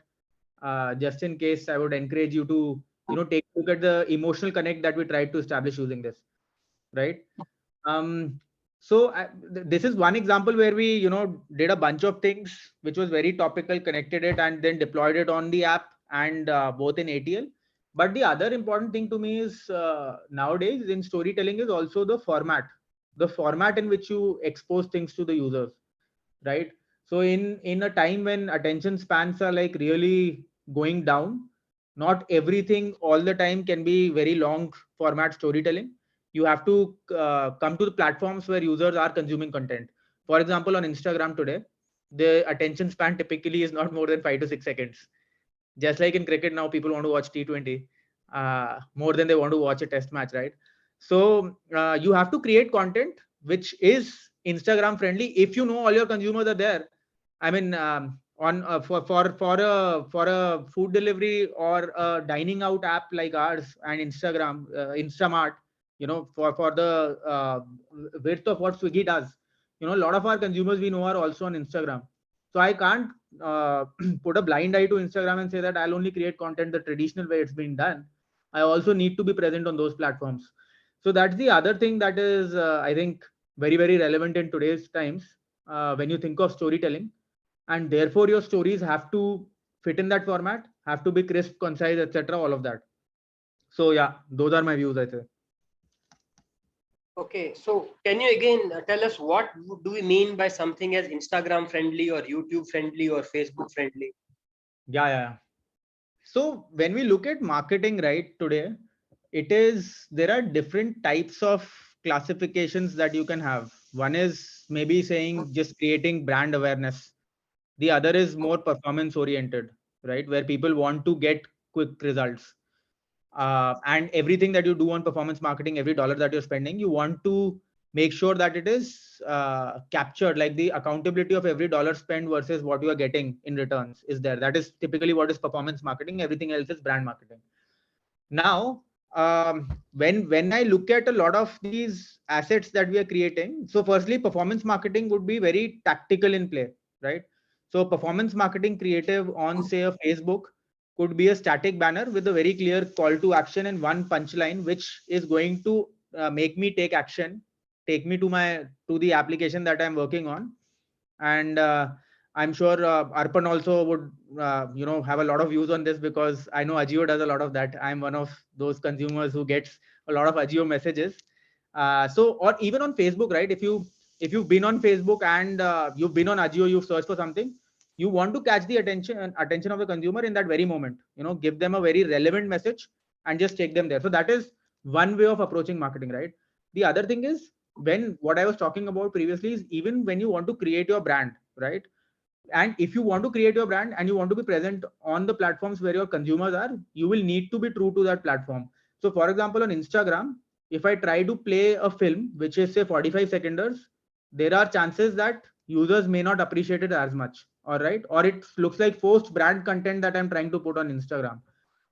just in case, I would encourage you to take a look at the emotional connect that we tried to establish using this, right? So this is one example where we did a bunch of things which was very topical, connected it, and then deployed it on the app and both in ATL. But the other important thing to me is nowadays in storytelling is also the format in which you expose things to the users, right? So in a time when attention spans are like really going down, not everything all the time can be very long format storytelling. You have to come to the platforms where users are consuming content. For example, on Instagram today, the attention span typically is not more than 5 to 6 seconds. Just like in cricket now, people want to watch T20 more than they want to watch a test match, right? So you have to create content which is Instagram friendly. If all your consumers are there, I mean, on for a food delivery or a dining out app like ours and Instagram, Instamart, for the width of what Swiggy does, a lot of our consumers we know are also on Instagram. So I can't put a blind eye to Instagram and say that I'll only create content the traditional way it's been done. I also need to be present on those platforms. So that's the other thing that is, I think, very, very relevant in today's times when you think of storytelling. And therefore, your stories have to fit in that format, have to be crisp, concise, etc. All of that. So yeah, those are my views, I say. Okay, so can you again tell us what do we mean by something as Instagram friendly or YouTube friendly or Facebook friendly? Yeah. So when we look at marketing right today, there are different types of classifications that you can have. One is maybe saying just creating brand awareness. The other is more performance oriented, right? Where people want to get quick results. And everything that you do on performance marketing, every dollar that you're spending, you want to make sure that it is captured, like the accountability of every dollar spent versus what you are getting in returns is there. That is typically what is performance marketing. Everything else is brand marketing. Now, when I look at a lot of these assets that we are creating, so firstly, performance marketing would be very tactical in play, right? So performance marketing creative on, say, a Facebook could be a static banner with a very clear call to action and one punchline, which is going to make me take action, take me to the application that I'm working on. And I'm sure Arpan also would have a lot of views on this, because I know AJIO does a lot of that. I'm one of those consumers who gets a lot of AJIO messages. Or even on Facebook, right? If you've been on Facebook and you've been on AJIO, you've searched for something, you want to catch the attention of the consumer in that very moment. Give them a very relevant message and just take them there. So that is one way of approaching marketing, right? The other thing is, what I was talking about previously is, even when you want to create your brand, right? And if you want to create your brand and you want to be present on the platforms where your consumers are, you will need to be true to that platform. So for example, on Instagram, if I try to play a film, which is say 45 seconders, there are chances that users may not appreciate it as much. All right. Or it looks like forced brand content that I'm trying to put on Instagram.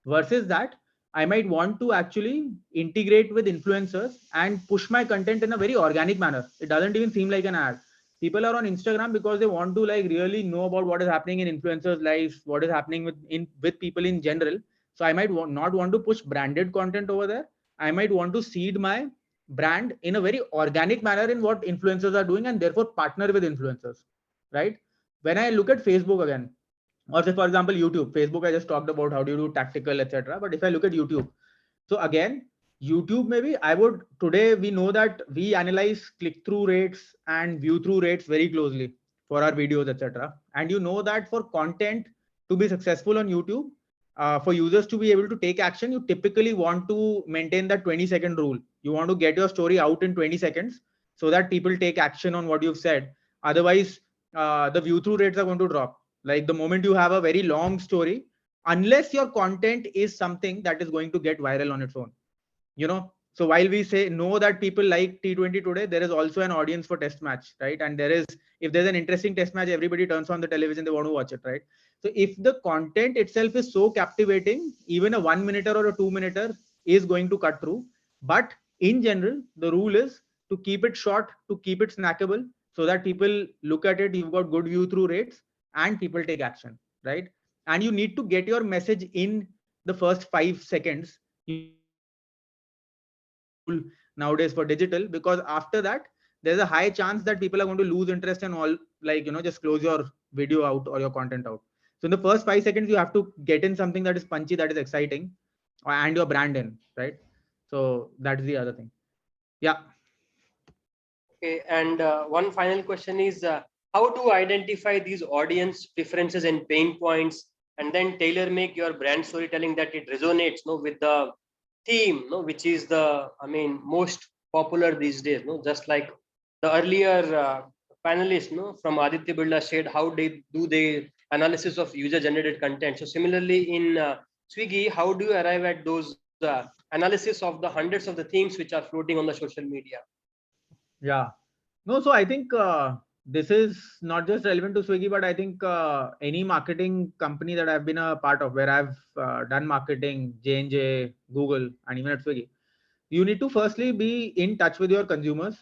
Versus that, I might want to actually integrate with influencers and push my content in a very organic manner. It doesn't even seem like an ad. People are on Instagram because they want to really know about what is happening in influencers' lives, what is happening with people in general. So I might not want to push branded content over there. I might want to seed my brand in a very organic manner in what influencers are doing, and therefore partner with influencers, right? When I look at Facebook again, or say for example YouTube, Facebook I just talked about how do you do tactical, etc. But if I look at YouTube, so again, YouTube, maybe today we know that we analyze click-through rates and view-through rates very closely for our videos, etc. And you know that for content to be successful on YouTube, for users to be able to take action, you typically want to maintain that 20-second rule. You want to get your story out in 20 seconds so that people take action on what you've said. Otherwise, the view-through rates are going to drop. Like the moment you have a very long story, unless your content is something that is going to get viral on its own. So while we know that people like T20 today, there is also an audience for test match, right? And if there's an interesting test match, everybody turns on the television, they want to watch it, right? So if the content itself is so captivating, even a 1 minute or a 2 minute is going to cut through. But in general, the rule is to keep it short, to keep it snackable, so that people look at it, you've got good view through rates and people take action, right? And you need to get your message in the first 5 seconds nowadays for digital, because after that there's a high chance that people are going to lose interest and all, just close your video out or your content out. So in the first 5 seconds you have to get in something that is punchy, that is exciting, and your brand in, right? So that's the other thing. Yeah. Okay, and one final question is, how to identify these audience preferences and pain points, and then tailor make your brand storytelling that it resonates with the theme, which is the most popular these days. Just like the earlier panelists from Aditya Birla shared how they do the analysis of user generated content. So similarly in Swiggy, how do you arrive at those analysis of the hundreds of the themes which are floating on the social media? Yeah. No, so I think this is not just relevant to Swiggy, but I think any marketing company that I've been a part of, where I've done marketing, J&J, Google, and even at Swiggy, you need to firstly be in touch with your consumers,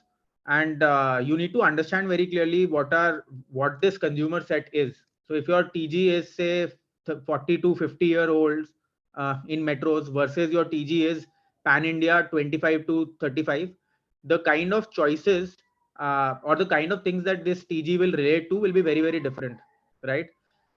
and you need to understand very clearly what this consumer set is. So if your TG is say 40 to 50-year-olds in metros versus your TG is pan India 25 to 35, the kind of choices or the kind of things that this TG will relate to will be very, very different, right?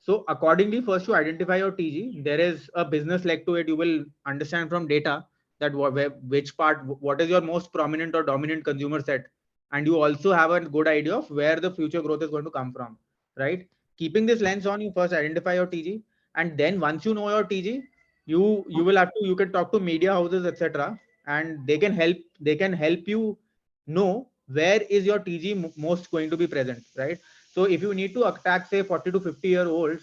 So accordingly, first you identify your TG. There is a business leg to it. You will understand from data that what is your most prominent or dominant consumer set, and you also have a good idea of where the future growth is going to come from, right? Keeping this lens on, you first identify your TG, and then once you know your TG, you can talk to media houses, etc., and they can help you know where is your TG most going to be present, right? So if you need to attack, say, 40 to 50-year-olds,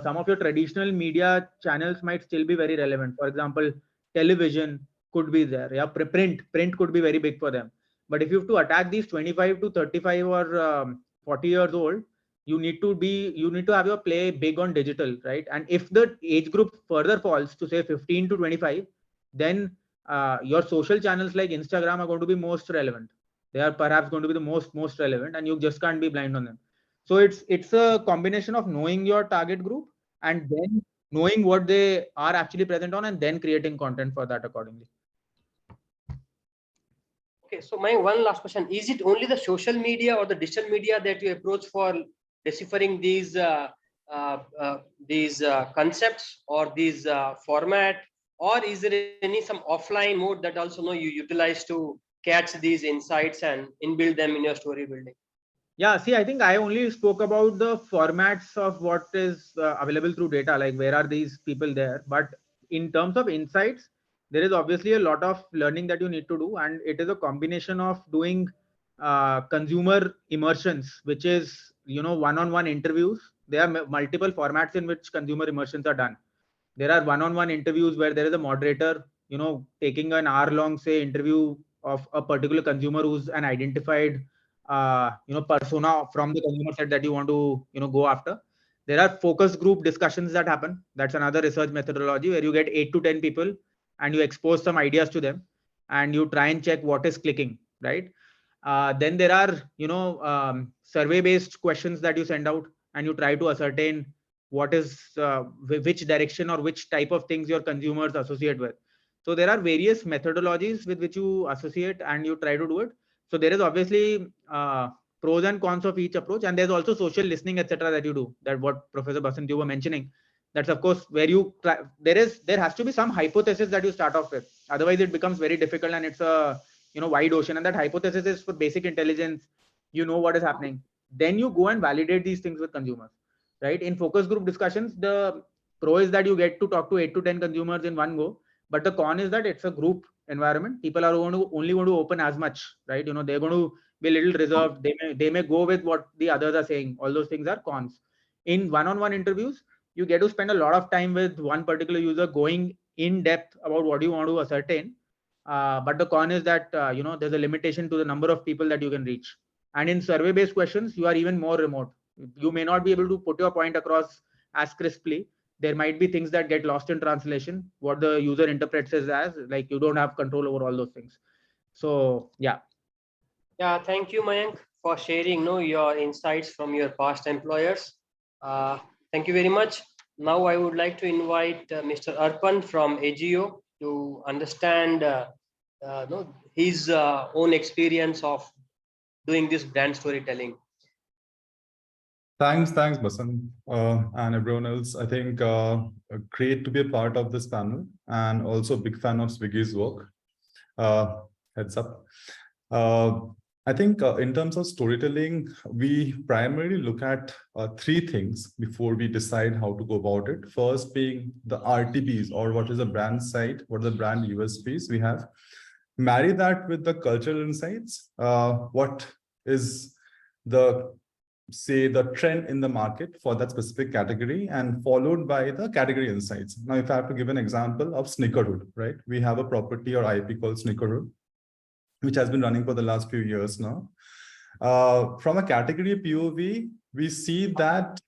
some of your traditional media channels might still be very relevant. For example, television could be there. Yeah, print could be very big for them. But if you have to attack these 25 to 35 or 40 years old, you need to have your play big on digital, right? And if the age group further falls to say 15 to 25, then your social channels like Instagram are going to be most relevant. They are perhaps going to be the most relevant, and you just can't be blind on them. So it's a combination of knowing your target group and then knowing what they are actually present on, and then creating content for that accordingly. Okay, so my one last question: is it only the social media or the digital media that you approach for deciphering these concepts or these format, or is there any some offline mode that also you utilize to catch these insights and inbuild them in your story building? Yeah, see, I think I only spoke about the formats of what is available through data, like where are these people there. But in terms of insights, there is obviously a lot of learning that you need to do, and it is a combination of doing consumer immersions, which is one-on-one interviews. There are multiple formats in which consumer immersions are done. There are one-on-one interviews where there is a moderator, taking an hour-long, say, interview of a particular consumer who's an identified persona from the consumer set that you want to go after. There are focus group discussions that happen. That's another research methodology where you get 8 to 10 people and you expose some ideas to them and you try and check what is clicking, right? Then there are survey based questions that you send out and you try to ascertain what is which direction or which type of things your consumers associate with. So there are various methodologies with which you associate and you try to do it. So there is obviously pros and cons of each approach, and there's also social listening, etc., that you do. That what Professor Basant you were mentioning. That's of course where you try, there has to be some hypothesis that you start off with. Otherwise, it becomes very difficult and it's a wide ocean. And that hypothesis is for basic intelligence. You know what is happening. Then you go and validate these things with consumers, right? In focus group discussions, the pro is that you get to talk to 8 to 10 consumers in one go, but the con is that it's a group environment. People are only going to open as much, right? They're going to be a little reserved. They may go with what the others are saying. All those things are cons. In one-on-one interviews, you get to spend a lot of time with one particular user, going in depth about what you want to ascertain. But the con is that there's a limitation to the number of people that you can reach. And in survey-based questions, you are even more remote. You may not be able to put your point across as crisply. There might be things that get lost in translation, what the user interprets it as, like you don't have control over all those things. So yeah. Yeah, thank you, Mayank, for sharing your insights from your past employers. Thank you very much. Now I would like to invite Mr. Arpan from AJIO to understand his own experience of doing this brand storytelling. Thanks, Basant, and everyone else. I think great to be a part of this panel, and also a big fan of Swiggy's work. Heads up. I think in terms of storytelling, we primarily look at three things before we decide how to go about it. First being the RTPs, or what is the brand site, what are the brand USPs we have. Marry that with the cultural insights. What is the trend in the market for that specific category, and followed by the category insights. Now, if I have to give an example of Snickerhood, right? We have a property or IP called Snickerhood, which has been running for the last few years now. From a category POV, we see that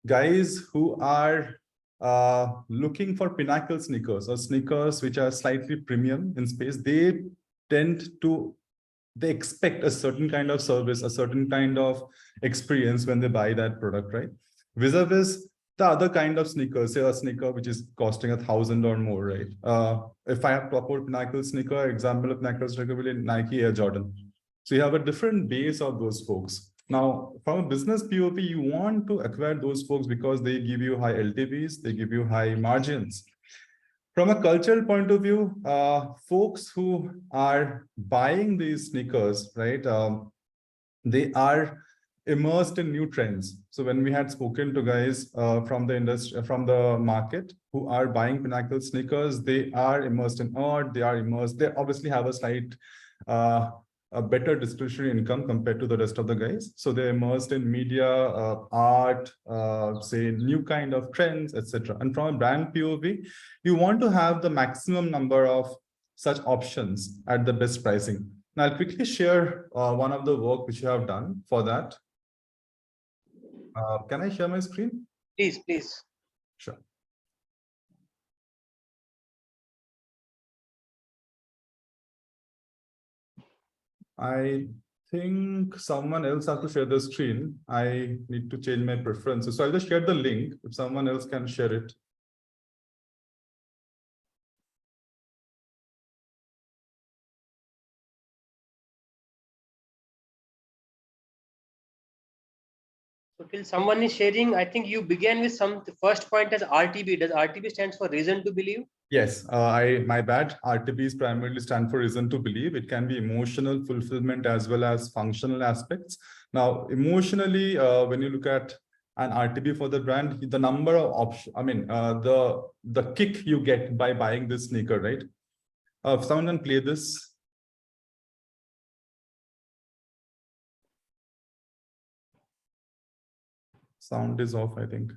guys who are looking for pinnacle sneakers or sneakers which are slightly premium in space, they expect a certain kind of service, a certain kind of experience when they buy that product, right? Vis-a-vis the other kind of sneakers, say a sneaker which is costing 1,000 or more, right? If I have to afford pinnacle sneaker, example of pinnacle sneaker will be Nike Air Jordan. So you have a different base of those folks. Now, from a business POV, you want to acquire those folks because they give you high LTVs, they give you high margins. From a cultural point of view, folks who are buying these sneakers, right, they are immersed in new trends. So when we had spoken to guys from the industry, from the market who are buying pinnacle sneakers, they are immersed in art, they obviously have a slight a better discretionary income compared to the rest of the guys. So they're immersed in media, art, say new kind of trends, etc. And from a brand POV, you want to have the maximum number of such options at the best pricing. Now I'll quickly share one of the work which you have done for that. Can I share my screen? Please, please. Sure. I think someone else has to share the screen. I need to change my preferences. So I'll just share the link if someone else can share it. So till someone is sharing, I think you began with the first point as RTB. Does RTB stands for reason to believe? Yes, my bad. RTBs primarily stand for reason to believe. It can be emotional fulfillment as well as functional aspects. Now, emotionally, when you look at an RTB for the brand, the number of options, I mean, the kick you get by buying this sneaker, right? If someone can play this. Sound is off, I think.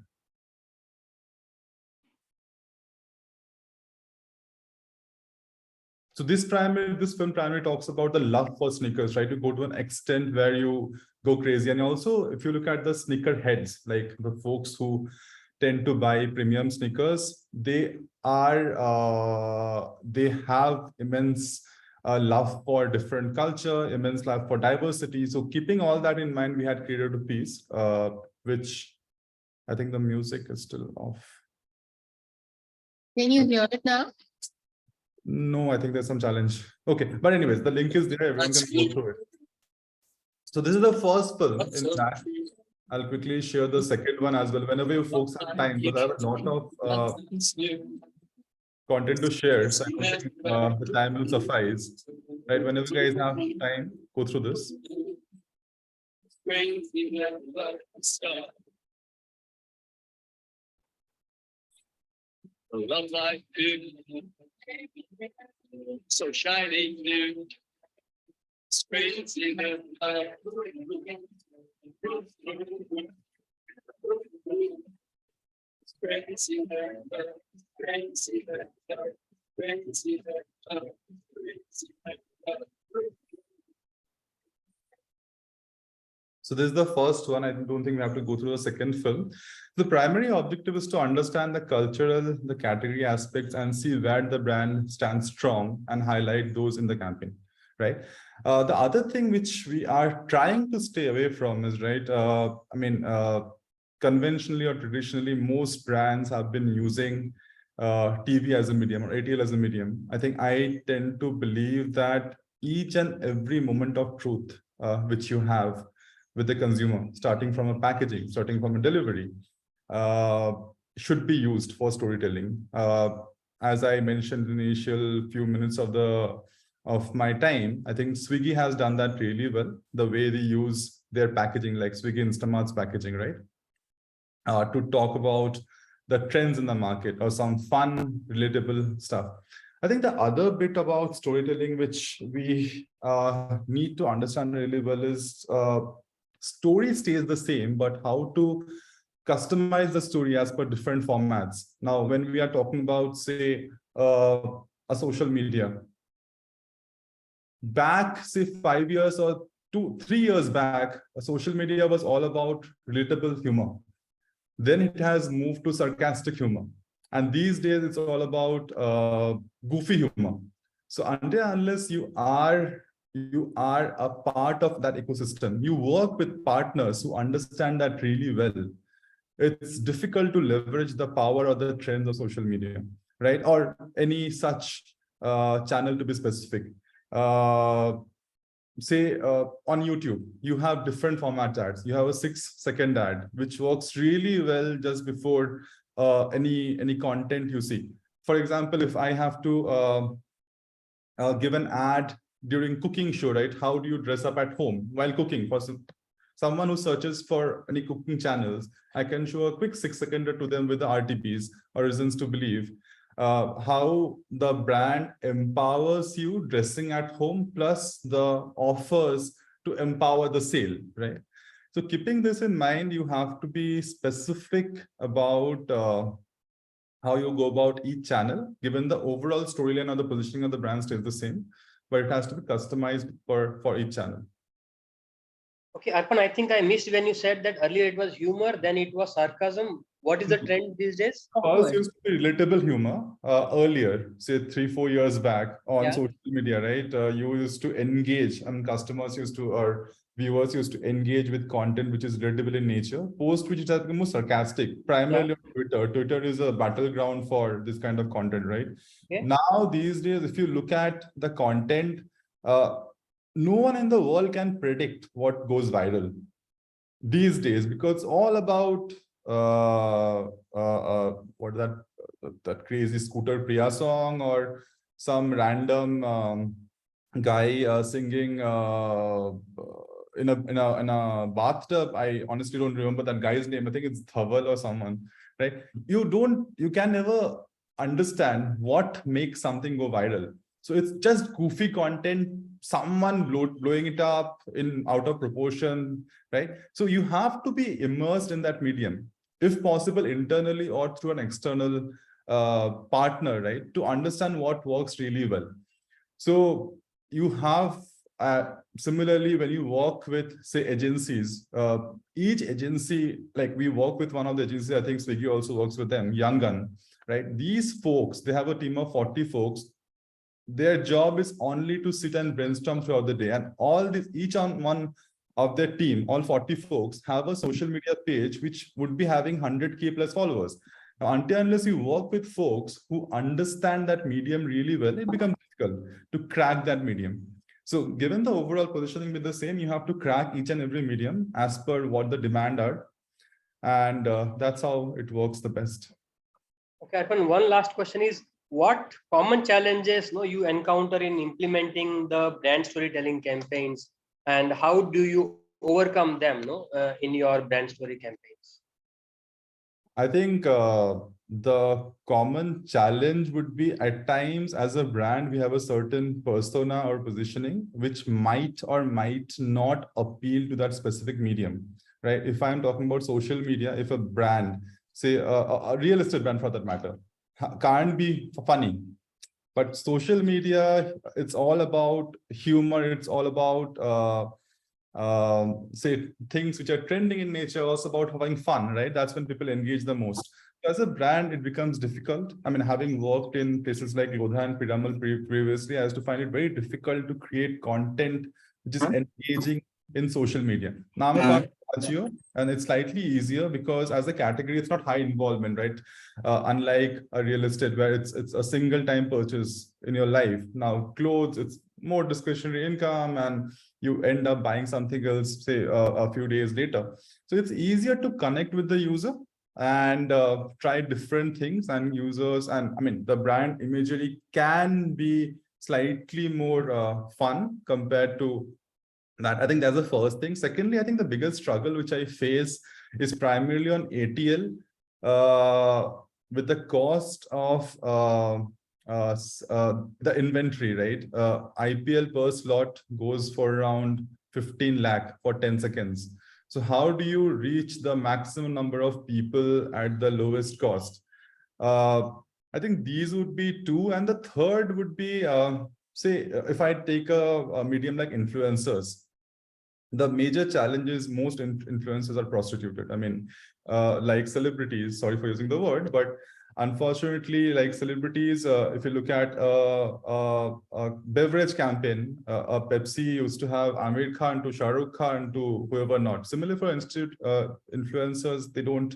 So this film primarily talks about the love for sneakers, right? You go to an extent where you go crazy. And also, if you look at the sneaker heads, like the folks who tend to buy premium sneakers, they have immense love for different culture, immense love for diversity. So keeping all that in mind, we had created a piece, which I think the music is still off. Can you hear it now? No, I think there's some challenge. Okay, but anyways, the link is there. Everyone can go through it. So this is the first film in that. I'll quickly share the second one as well. Whenever you folks have time, because I have a lot of content to share, so I don't think the time will suffice. Right? Whenever you guys have time, go through this. Love like you, so shiny new, springs in the light. Springs in the light, springs in the light, springs in the light, springs in the light. So this is the first one. I don't think we have to go through the second film. The primary objective is to understand the cultural, the category aspects, and see where the brand stands strong and highlight those in the campaign, right? The other thing which we are trying to stay away from is, right, conventionally or traditionally, most brands have been using TV as a medium or ATL as a medium. I think I tend to believe that each and every moment of truth which you have with the consumer, starting from a packaging, starting from a delivery, should be used for storytelling. As I mentioned in the initial few minutes of my time, I think Swiggy has done that really well. The way they use their packaging, like Swiggy Instamart's packaging, right? To talk about the trends in the market or some fun, relatable stuff. I think the other bit about storytelling, which we need to understand really well, is story stays the same, but how to customize the story as per different formats. Now, when we are talking about, say, a social media, back, say, 5 years or 2-3 years back, social media was all about relatable humor. Then it has moved to sarcastic humor. And these days, it's all about goofy humor. So until unless you are a part of that ecosystem, you work with partners who understand that really well, it's difficult to leverage the power or the trends of social media, right? Or any such channel to be specific. Say on YouTube, you have different format ads. You have a 6-second ad, which works really well just before any content you see. For example, if I have to give an ad during cooking show, right? How do you dress up at home while cooking? For someone who searches for any cooking channels, I can show a quick 6-seconder to them with the RTPs or reasons to believe. how the brand empowers you dressing at home, plus the offers to empower the sale, right? So keeping this in mind, you have to be specific about how you go about each channel, given the overall storyline or the positioning of the brand stays the same, but it has to be customized for each channel. Okay, Arpan, I think I missed when you said that earlier it was humor, then it was sarcasm. What is the trend these days? First used to be relatable humor earlier, say 3-4 years back on social media, right? You used to engage, and customers used to, or viewers used to engage with content which is relatable in nature. Post which has become more sarcastic, primarily on Twitter. Twitter is a battleground for this kind of content, right? Now, these days, if you look at the content, no one in the world can predict what goes viral these days, because it's all about what that crazy Scooter Priya song, or some random guy singing in a bathtub. I honestly don't remember that guy's name. I think it's Dhaval or someone, right? You can never understand what makes something go viral. So it's just goofy content, someone blowing it up out of proportion, right? So you have to be immersed in that medium, if possible internally or through an external partner, right? To understand what works really well. So you have, similarly, when you work with, say, agencies, each agency, like we work with one of the agencies, I think Swiggy also works with them, Young Gun, right? These folks, they have a team of 40 folks. Their job is only to sit and brainstorm throughout the day. And all this, each on one of their team, all 40 folks, have a social media page which would be having 100K plus followers. Now, until unless you work with folks who understand that medium really well, it becomes difficult to crack that medium. So given the overall positioning with the same, you have to crack each and every medium as per what the demand are. And that's how it works the best. Okay, Arpan, one last question is, what common challenges you encounter in implementing the brand storytelling campaigns, and how do you overcome them in your brand story campaigns? I think the common challenge would be, at times as a brand, we have a certain persona or positioning which might or might not appeal to that specific medium, right? If I'm talking about social media, if a brand, say a real estate brand for that matter, can't be funny, but social media, it's all about humor, it's all about say things which are trending in nature, also about having fun, right? That's when people engage the most. As a brand, it becomes difficult. I mean, having worked in places like Lodha and Piramal previously, I used to find it very difficult to create content which is engaging in social media. Now I'm a part of AJIO, and it's slightly easier because as a category, it's not high involvement, right? Unlike a real estate where it's a single time purchase in your life. Now clothes, it's more discretionary income, and you end up buying something else, say a few days later. So it's easier to connect with the user and try different things, and users, and I mean, the brand imagery can be slightly more fun compared to that. I think that's the first thing. Secondly, I think the biggest struggle which I face is primarily on ATL, with the cost of the inventory, right? IPL per slot goes for around 15 lakh for 10 seconds. So how do you reach the maximum number of people at the lowest cost? I think these would be two. And the third would be, say, if I take a medium like influencers, the major challenge is most influencers are prostituted. I mean, like celebrities, sorry for using the word, but unfortunately, like celebrities, if you look at a beverage campaign, a Pepsi used to have Amir Khan to Shah Rukh Khan to whoever not. Similarly for influencers, they don't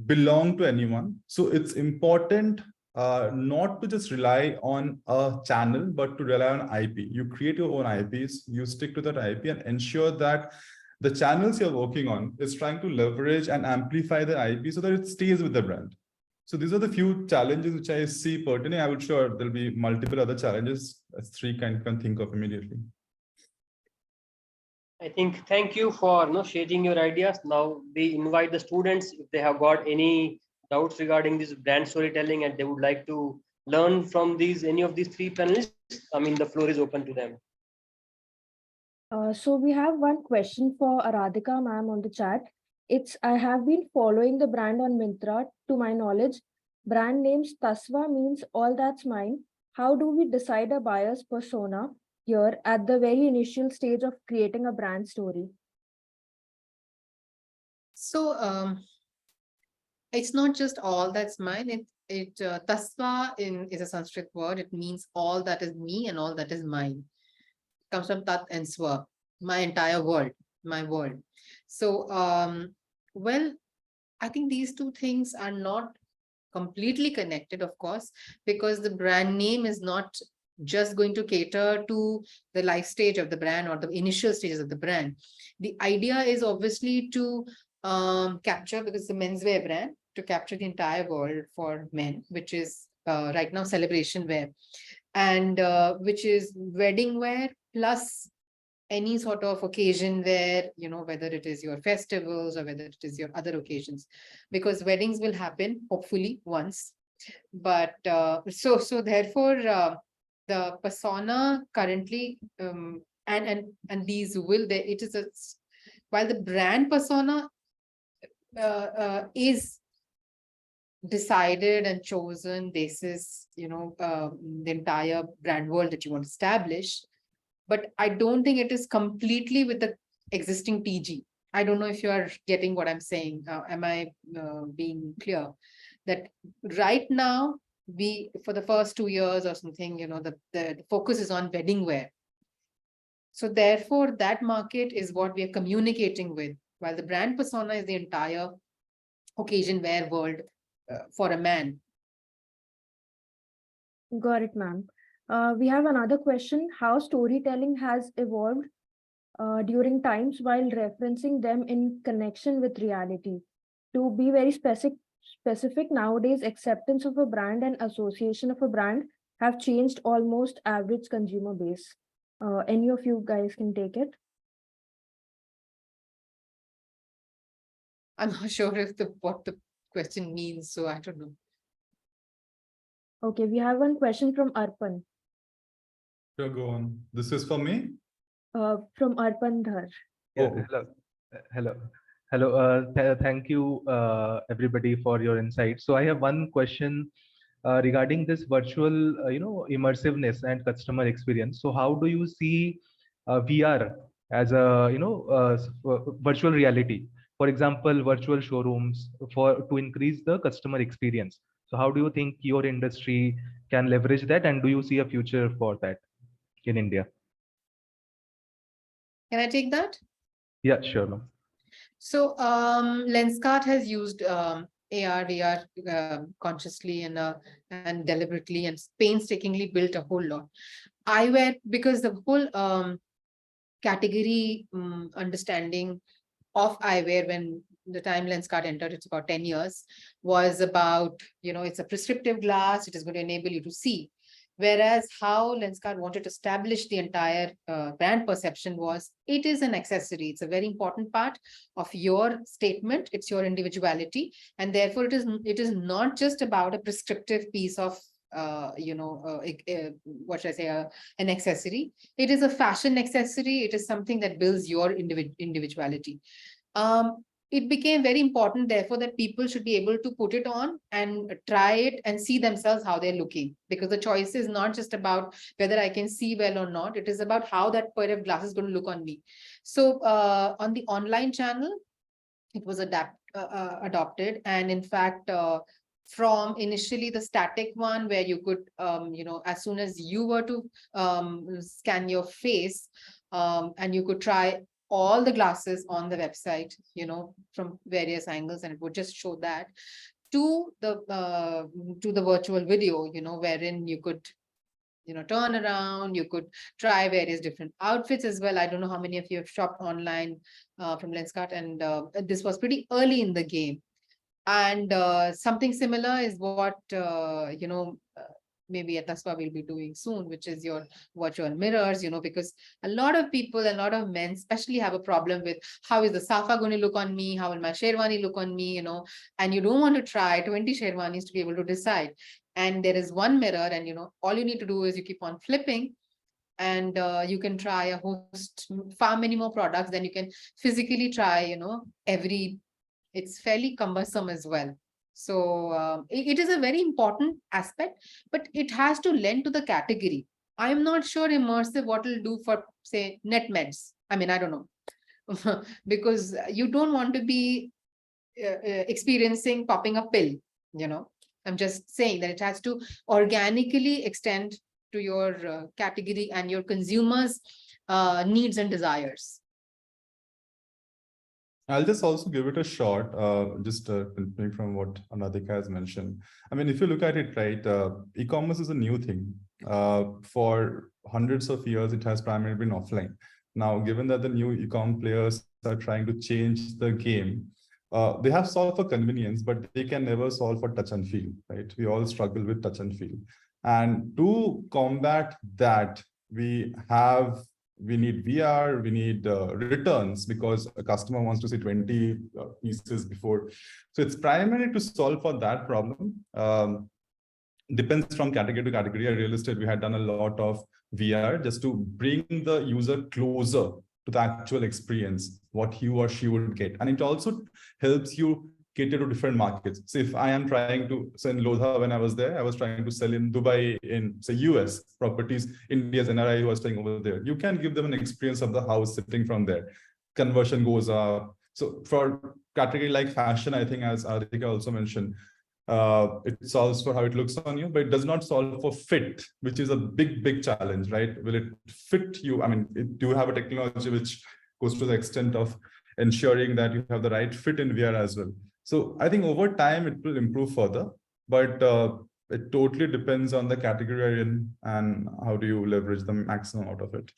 belong to anyone. So it's important not to just rely on a channel, but to rely on IP. You create your own IPs, you stick to that IP and ensure that the channels you're working on is trying to leverage and amplify the IP so that it stays with the brand. So these are the few challenges which I see pertaining. I would sure there'll be multiple other challenges. As three can think of immediately. I think thank you for sharing your ideas. Now we invite the students, if they have got any doubts regarding this brand storytelling and they would like to learn from any of these three panelists, I mean, the floor is open to them. So we have one question for Aradhika ma'am on the chat. I have been following the brand on Myntra. To my knowledge, brand names Tasva means all that's mine. How do we decide a buyer's persona here at the very initial stage of creating a brand story? So it's not just all that's mine. Tasva is a Sanskrit word. It means all that is me and all that is mine. It comes from Tat and Swa, my entire world, my world. So, well, I think these two things are not completely connected, of course, because the brand name is not just going to cater to the life stage of the brand or the initial stages of the brand. The idea is obviously to capture, because it's a menswear brand, to capture the entire world for men, which is right now celebration wear, and which is wedding wear plus any sort of occasion where, whether it is your festivals or whether it is your other occasions, because weddings will happen hopefully once. But so therefore the persona currently and these will there it is a while the brand persona is decided and chosen basis, the entire brand world that you want to establish. But I don't think it is completely with the existing TG. I don't know if you are getting what I'm saying. Am I being clear? That right now, for the first 2 years or something, the focus is on wedding wear. So therefore, that market is what we are communicating with, while the brand persona is the entire occasion wear world for a man. Got it, ma'am. We have another question: how storytelling has evolved during times while referencing them in connection with reality. To be very specific, nowadays acceptance of a brand and association of a brand have changed almost average consumer base. Any of you guys can take it? I'm not sure if what the question means, so I don't know. Okay, we have one question from Arpan. Sure, go on. This is for me? From Arpan Dhar. Yeah, hello. Thank you, everybody, for your insights. So I have one question regarding this virtual, immersiveness and customer experience. So how do you see VR as a, virtual reality? For example, virtual showrooms to increase the customer experience. So how do you think your industry can leverage that, and do you see a future for that in India? Can I take that? Yeah, sure. No. So Lenskart has used AR, VR consciously and deliberately and painstakingly built a whole lot. Eyewear, because the whole category understanding of eyewear when the time Lenskart entered, it's about 10 years, was about, it's a prescriptive glass, it is going to enable you to see. Whereas how Lenskart wanted to establish the entire brand perception was, it is an accessory. It's a very important part of your statement. It's your individuality. And therefore, it is not just about a prescriptive piece of, what should I say, an accessory. It is a fashion accessory. It is something that builds your individuality. It became very important, therefore, that people should be able to put it on and try it and see themselves how they're looking, because the choice is not just about whether I can see well or not. It is about how that pair of glasses is going to look on me. So on the online channel, it was adopted. And in fact, from initially the static one where you could, as soon as you were to scan your face and you could try all the glasses on the website, from various angles, and it would just show that, to the virtual video, wherein you could, turn around, you could try various different outfits as well. I don't know how many of you have shopped online from Lenskart, and this was pretty early in the game. And something similar is what, maybe that's what we'll be doing soon, which is your virtual mirrors, because a lot of people, a lot of men especially have a problem with how is the safa going to look on me? How will my sherwani look on me? And you don't want to try 20 sherwanis to be able to decide. And there is one mirror, and all you need to do is you keep on flipping, and you can try a host, far many more products than you can physically try, it's fairly cumbersome as well. So it is a very important aspect, but it has to lend to the category. I'm not sure immersive what it'll do for, say, net meds. I mean, I don't know. Because you don't want to be experiencing popping a pill, I'm just saying that it has to organically extend to your category and your consumers' needs and desires. I'll just also give it a shot, just continuing from what Anadika has mentioned. I mean, if you look at it, right, e-commerce is a new thing. For hundreds of years, it has primarily been offline. Now, given that the new e-com players are trying to change the game, they have solved for convenience, but they can never solve for touch and feel, right? We all struggle with touch and feel. And to combat that, we need VR, we need returns, because a customer wants to see 20 pieces before. So it's primarily to solve for that problem. Depends from category to category. At Real Estate, we had done a lot of VR just to bring the user closer to the actual experience, what he or she would get. And it also helps you cater to different markets. So if I am trying to, so in Lodha, when I was there, I was trying to sell in Dubai, in say US properties, India's NRI who are staying over there. You can give them an experience of the house sitting from there. Conversion goes up. So for category like fashion, I think as Aditya also mentioned, it solves for how it looks on you, but it does not solve for fit, which is a big challenge, right? Will it fit you? I mean, do you have a technology which goes to the extent of ensuring that you have the right fit in VR as well? So I think over time it will improve further, but it totally depends on the category you're in and how do you leverage the maximum out of it.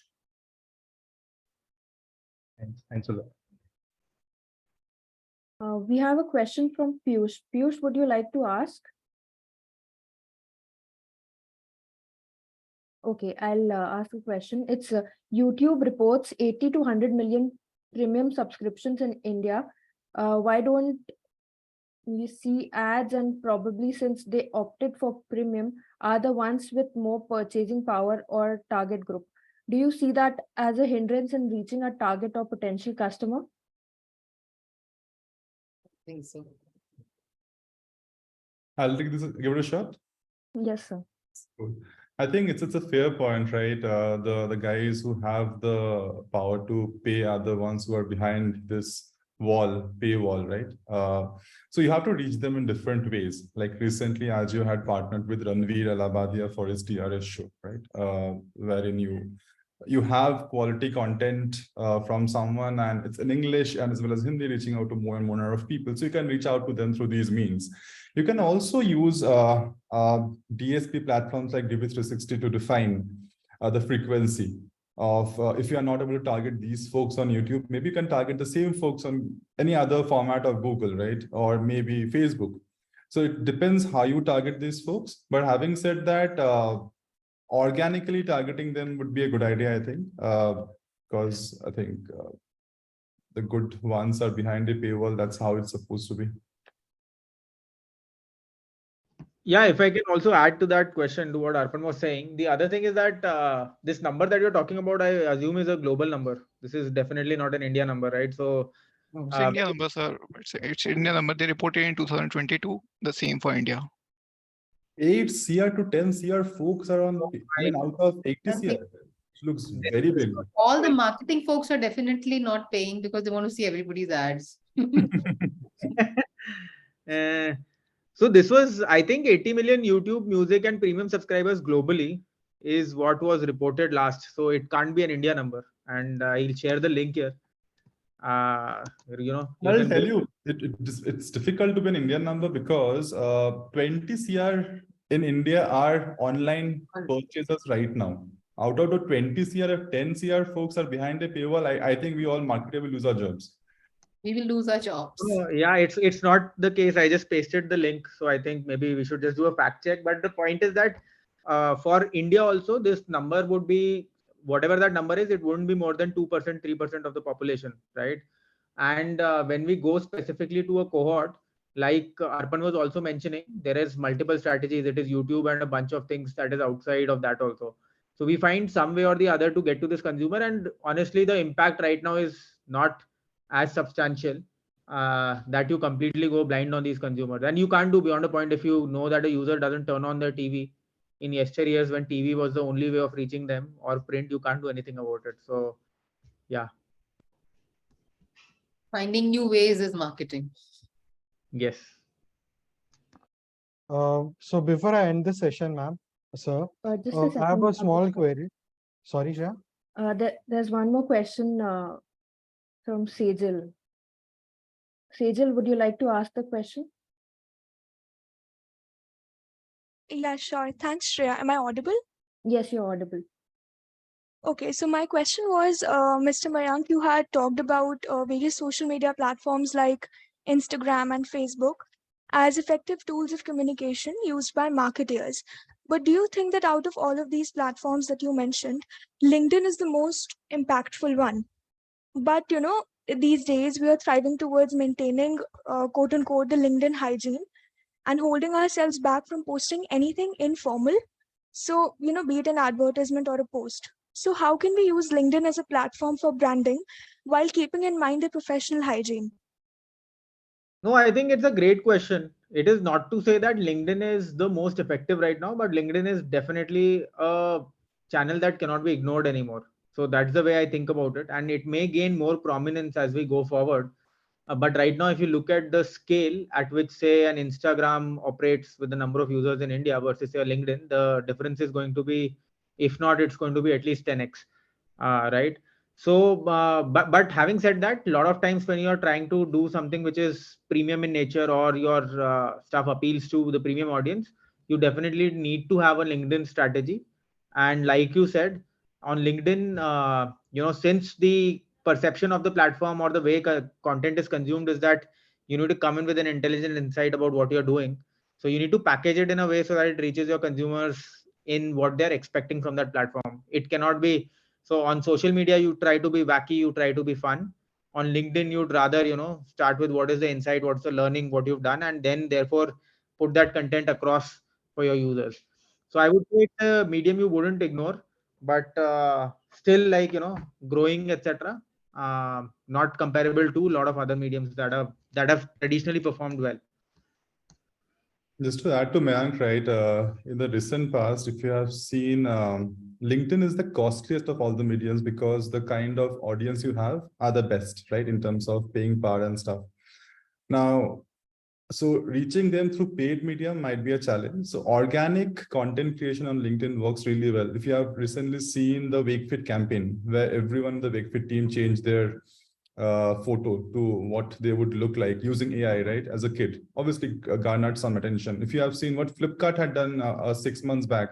Thanks a lot. We have a question from Piyush. Piyush, would you like to ask? Okay, I'll ask a question. It's YouTube reports 80 to 100 million premium subscriptions in India. Why don't you see ads, and probably since they opted for premium are the ones with more purchasing power or target group? Do you see that as a hindrance in reaching a target or potential customer? I think so. I'll give it a shot. Yes, sir. Cool. I think it's a fair point, right? The guys who have the power to pay are the ones who are behind this paywall, right? So you have to reach them in different ways. Like recently, AJIO had partnered with Ranveer Allabadia for his DRS show, right? Wherein you have quality content from someone, and it's in English and as well as Hindi, reaching out to more and more number of people. So you can reach out to them through these means. You can also use DSP platforms like DV360 to define the frequency of if you are not able to target these folks on YouTube, maybe you can target the same folks on any other format of Google, right? Or maybe Facebook. So it depends how you target these folks. But having said that, organically targeting them would be a good idea, I think, because I think the good ones are behind a paywall. That's how it's supposed to be. Yeah, if I can also add to that question to what Arpan was saying, the other thing is that this number that you're talking about, I assume is a global number. This is definitely not an India number, right? So It's India number, sir. It's India number. They reported in 2022, the same for India. 8 CR to 10 CR folks are on, I mean, out of 80 CR. It looks very big. All the marketing folks are definitely not paying because they want to see everybody's ads. So this was, I think, 80 million YouTube music and premium subscribers globally is what was reported last. So it can't be an India number. And I'll share the link here. I'll tell you, it's difficult to be an Indian number because 20 CR in India are online purchasers right now. Out of the 20 CR, if 10 CR folks are behind a paywall, I think we all marketers will lose our jobs. We will lose our jobs. Yeah, it's not the case. I just pasted the link. So I think maybe we should just do a fact check. But the point is that for India also, this number would be whatever that number is, it wouldn't be more than 2%, 3% of the population, right? And when we go specifically to a cohort, like Arpan was also mentioning, there is multiple strategies. It is YouTube and a bunch of things that is outside of that also. So we find some way or the other to get to this consumer. And honestly, the impact right now is not as substantial that you completely go blind on these consumers. And you can't do beyond a point if you know that a user doesn't turn on their TV. In yesteryears, when TV was the only way of reaching them, or print, you can't do anything about it. So yeah. Finding new ways is marketing. Yes. So before I end the session, ma'am, sir, Just a I have a second. small query. Sorry, Shreya. There's one more question from Sejal. Sejal, would you like to ask the question? Yeah, sure. Thanks, Shreya. Am I audible? Yes, you're audible. Okay, so my question was, Mr. Mayank, you had talked about various social media platforms like Instagram and Facebook as effective tools of communication used by marketeers. But do you think that out of all of these platforms that you mentioned, LinkedIn is the most impactful one? But these days we are thriving towards maintaining quote unquote the LinkedIn hygiene and holding ourselves back from posting anything informal. So, be it an advertisement or a post. So, how can we use LinkedIn as a platform for branding while keeping in mind the professional hygiene? No, I think it's a great question. It is not to say that LinkedIn is the most effective right now, but LinkedIn is definitely a channel that cannot be ignored anymore. So that's the way I think about it. And it may gain more prominence as we go forward. But right now, if you look at the scale at which, say, an Instagram operates with the number of users in India versus, say, a LinkedIn, the difference is going to be, if not, it's going to be at least 10x, right? So, but having said that, a lot of times when you're trying to do something which is premium in nature, or your stuff appeals to the premium audience, you definitely need to have a LinkedIn strategy. And like you said, on LinkedIn, since the perception of the platform or the way content is consumed is that you need to come in with an intelligent insight about what you're doing. So you need to package it in a way so that it reaches your consumers in what they're expecting from that platform. It cannot be, so on social media, you try to be wacky, you try to be fun. On LinkedIn, you'd rather, start with what is the insight, what's the learning, what you've done, and then therefore put that content across for your users. So I would say it's a medium you wouldn't ignore, but still, like, growing, etc. Not comparable to a lot of other mediums that have traditionally performed well. Just to add to Mayank, right, in the recent past, if you have seen, LinkedIn is the costliest of all the mediums because the kind of audience you have are the best, right, in terms of paying power and stuff. Now, so reaching them through paid media might be a challenge. So organic content creation on LinkedIn works really well. If you have recently seen the WakeFit campaign, where everyone in the WakeFit team changed their photo to what they would look like using AI, right? As a kid, obviously garnered some attention. If you have seen what Flipkart had done 6 months back,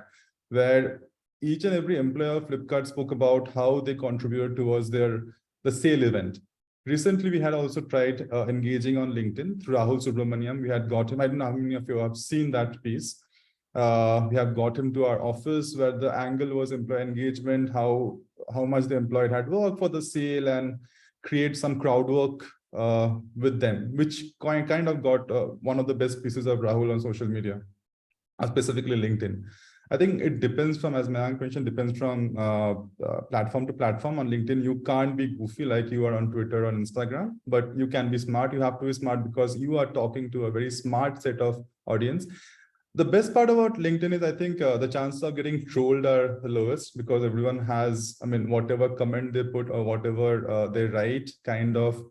where each and every employee of Flipkart spoke about how they contributed towards the sale event. Recently, we had also tried engaging on LinkedIn through Rahul Subramaniam. We had got him. I don't know how many of you have seen that piece. We have got him to our office where the angle was employee engagement, how much the employee had worked for the sale, and create some crowd work with them, which kind of got one of the best pieces of Rahul on social media, specifically LinkedIn. I think it depends from, as Mayank mentioned, depends from platform to platform. On LinkedIn, you can't be goofy like you are on Twitter or Instagram, but you can be smart. You have to be smart because you are talking to a very smart set of audience. The best part about LinkedIn is I think the chances of getting trolled are the lowest because everyone has, I mean, whatever comment they put or whatever they write kind of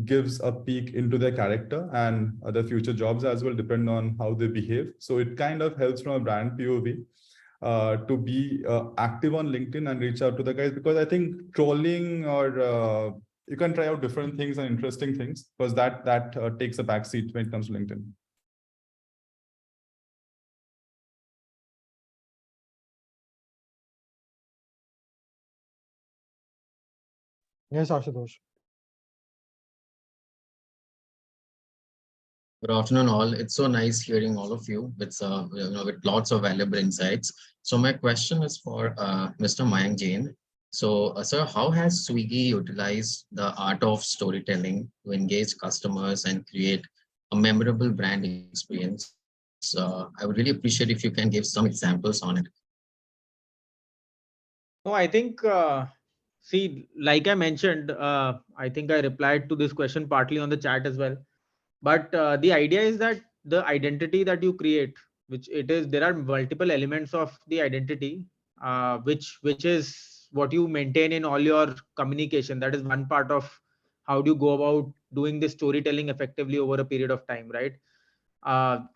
gives a peek into their character, and their future jobs as well depend on how they behave. So it kind of helps from a brand POV to be active on LinkedIn and reach out to the guys, because I think trolling or you can try out different things and interesting things, because that takes a backseat when it comes to LinkedIn. Yes, Ashutosh. Good afternoon, all. It's so nice hearing all of you with with lots of valuable insights. So my question is for Mr. Mayank Jain. So, sir, how has Swiggy utilized the art of storytelling to engage customers and create a memorable brand experience? I would really appreciate if you can give some examples on it. No, I think, see, like I mentioned, I think I replied to this question partly on the chat as well. But the idea is that the identity that you create, which it is, there are multiple elements of the identity, which is what you maintain in all your communication. That is one part of how do you go about doing this storytelling effectively over a period of time, right?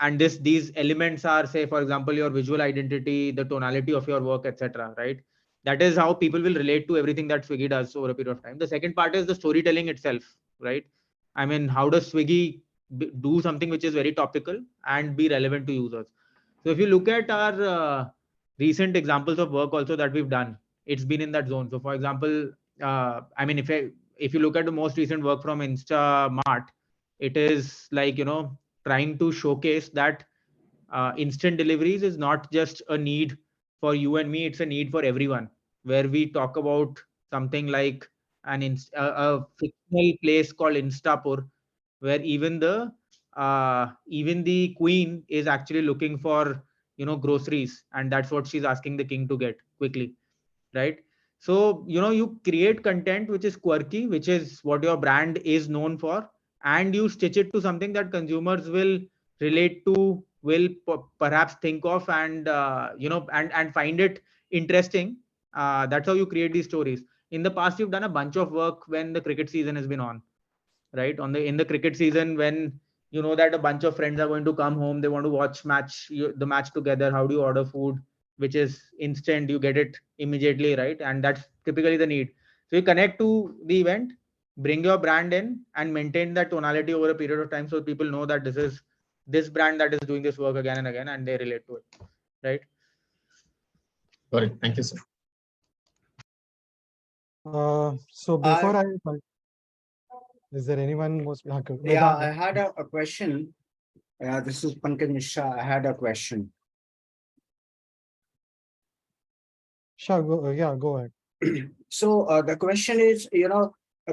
And these elements are, say, for example, your visual identity, the tonality of your work, etc. Right? That is how people will relate to everything that Swiggy does over a period of time. The second part is the storytelling itself, right? I mean, how does Swiggy do something which is very topical and be relevant to users? So if you look at our recent examples of work also that we've done, it's been in that zone. So for example, I mean, if you look at the most recent work from Instamart, it is like, trying to showcase that instant deliveries is not just a need for you and me, it's a need for everyone, where we talk about something like a fictional place called Instapur, where even the queen is actually looking for groceries, and that's what she's asking the king to get quickly, right? So you create content which is quirky, which is what your brand is known for, and you stitch it to something that consumers will relate to, will perhaps think of, and and find it interesting. That's how you create these stories. In the past, you've done a bunch of work when the cricket season has been on, right? In the cricket season, when you know that a bunch of friends are going to come home, they want to watch the match together. How do you order food which is instant? You get it immediately, right? And that's typically the need. So you connect to the event, bring your brand in, and maintain that tonality over a period of time, so people know that this is this brand that is doing this work again and again, and they relate to it, right? Got it. Thank you, sir. So before is there anyone most? Yeah, I had a question. This is Pankaj Mishra. I had a question. Sure, go ahead. So the question is,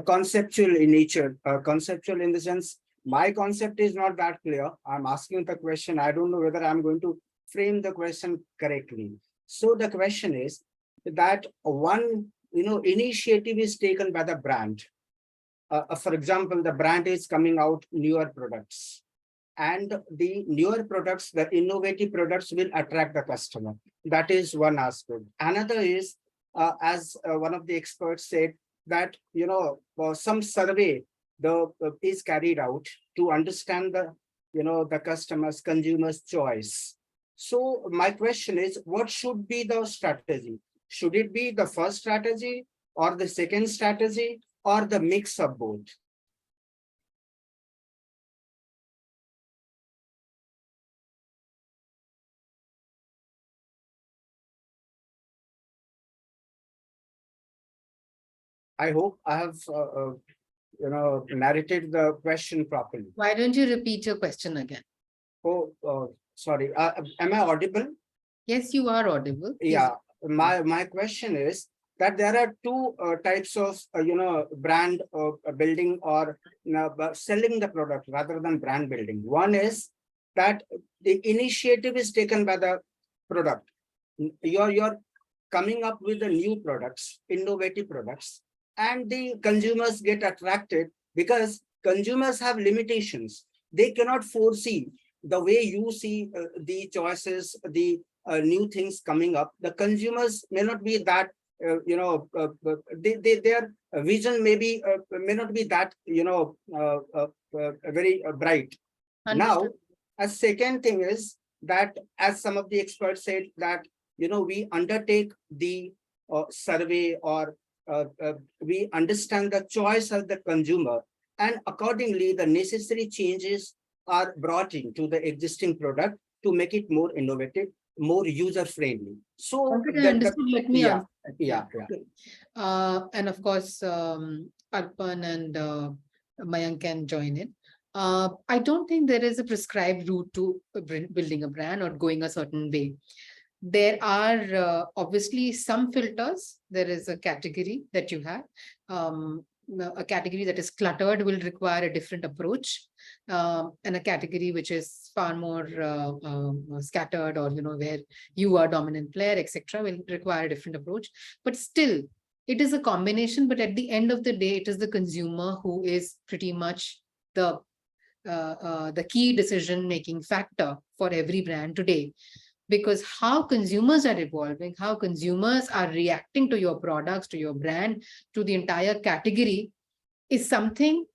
conceptual in nature, conceptual in the sense, my concept is not that clear. I'm asking the question. I don't know whether I'm going to frame the question correctly. So the question is that one, initiative is taken by the brand. For example, the brand is coming out newer products, and the newer products, the innovative products will attract the customer. That is one aspect. Another is, as one of the experts said, that some survey is carried out to understand the the consumers' choice. So my question is, what should be the strategy? Should it be the first strategy, or the second strategy, or the mix of both? I hope I have narrated the question properly. Why don't you repeat your question again? Oh, sorry. Am I audible? Yes, you are audible. Please. Yeah. My question is that there are two types of brand building, or selling the product rather than brand building. One is that the initiative is taken by the product. You're coming up with the new products, innovative products, and the consumers get attracted because consumers have limitations. They cannot foresee the way you see the choices, the new things coming up. The consumers may not be that their vision may not be that very bright. Understood. Now, a second thing is that, as some of the experts said, that we undertake the survey, or we understand the choice of the consumer, and accordingly the necessary changes are brought into the existing product to make it more innovative, more user friendly. So understood. Let me answer that. Yeah. And of course, Arpan and Mayank can join in. I don't think there is a prescribed route to building a brand or going a certain way. There are obviously some filters. There is a category that you have. A category that is cluttered will require a different approach, and a category which is far more scattered, or where you are dominant player, etc., will require a different approach. But still, it is a combination. But at the end of the day, it is the consumer who is pretty much the key decision-making factor for every brand today. Because how consumers are evolving, how consumers are reacting to your products, to your brand, to the entire category is something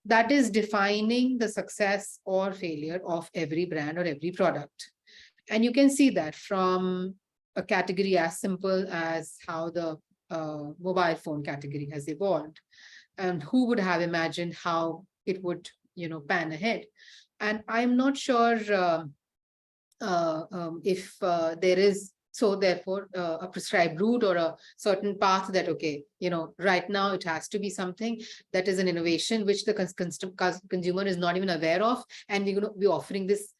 that is defining the success or failure of every brand or every product. And you can see that from a category as simple as how the mobile phone category has evolved. And who would have imagined how it would, pan ahead? And I'm not sure if there is, so therefore, a prescribed route or a certain path that, okay, right now it has to be something that is an innovation which the consumer is not even aware of, and we're going to be offering this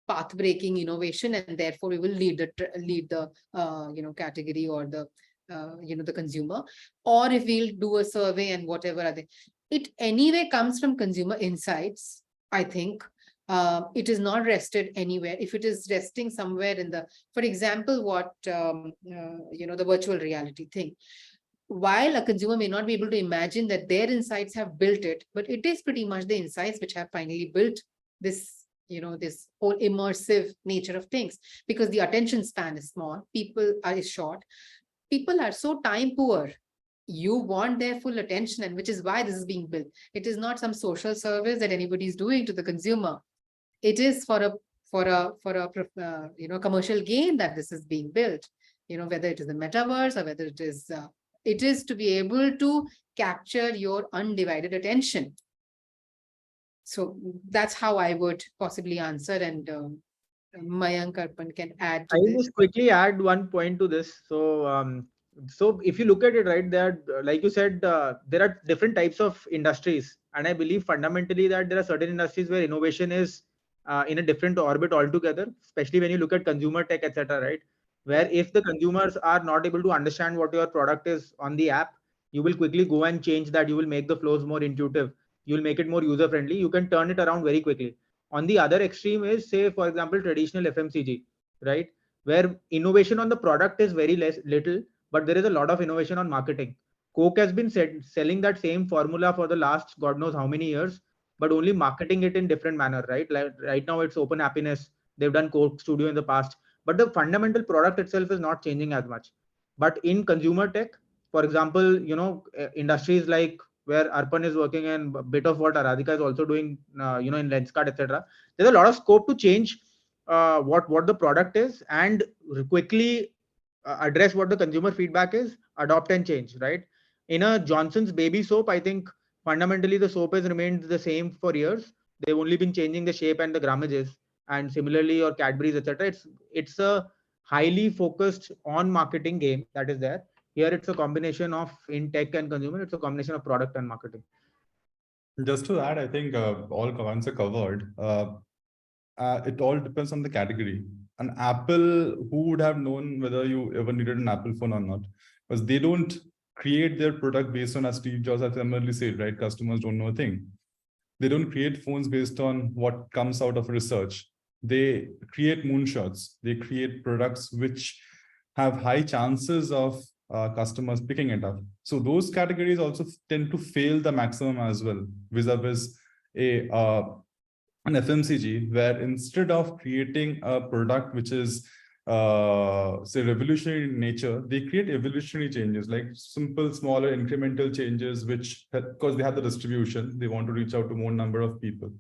path-breaking innovation, and therefore we will lead the category or the the consumer. Or if we'll do a survey and whatever are they, it anyway comes from consumer insights, I think. It is not rested anywhere. If it is resting somewhere in the, for example, what, the virtual reality thing, while a consumer may not be able to imagine that their insights have built it, but it is pretty much the insights which have finally built this, this whole immersive nature of things, because the attention span is small, is short. People are so time poor. You want their full attention, and which is why this is being built. It is not some social service that anybody is doing to the consumer. It is for a commercial gain that this is being built. Whether it is the metaverse or whether it is to be able to capture your undivided attention. So that's how I would possibly answer, and Mayank Arpan can add to I will this. just quickly add one point to this. So if you look at it, right, there, like you said, there are different types of industries, and I believe fundamentally that there are certain industries where innovation is in a different orbit altogether, especially when you look at consumer tech, etc., right? Where if the consumers are not able to understand what your product is on the app, you will quickly go and change that. You will make the flows more intuitive. You will make it more user friendly. You can turn it around very quickly. On the other extreme is, say, for example, traditional FMCG, right? Where innovation on the product is very little, but there is a lot of innovation on marketing. Coke has been selling that same formula for the last God knows how many years, but only marketing it in different manner, right? Like right now it's Open Happiness. They've done Coke Studio in the past, but the fundamental product itself is not changing as much. But in consumer tech, for example, industries like where Arpan is working and a bit of what Aradhika is also doing, in Lenskart, etc. There's a lot of scope to change what the product is and quickly address what the consumer feedback is, adopt and change, right? In a Johnson's baby soap, I think fundamentally the soap has remained the same for years. They've only been changing the shape and the grammages, and similarly your Cadbury's, etc. It's a highly focused on marketing game that is there. Here it's a combination of in tech and consumer, it's a combination of product and marketing. Just to add, I think all comments are covered. It all depends on the category. An Apple, who would have known whether you ever needed an Apple phone or not? Because they don't create their product based on, as Steve Jobs has earlier said, right? Customers don't know a thing. They don't create phones based on what comes out of research. They create moonshots. They create products which have high chances of customers picking it up. So those categories also tend to fail the maximum as well, vis-a-vis an FMCG, where instead of creating a product which is say revolutionary in nature, they create evolutionary changes, like simple, smaller, incremental changes, which, because they have the distribution, they want to reach out to more number of people.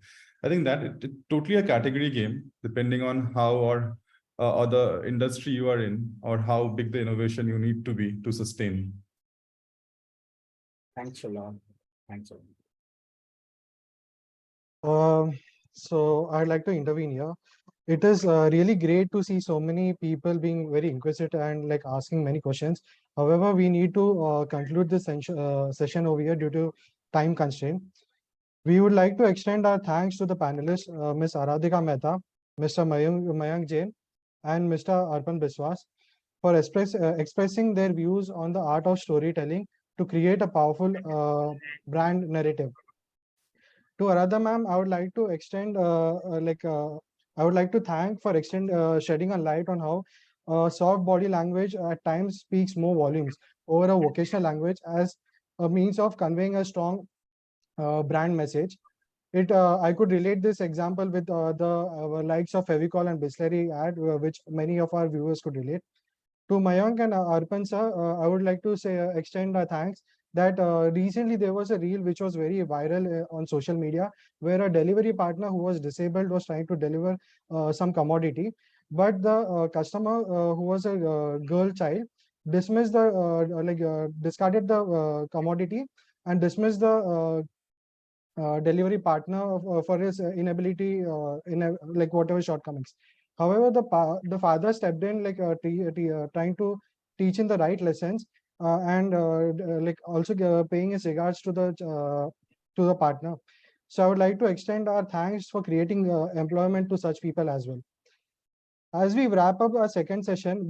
I think that it's totally a category game, depending on how or the industry you are in, or how big the innovation you need to be to sustain. Thanks a lot. Thanks a lot. So I'd like to intervene here. It is really great to see so many people being very inquisitive and like asking many questions. However, we need to conclude this session over here due to time constraint. We would like to extend our thanks to the panelists, Ms. Aradhika Mehta, Mr. Mayank Jain, and Mr. Arpan Biswas for expressing their views on the art of storytelling to create a powerful brand narrative. To Aradha ma'am, I would like to extend I would like to thank for shedding a light on how soft body language at times speaks more volumes over a vocational language as a means of conveying a strong brand message. I could relate this example with the likes of Fevicol and Xlri ad, which many of our viewers could relate. To Mayank and Arpan sir, I would like to say extend our thanks that recently there was a reel which was very viral on social media where a delivery partner who was disabled was trying to deliver some commodity, but the customer who was a girl child dismissed the discarded the commodity and dismissed the delivery partner for his inability in like whatever shortcomings. However, the father stepped in trying to teach in the right lessons and like also paying his regards to the partner. So I would like to extend our thanks for creating employment to such people as well. As we wrap up our second session,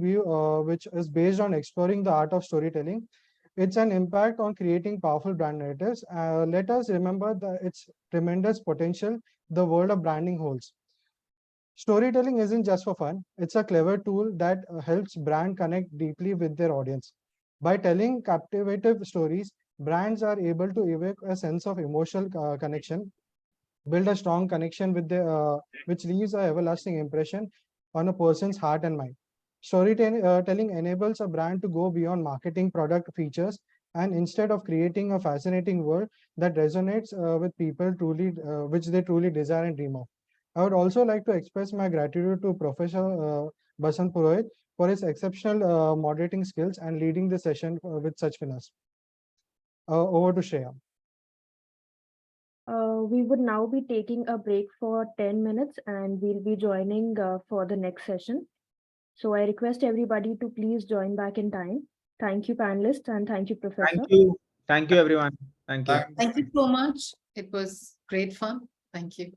which is based on exploring the art of storytelling, it's an impact on creating powerful brand narratives. Let us remember its tremendous potential the world of branding holds. Storytelling isn't just for fun. It's a clever tool that helps brand connect deeply with their audience. By telling captivative stories, brands are able to evoke a sense of emotional connection, build a strong connection with which leaves an everlasting impression on a person's heart and mind. Storytelling enables a brand to go beyond marketing product features and instead of creating a fascinating world that resonates with people which they truly desire and dream of. I would also like to express my gratitude to Professor Basant Purohit for his exceptional moderating skills and leading the session with such finesse. Over to Shreya. We would now be taking a break for 10 minutes and we'll be joining for the next session. So I request everybody to please join back in time. Thank you, panelists, and thank you, Professor. Thank you. Thank you, everyone. Thank you. Thank you so much. It was great fun. Thank you.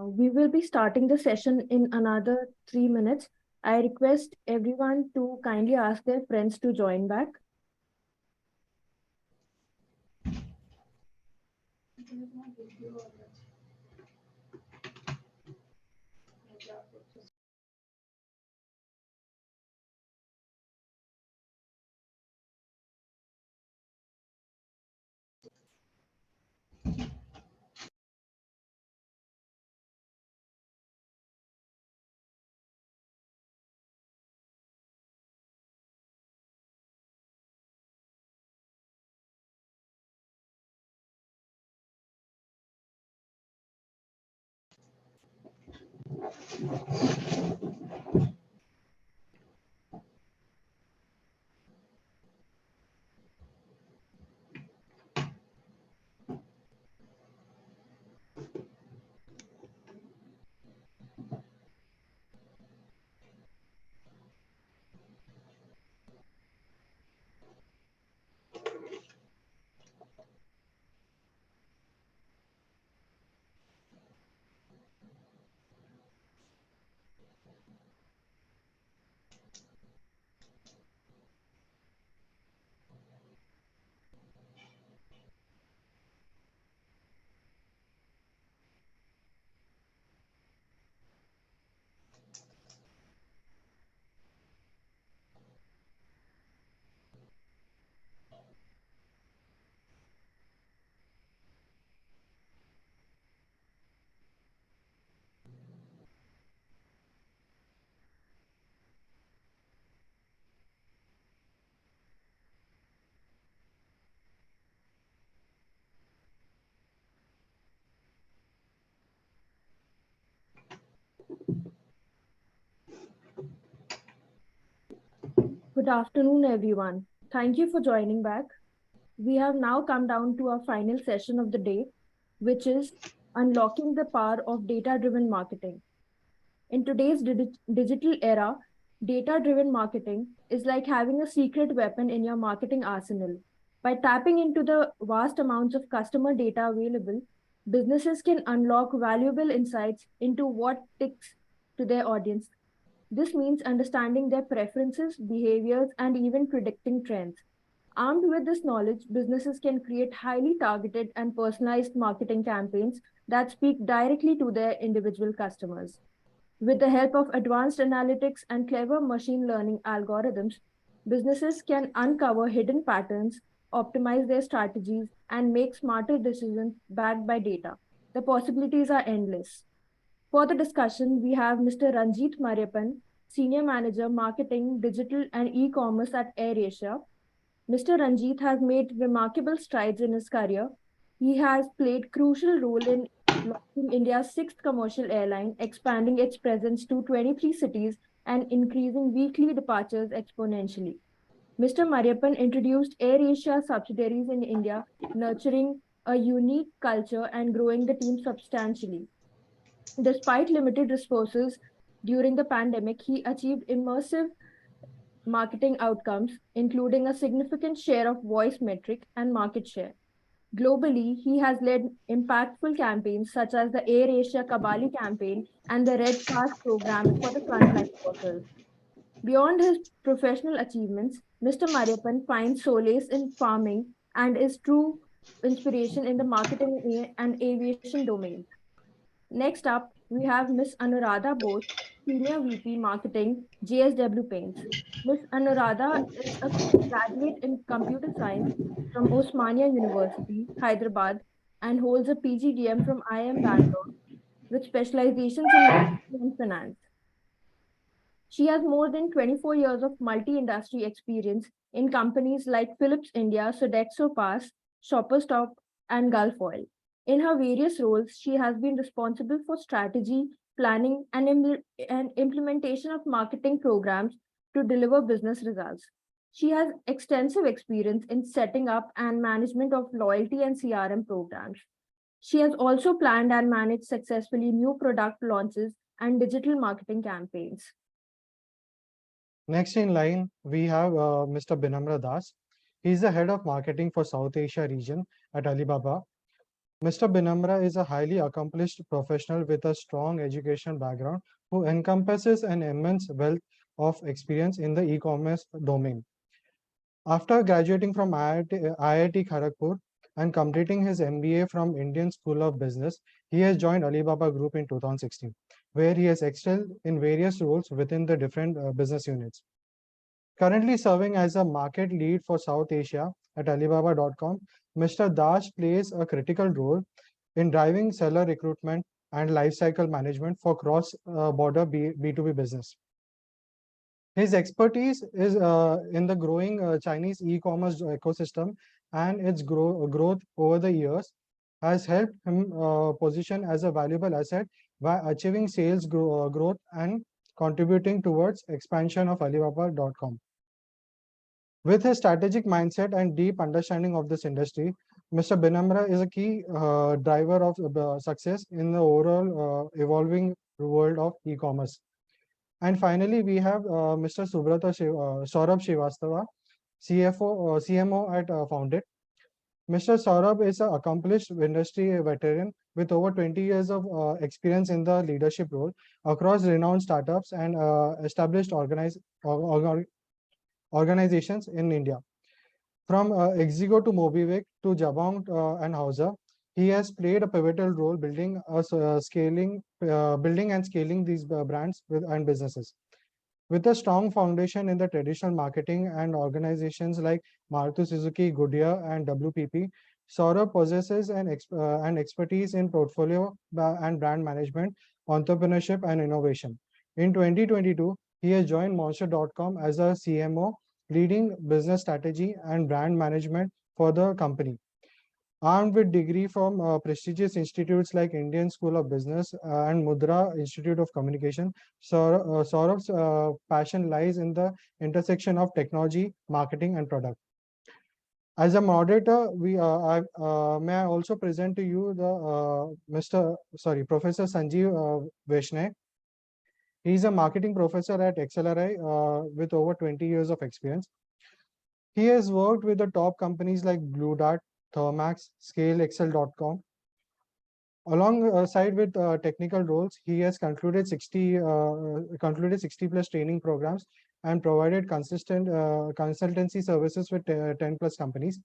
We will be starting the session in another 3 minutes. I request everyone to kindly ask their friends to join back. Good afternoon, everyone. Thank you for joining back. We have now come down to our final session of the day, which is unlocking the power of data-driven marketing. In today's digital era, data-driven marketing is like having a secret weapon in your marketing arsenal. By tapping into the vast amounts of customer data available, businesses can unlock valuable insights into what ticks to their audience. This means understanding their preferences, behaviors, and even predicting trends. Armed with this knowledge, businesses can create highly targeted and personalized marketing campaigns that speak directly to their individual customers. With the help of advanced analytics and clever machine learning algorithms, businesses can uncover hidden patterns, optimize their strategies, and make smarter decisions backed by data. The possibilities are endless. For the discussion, we have Mr. Ranjit Maryapan, Senior Manager, Marketing, Digital and E-Commerce at AirAsia. Mr. Ranjit has made remarkable strides in his career. He has played crucial role in launching India's sixth commercial airline, expanding its presence to 23 cities and increasing weekly departures exponentially. Mr. Maryapan introduced AirAsia subsidiaries in India, nurturing a unique culture and growing the team substantially. Despite limited resources during the pandemic, he achieved immersive marketing outcomes, including a significant share of voice metric and market share. Globally, he has led impactful campaigns such as the AirAsia Kabali campaign and the Red Pass program for the frontline workers. Beyond his professional achievements, Mr. Maryapan finds solace in farming and is true inspiration in the marketing and aviation domains. Next up, we have Ms. Anuradha Bose, Senior VP Marketing, JSW Paints. Ms. Anuradha is a graduate in computer science from Osmania University, Hyderabad, and holds a PGDM from IIM Bangalore with specializations in marketing and finance. She has more than 24 years of multi-industry experience in companies like Philips India, Sodexo Pass, Shoppers Stop, and Gulf Oil. In her various roles, she has been responsible for strategy, planning, and implementation of marketing programs to deliver business results. She has extensive experience in setting up and management of loyalty and CRM programs. She has also planned and managed successfully new product launches and digital marketing campaigns. Next in line, we have Mr. Binamra Das. He is the head of marketing for South Asia region at Alibaba. Mr. Binamra is a highly accomplished professional with a strong education background who encompasses an immense wealth of experience in the e-commerce domain. After graduating from IIT Kharagpur and completing his MBA from Indian School of Business, he has joined Alibaba Group in 2016, where he has excelled in various roles within the different business units. Currently serving as a market lead for South Asia at Alibaba.com, Mr. Dash plays a critical role in driving seller recruitment and lifecycle management for cross-border B2B business. His expertise is in the growing Chinese e-commerce ecosystem, and its growth over the years has helped him position as a valuable asset by achieving sales growth and contributing towards expansion of Alibaba.com. With his strategic mindset and deep understanding of this industry, Mr. Binamra is a key driver of success in the overall evolving world of e-commerce. And finally, we have Mr. Saurabh Srivastava, CMO at FoundIt. Mr. Saurabh is an accomplished industry veteran with over 20 years of experience in the leadership role across renowned startups and established organizations in India. From Exigo to Mobivic to Jabong and Hauser, he has played a pivotal role building and scaling these brands and businesses. With a strong foundation in the traditional marketing and organizations like Maruti Suzuki, Goodyear, and WPP, Saurabh possesses an expertise in portfolio and brand management, entrepreneurship, and innovation. In 2022, he has joined Monster.com as a CMO, leading business strategy and brand management for the company. Armed with degree from prestigious institutes like Indian School of Business and Mudra Institute of Communication, Saurabh's passion lies in the intersection of technology, marketing, and product. As a moderator, may I also present to you the Professor Sanjeev Vaishnav. He is a marketing professor at Xlri with over 20 years of experience. He has worked with the top companies like Blue Dart, Thermax, ScaleXL.com. Alongside with technical roles, he has concluded 60 plus training programs and provided consistent consultancy services with 10 plus companies,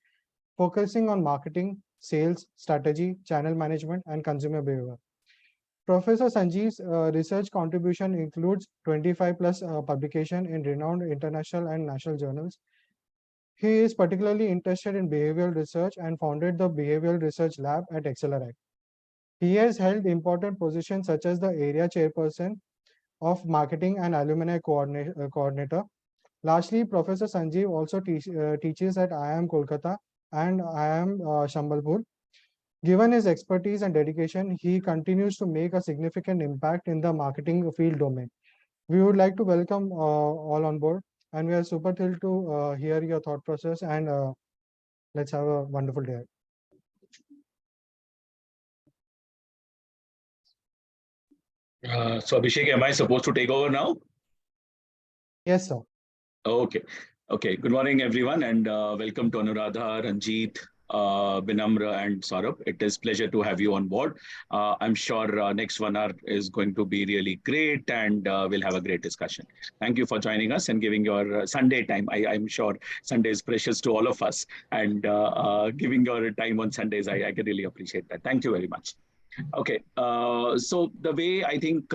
focusing on marketing, sales, strategy, channel management, and consumer behavior. Professor Sanjeev's research contribution includes 25 plus publication in renowned international and national journals. He is particularly interested in behavioral research and founded the Behavioral Research Lab at Xlri. He has held important positions such as the area chairperson of marketing and alumni coordinator. Lastly, Professor Sanjeev also teaches at IIM Kolkata and IIM Shambalpur. Given his expertise and dedication, he continues to make a significant impact in the marketing field domain. We would like to welcome all on board, and we are super thrilled to hear your thought process, and let's have a wonderful day. So Abhishek, am I supposed to take over now? Yes, sir. Okay. Okay. Good morning, everyone, and welcome to Anuradha, Ranjit, Binamra, and Saurabh. It is a pleasure to have you on board. I'm sure next 1 hour is going to be really great, and we'll have a great discussion. Thank you for joining us and giving your Sunday time. I'm sure Sunday is precious to all of us, and giving your time on Sundays, I can really appreciate that. Thank you very much. Okay, so the way I think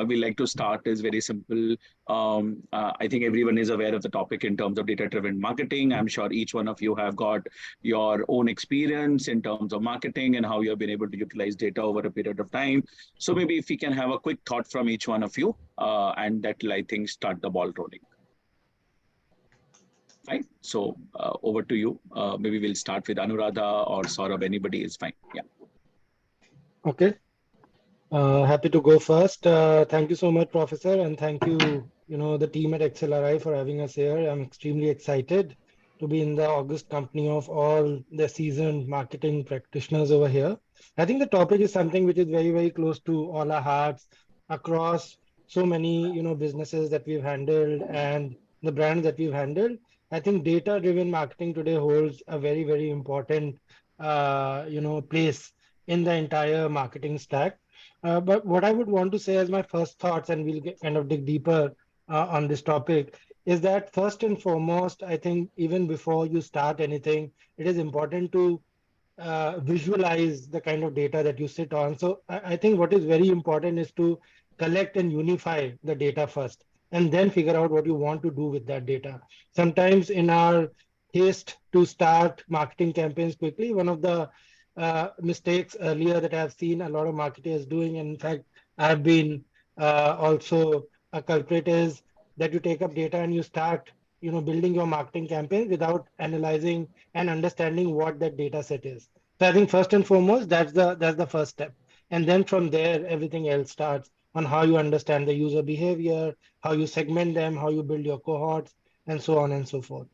we like to start is very simple. I think everyone is aware of the topic in terms of data-driven marketing. I'm sure each one of you have got your own experience in terms of marketing and how you have been able to utilize data over a period of time. So maybe if we can have a quick thought from each one of you, and that will, I think, start the ball rolling. Fine. So over to you. Maybe we'll start with Anuradha or Saurabh. Anybody is fine. Yeah. Okay. Happy to go first. Thank you so much, Professor, and thank you, the team at Xlri for having us here. I'm extremely excited to be in the august company of all the seasoned marketing practitioners over here. I think the topic is something which is very, very close to all our hearts across so many, businesses that we've handled and the brands that we've handled. I think data-driven marketing today holds a very, very important, place in the entire marketing stack. But what I would want to say as my first thoughts, and we'll kind of dig deeper on this topic, is that first and foremost, I think even before you start anything, it is important to visualize the kind of data that you sit on. So I think what is very important is to collect and unify the data first, and then figure out what you want to do with that data. Sometimes in our haste to start marketing campaigns quickly, one of the mistakes earlier that I've seen a lot of marketers doing, and in fact, I've been also a culprit, is that you take up data and you start building your marketing campaign without analyzing and understanding what that data set is. So I think first and foremost, that's the first step. And then from there, everything else starts on how you understand the user behavior, how you segment them, how you build your cohorts, and so on and so forth.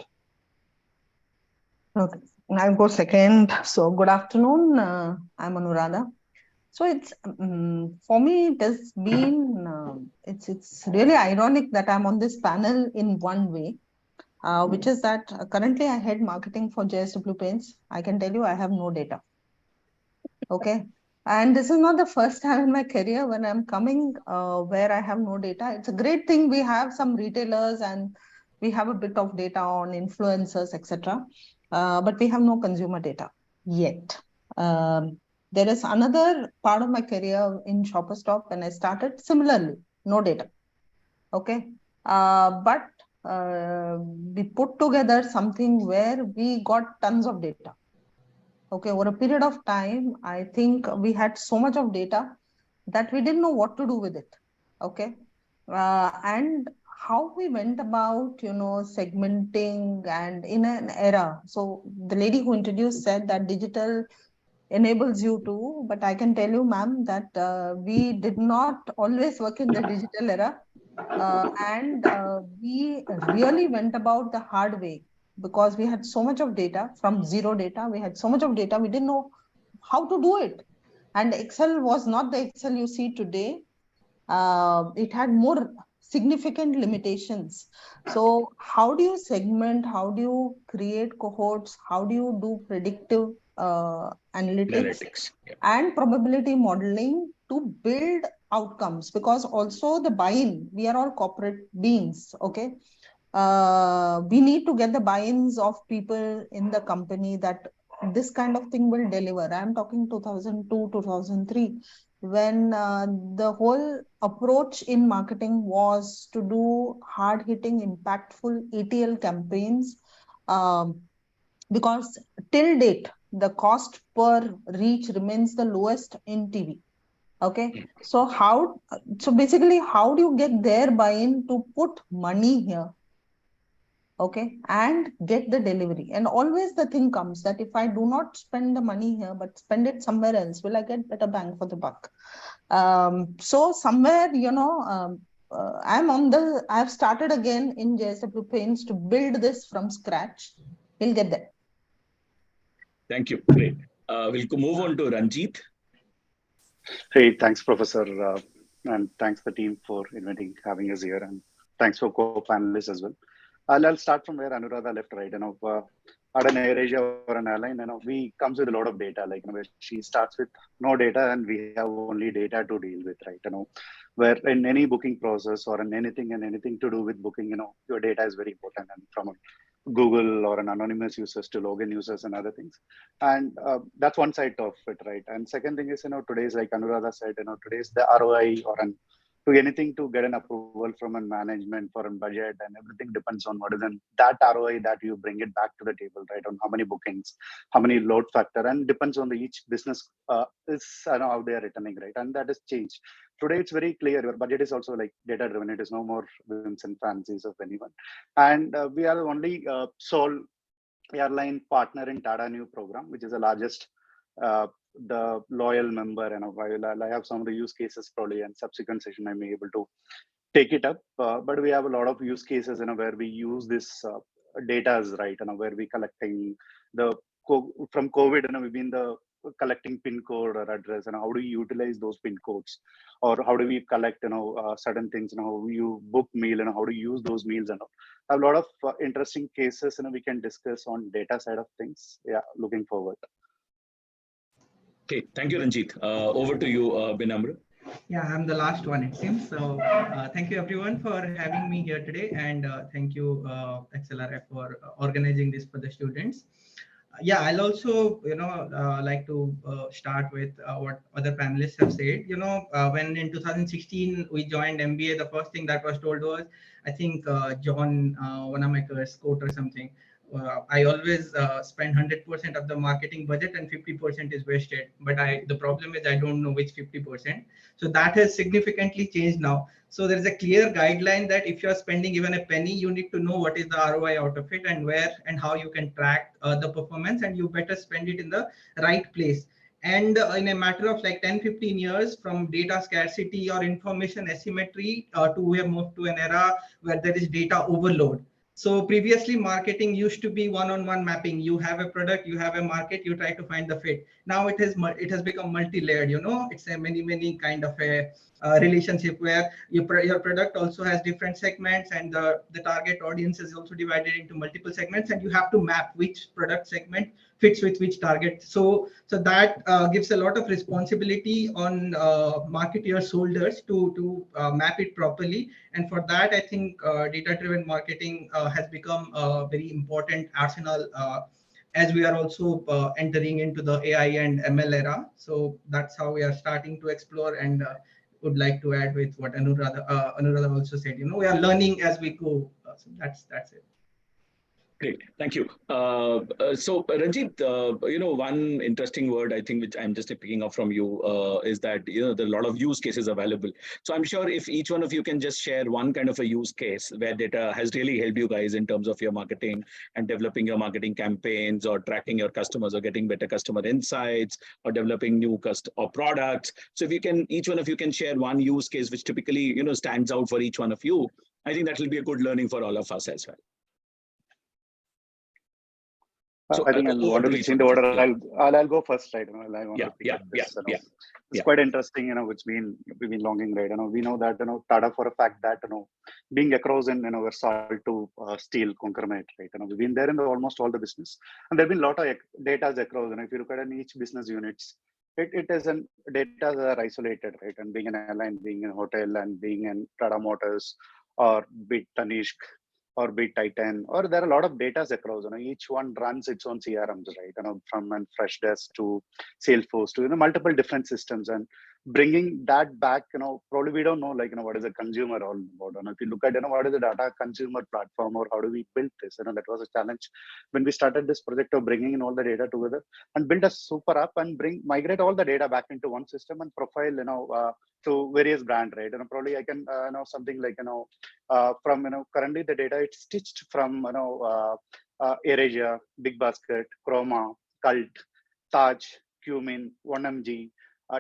Okay, I'll go second. So good afternoon. I'm Anuradha. So it's for me, it has been it's really ironic that I'm on this panel in one way, which is that currently I head marketing for JSW Paints. I can tell you I have no data. Okay. And this is not the first time in my career when I'm coming where I have no data. It's a great thing. We have some retailers and we have a bit of data on influencers, etc. But we have no consumer data yet. There is another part of my career in Shopper Stop when I started, similarly, no data. Okay. But we put together something where we got tons of data. Okay, over a period of time, I think we had so much of data that we didn't know what to do with it. Okay. And how we went about, segmenting and in an era. So the lady who introduced said that digital enables you to, but I can tell you, ma'am, that we did not always work in the digital era. And we really went about the hard way because we had so much of data from zero data. We had so much of data, we didn't know how to do it. And Excel was not the Excel you see today. It had more significant limitations. So how do you segment? How do you create cohorts? How do you do predictive analytics and probability modeling to build outcomes? Because also the buy-in, we are all corporate beings, okay? We need to get the buy-ins of people in the company that this kind of thing will deliver. I'm talking 2002, 2003, when the whole approach in marketing was to do hard-hitting, impactful ETL campaigns, because till date, the cost per reach remains the lowest in TV. Okay, so basically, how do you get their buy-in to put money here? Okay, and get the delivery. And always the thing comes that if I do not spend the money here, but spend it somewhere else, will I get better bang for the buck? So somewhere, I've started again in JSW Paints to build this from scratch. We'll get there. Thank you. Great. We'll move on to Ranjit. Hey, thanks, Professor, and thanks the team for having us here, and thanks for co-panelists as well. I'll start from where Anuradha left, right? At an AirAsia or an airline, we comes with a lot of data. Where she starts with no data, and we have only data to deal with, right? Where in any booking process or in anything to do with booking, your data is very important, and from Google or an anonymous users to login users and other things. And that's one side of it, right? And second thing is, today's, like Anuradha said, today's the ROI or to anything to get an approval from a management for a budget, and everything depends on what is in that ROI that you bring it back to the table, right? On how many bookings, how many load factor, and depends on each business is how they are returning, right? And that has changed. Today, it's very clear. Your budget is also like data driven. It is no more whims and fancies of anyone. And we are the only sole airline partner in Tata New program, which is the largest the loyal member, and I have some of the use cases probably, and subsequent session I may be able to take it up. But we have a lot of use cases, where we use this data as right, where we collecting from COVID, we've been collecting PIN code or address, and how do you utilize those PIN codes, or how do we collect, certain things, how you book meal, and how to use those meals, and I have a lot of interesting cases, we can discuss on data side of things. Yeah, looking forward. Okay, thank you, Ranjit. Over to you, Binamra. Yeah, I'm the last one, it seems. So thank you everyone for having me here today, and thank you Xlri for organizing this for the students. Yeah, I'll also like to start with what other panelists have said. When in 2016 we joined MBA, the first thing that was told was, I think John Wanamaker's quote or something. I always spend 100% of the marketing budget and 50% is wasted. But the problem is I don't know which 50%. So that has significantly changed now. So there is a clear guideline that if you are spending even a penny, you need to know what is the ROI out of it and where and how you can track the performance, and you better spend it in the right place. And in a matter of like 10-15 years, from data scarcity or information asymmetry to we have moved to an era where there is data overload. So previously marketing used to be one-on-one mapping. You have a product, you have a market, you try to find the fit. Now it has become multi-layered. It's a many kind of a relationship where your product also has different segments, and the target audience is also divided into multiple segments, and you have to map which product segment fits with which target. So that gives a lot of responsibility on marketeers' shoulders to map it properly. And for that, I think data-driven marketing has become a very important arsenal as we are also entering into the AI and ML era. So that's how we are starting to explore, and would like to add with what Anuradha also said. We are learning as we go. So that's it. Great, thank you. So Ranjit, one interesting word I think which I'm just picking up from you is that there are a lot of use cases available. So I'm sure if each one of you can just share one kind of a use case where data has really helped you guys in terms of your marketing and developing your marketing campaigns or tracking your customers or getting better customer insights or developing new products. So if you can, each one of you can share one use case which typically stands out for each one of you. I think that will be a good learning for all of us as well. So I think I wanted to change the order. I'll go first, right? I want to pick up this. It's quite interesting, which we've been longing, right? We know that Tata for a fact that being across in we're salt to steel conglomerate, right? We've been there in almost all the business, and there've been a lot of data across. And if you look at each business units, it isn't data are isolated, right? And being an airline, being in a hotel, and being in Tata Motors or be Tanishq or be Titan, or there are a lot of data across. Each one runs its own CRMs, right? From Freshdesk to Salesforce to multiple different systems, and bringing that back. Probably we don't know what is a consumer all about. If you look at what is the data consumer platform, or how do we build this? That was a challenge when we started this project of bringing in all the data together and build a super app and migrate all the data back into one system and profile to various brand, right? Probably I can something like from currently the data it's stitched from AirAsia, Big Basket, Chroma, Cult, Taj, Qmin, 1MG,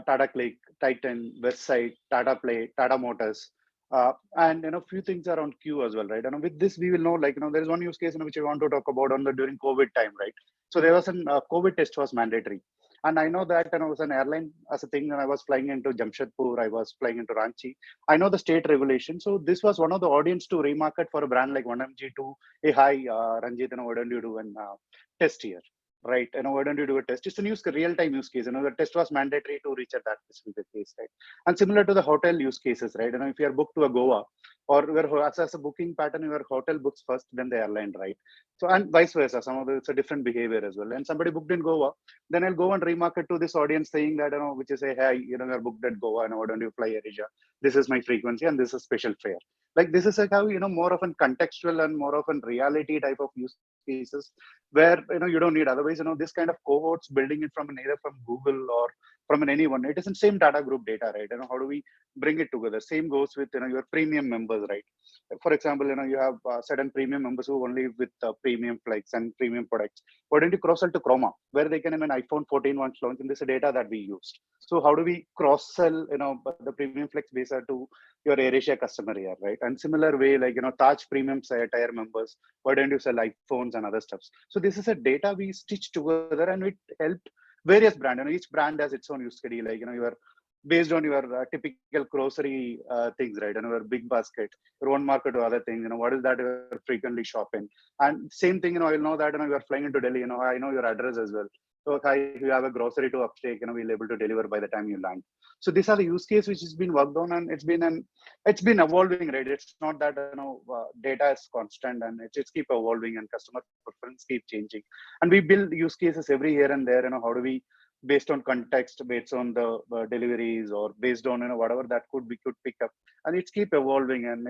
Tata Click, Titan, Westside, Tata Play, Tata Motors, and few things around Q as well, right? With this we will know there is one use case which I want to talk about during COVID time, right? So there was an COVID test was mandatory. And I know that I was an airline as a thing, and I was flying into Jamshedpur, I was flying into Ranchi. I know the state regulation. So this was one of the audience to remarket for a brand like 1MG to, hey, hi, Ranjit, why don't you do a test here? Right, why don't you do a test? It's a real-time use case. The test was mandatory to reach at that specific case, right? And similar to the hotel use cases, right? If you are booked to a Goa, or as a booking pattern, your hotel books first, then the airline, right? So and vice versa. It's a different behavior as well. And somebody booked in Goa, then I'll go and remarket to this audience saying that which is say, hey, you're booked at Goa, and why don't you fly AirAsia? This is my frequency, and this is special fare. Like this is how more of a contextual and more of a reality type of use cases where you don't need. Otherwise, this kind of cohorts building it from either from Google or from anyone. It isn't same data group data, right? How do we bring it together? Same goes with your premium members, right? For example, you have certain premium members who only with premium flights and premium products. Why don't you cross sell to Chroma, where they can have an iPhone 14 once launch, and this is data that we used. So how do we cross sell the premium flex visa to your AirAsia customer here, right? And similar way, like Taj premium tier members, why don't you sell iPhones and other stuffs? So this is a data we stitched together, and it helped various brands. Each brand has its own use case, like you are based on your typical grocery things, right? Your Big Basket, your own market or other things. What is that you're frequently shopping? And same thing, I'll know that you are flying into Delhi. I know your address as well. So if you have a grocery to uptake, we'll able to deliver by the time you land. So these are the use case which has been worked on, and it's been evolving, right? It's not that data is constant, and it's keep evolving, and customer preference keep changing. And we build use cases every here and there. How do we, based on context, based on the deliveries, or based on whatever that we could pick up, and it's keep evolving. And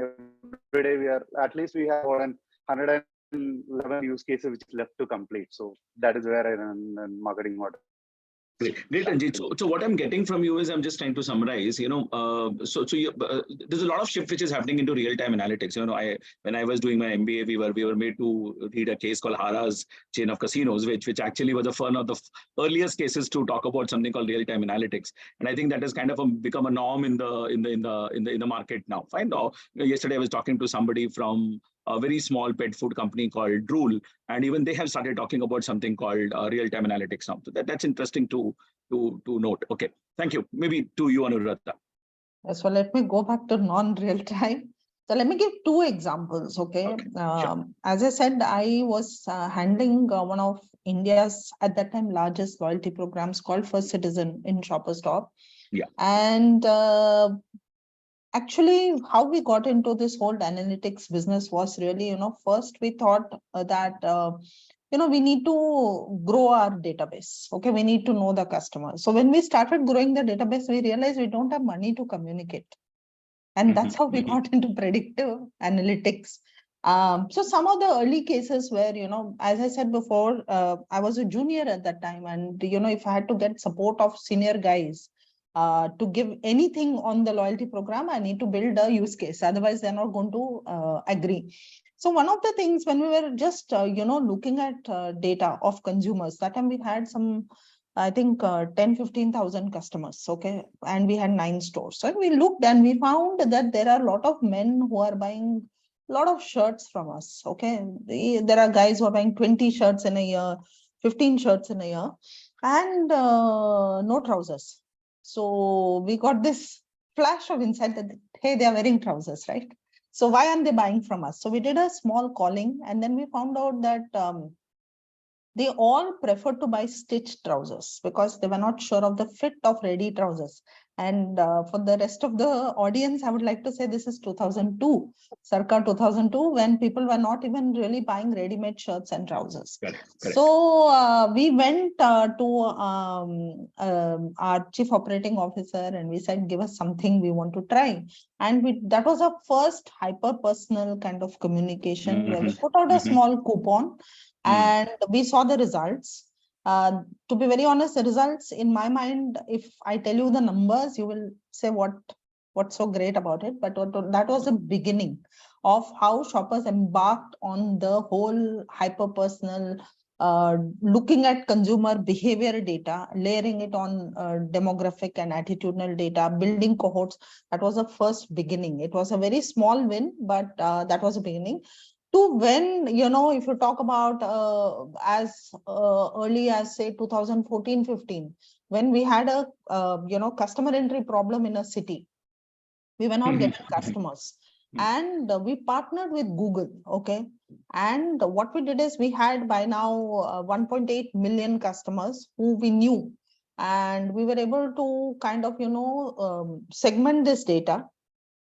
every day we have more than 111 use cases which is left to complete. So that is where I run and marketing model. Great, Anjit. So what I'm getting from you is, I'm just trying to summarize. There's a lot of shift which is happening into real-time analytics. When I was doing my MBA, we were made to read a case called Hara's Chain of Casinos, which actually was one of the earliest cases to talk about something called real-time analytics. And I think that has kind of become a norm in the market now. Fine. Now, yesterday I was talking to somebody from a very small pet food company called Drool, and even they have started talking about something called real-time analytics now. So that's interesting to note. Okay, thank you. Maybe to you, Anuradha. So let me go back to non-real time. So let me give two examples. Okay. Sure. As I said, I was handling one of India's at that time largest loyalty programs called First Citizen in Shoppers Stop. Yeah. And actually, how we got into this whole analytics business was really, first we thought that, we need to grow our database. Okay, we need to know the customer. So when we started growing the database, we realized we don't have money to communicate. And that's how we got into predictive analytics. So some of the early cases where, as I said before, I was a junior at that time. And, if I had to get support of senior guys, to give anything on the loyalty program, I need to build a use case. Otherwise, they're not going to agree. So one of the things when we were just, looking at data of consumers, that time we had some, I think 10-15,000 customers. Okay. And we had 9 stores. So we looked and we found that there are a lot of men who are buying a lot of shirts from us. Okay. There are guys who are buying 20 shirts in a year, 15 shirts in a year, and no trousers. So we got this flash of insight that, hey, they are wearing trousers, right? So why aren't they buying from us? So we did a small calling, and then we found out that they all preferred to buy stitched trousers because they were not sure of the fit of ready trousers. And for the rest of the audience, I would like to say this is 2002, circa 2002, when people were not even really buying ready-made shirts and trousers. Correct. So we went to our chief operating officer and we said, give us something we want to try. And that was our first hyper-personal kind of communication where we put out a small coupon and we saw the results. To be very honest, the results in my mind, if I tell you the numbers, you will say what's so great about it. But that was the beginning of how shoppers embarked on the whole hyper-personal, looking at consumer behavior data, layering it on demographic and attitudinal data, building cohorts. That was the first beginning. It was a very small win, but that was a beginning. To when, if you talk about as early as say 2014-15, when we had a, customer entry problem in a city, we were not getting customers. And we partnered with Google, okay? And what we did is we had by now 1.8 million customers who we knew. And we were able to kind of, segment this data,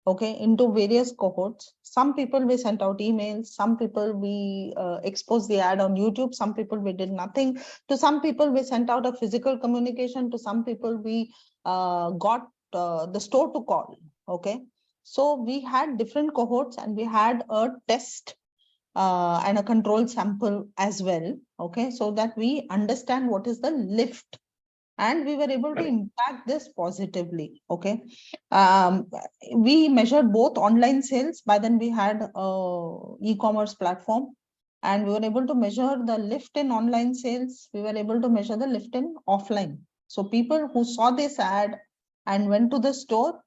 okay, into various cohorts. Some people we sent out emails, some people we exposed the ad on YouTube, some people we did nothing. To some people we sent out a physical communication, to some people we got the store to call, okay. So we had different cohorts and we had a test and a control sample as well, okay, so that we understand what is the lift. And we were able to impact this positively, okay. We measured both online sales, by then we had an e-commerce platform, and we were able to measure the lift in online sales. We were able to measure the lift in offline. So people who saw this ad and went to the store,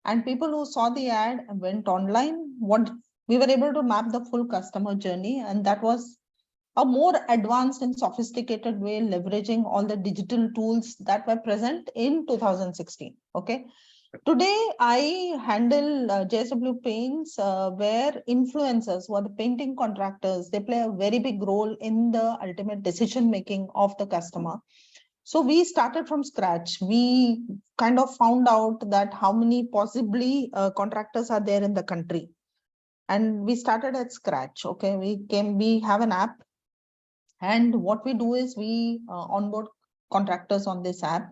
and people who saw the ad and went online, we were able to map the full customer journey, and that was a more advanced and sophisticated way, leveraging all the digital tools that were present in 2016. Okay. Today, I handle JSW Paints, where influencers, who are the painting contractors, they play a very big role in the ultimate decision making of the customer. So we started from scratch. We kind of found out that how many possibly contractors are there in the country, and we started at scratch. Okay, we have an app, and what we do is we onboard contractors on this app.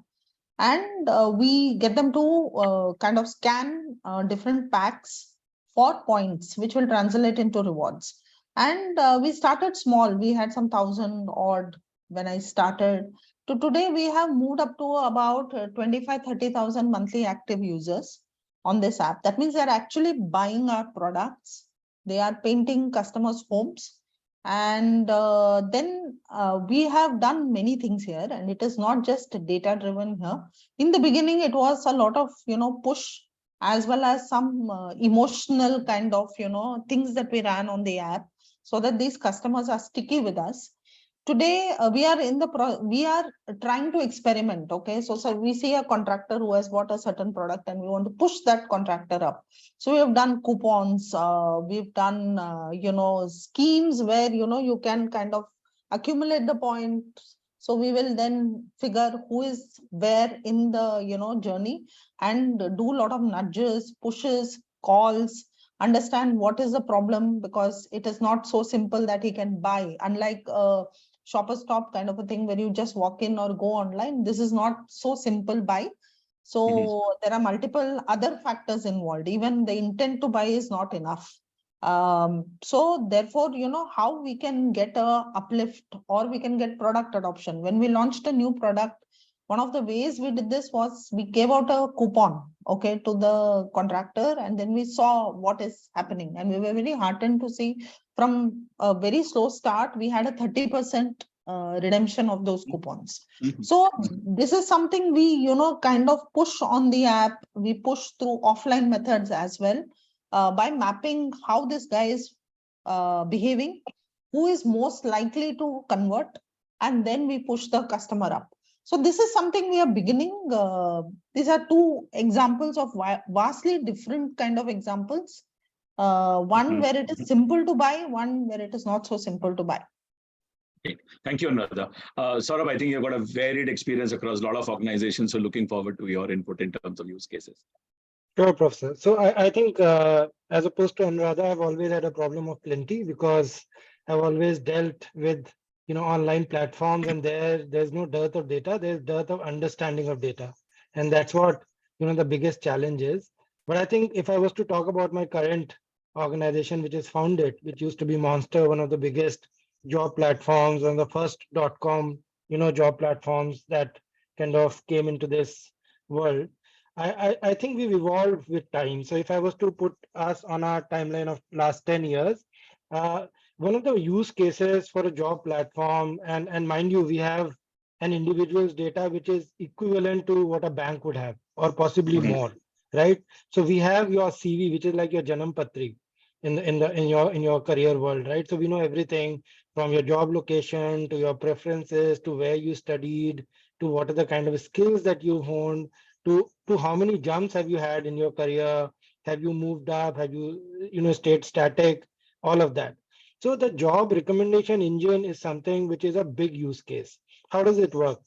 And we get them to kind of scan different packs for points, which will translate into rewards. And we started small. We had some 1,000 odd when I started. To today, we have moved up to about 25,000-30,000 monthly active users on this app. That means they're actually buying our products. They are painting customers' homes. And then we have done many things here, and it is not just data driven here. In the beginning, it was a lot of, push, as well as some emotional kind of, things that we ran on the app so that these customers are sticky with us. Today, we are trying to experiment. Okay, so we see a contractor who has bought a certain product and we want to push that contractor up. So we have done coupons, we've done, schemes where, you can kind of accumulate the points. So we will then figure who is where in the, journey, and do a lot of nudges, pushes, calls, understand what is the problem, because it is not so simple that he can buy. Unlike shopper stop kind of a thing where you just walk in or go online, this is not so simple buy. So there are multiple other factors involved. Even the intent to buy is not enough. So therefore, how we can get a uplift, or we can get product adoption. When we launched a new product, one of the ways we did this was we gave out a coupon, okay, to the contractor, and then we saw what is happening. And we were very heartened to see from a very slow start, we had a 30% redemption of those coupons. So this is something we, kind of push on the app. We push through offline methods as well, by mapping how this guy is behaving, who is most likely to convert, and then we push the customer up. So this is something we are beginning. These are two examples of vastly different kind of examples. One where it is simple to buy, one where it is not so simple to buy. Okay. Thank you, Anuradha. Saurabh, I think you've got a varied experience across a lot of organizations, so looking forward to your input in terms of use cases. Sure, Professor. So I think as opposed to Anuradha, I've always had a problem of plenty, because I've always dealt with online platforms, and there's no dearth of data, there's dearth of understanding of data. And that's what the biggest challenge is. But I think if I was to talk about my current organization, which is FoundIt, which used to be Monster, one of the biggest job platforms and the first .com job platforms that kind of came into this world, I think we've evolved with time. So if I was to put us on our timeline of last 10 years, one of the use cases for a job platform, and mind you, we have an individual's data which is equivalent to what a bank would have, or possibly more, right? So we have your CV, which is like your Janam Patri in your career world, right? So we know everything from your job location to your preferences, to where you studied, to what are the kind of skills that you've honed, to how many jumps have you had in your career, have you moved up, have you stayed static, all of that. So the job recommendation engine is something which is a big use case. How does it work?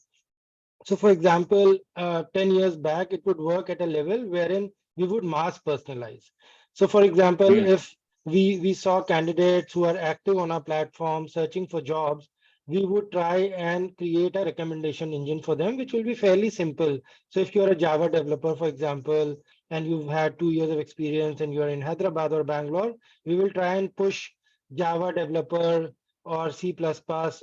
So for example, 10 years back, it would work at a level wherein we would mass personalize. So for example, if we saw candidates who are active on our platform searching for jobs, we would try and create a recommendation engine for them, which will be fairly simple. So if you're a Java developer, for example, and you've had 2 years of experience and you're in Hyderabad or Bangalore, we will try and push Java developer or C++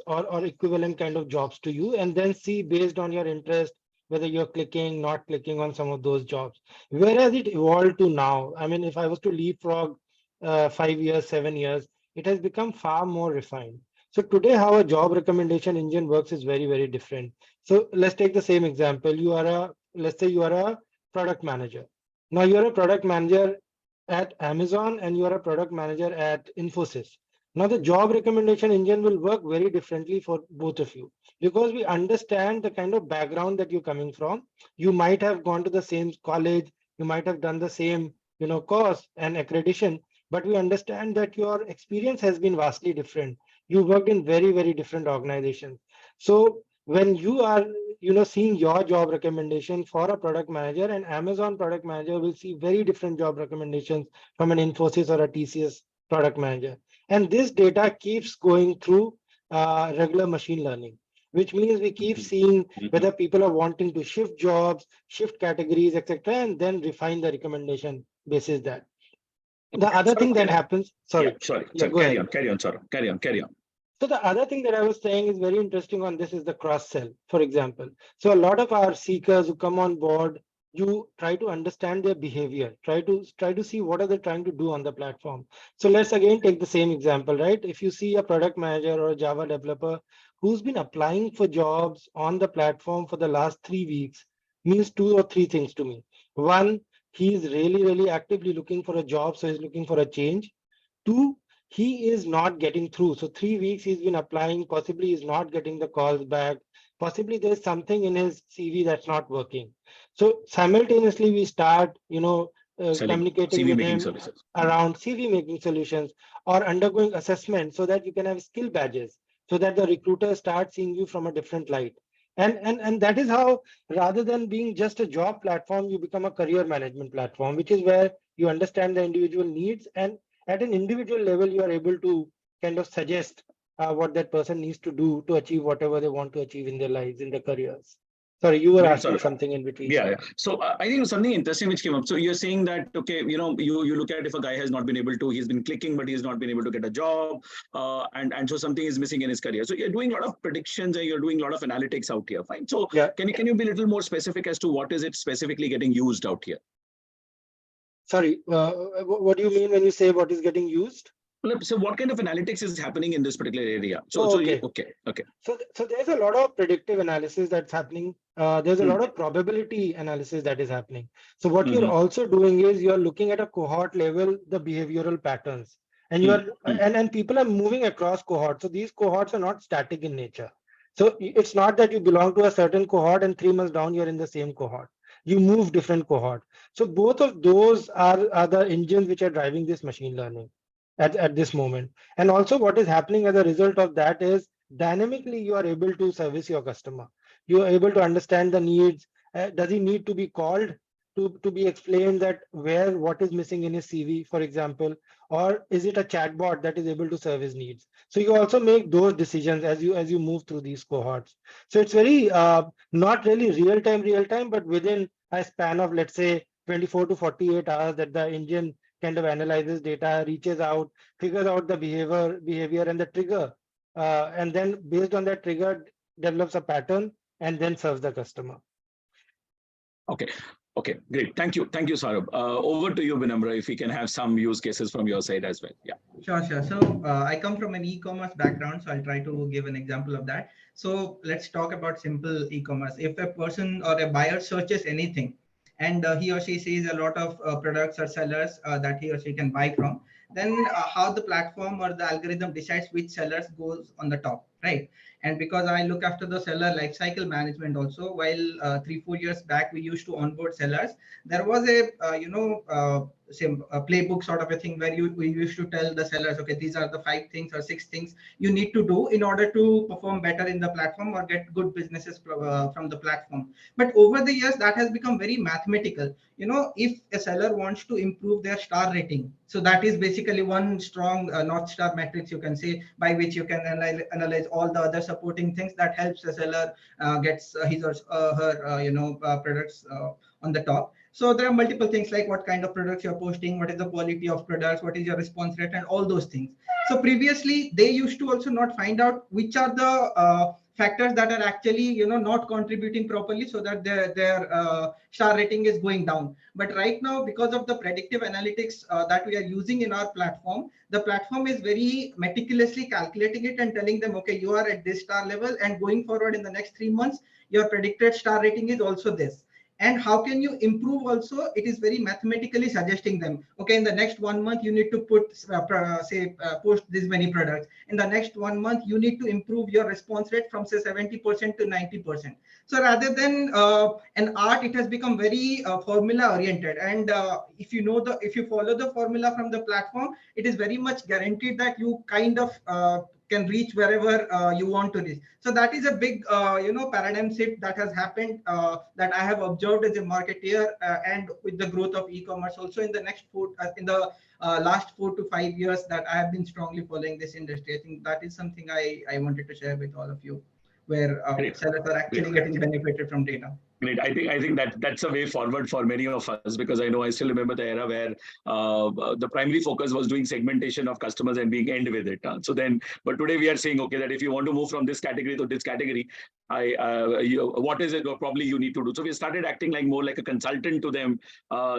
or equivalent kind of jobs to you, and then see based on your interest whether you're clicking, not clicking on some of those jobs. Whereas it evolved to now, I mean, if I was to leapfrog 5 years, 7 years, it has become far more refined. So today, how a job recommendation engine works is very, very different. So let's take the same example. Let's say you are a product manager. Now you're a product manager at Amazon and you are a product manager at Infosys. Now the job recommendation engine will work very differently for both of you, because we understand the kind of background that you're coming from. You might have gone to the same college, you might have done the same, course and accreditation, but we understand that your experience has been vastly different. You worked in very, very different organizations. So when you are, seeing your job recommendation for a product manager, and Amazon product manager will see very different job recommendations from an Infosys or a TCS product manager. And this data keeps going through regular machine learning, which means we keep seeing whether people are wanting to shift jobs, shift categories, etc., and then refine the recommendation basis that. The other thing that happens, sorry. Carry on, Saurabh. Carry on. So the other thing that I was saying is very interesting on this is the cross-sell, for example. So a lot of our seekers who come on board, you try to understand their behavior, try to see what are they trying to do on the platform. So let's again take the same example, right? If you see a product manager or a Java developer who's been applying for jobs on the platform for the last 3 weeks, means 2 or 3 things to me. One, he's really, really actively looking for a job, so he's looking for a change. 2, he is not getting through. So 3 weeks he's been applying, possibly he's not getting the calls back. Possibly there's something in his CV that's not working. So simultaneously we start, communicating CV with making him services. around CV making solutions or undergoing assessment so that you can have skill badges, so that the recruiter starts seeing you from a different light. And that is how, rather than being just a job platform, you become a career management platform, which is where you understand the individual needs, and at an individual level, you are able to kind of suggest what that person needs to do to achieve whatever they want to achieve in their lives, in their careers. Sorry, you were asking something in between. Yeah. So I think something interesting which came up. So you're saying that, okay, you look at if a guy has not been able to, he's been clicking, but he's not been able to get a job. And so something is missing in his career. So you're doing a lot of predictions and you're doing a lot of analytics out here. Fine. So can you be a little more specific as to what is it specifically getting used out here? Sorry, what do you mean when you say what is getting used? So what kind of analytics is happening in this particular area? Okay. Okay. So there's a lot of predictive analysis that's happening. There's a lot of probability analysis that is happening. So what you're also doing is you're looking at a cohort level, the behavioral patterns, and and people are moving across cohorts. So these cohorts are not static in nature. So it's not that you belong to a certain cohort and 3 months down you're in the same cohort. You move different cohort. So both of those are the engines which are driving this machine learning at this moment. And also what is happening as a result of that is dynamically you are able to service your customer. You are able to understand the needs. Does he need to be called to be explained that what is missing in his CV, for example, or is it a chatbot that is able to serve his needs? So you also make those decisions as you move through these cohorts. So it's very not really real time, but within a span of, let's say, 24 to 48 hours that the engine kind of analyzes data, reaches out, figures out the behavior and the trigger, and then based on that trigger develops a pattern and then serves the customer. Okay, great. Thank you, Saurabh. Over to you, Vinamra, if we can have some use cases from your side as well. Yeah. Sure. So I come from an e-commerce background, so I'll try to give an example of that. So let's talk about simple e-commerce. If a person or a buyer searches anything, and he or she sees a lot of products or sellers that he or she can buy from, then how the platform or the algorithm decides which sellers goes on the top, right? And because I look after the seller lifecycle management also, while 3-4 years back we used to onboard sellers, there was a playbook sort of a thing where we used to tell the sellers, okay, these are the 5 things or 6 things you need to do in order to perform better in the platform or get good businesses from the platform. But over the years that has become very mathematical. If a seller wants to improve their star rating, so that is basically one strong North Star metrics, you can say, by which you can analyze all the other supporting things that helps a seller gets his or her products on the top. So there are multiple things like what kind of products you're posting, what is the quality of products, what is your response rate, and all those things. So previously they used to also not find out which are the factors that are actually not contributing properly, so that their star rating is going down. But right now, because of the predictive analytics that we are using in our platform, the platform is very meticulously calculating it and telling them, okay, you are at this star level, and going forward in the next 3 months your predicted star rating is also this. And how can you improve also? It is very mathematically suggesting them, okay, in the next 1 month you need to put post this many products. In the next 1 month you need to improve your response rate from say 70% to 90%. So rather than an art, it has become very formula oriented. And if you follow the formula from the platform, it is very much guaranteed that you kind of can reach wherever you want to reach. So that is a big paradigm shift that has happened, that I have observed as a marketeer, and with the growth of e-commerce also in the last 4 to 5 years that I have been strongly following this industry. I think that is something I wanted to share with all of you, where sellers are actually getting benefited from data. Great. I think that's a way forward for many of us, because I know I still remember the era where the primary focus was doing segmentation of customers and being end with it. But today we are saying, okay, that if you want to move from this category to this category, what is it probably you need to do? So we started acting like more like a consultant to them,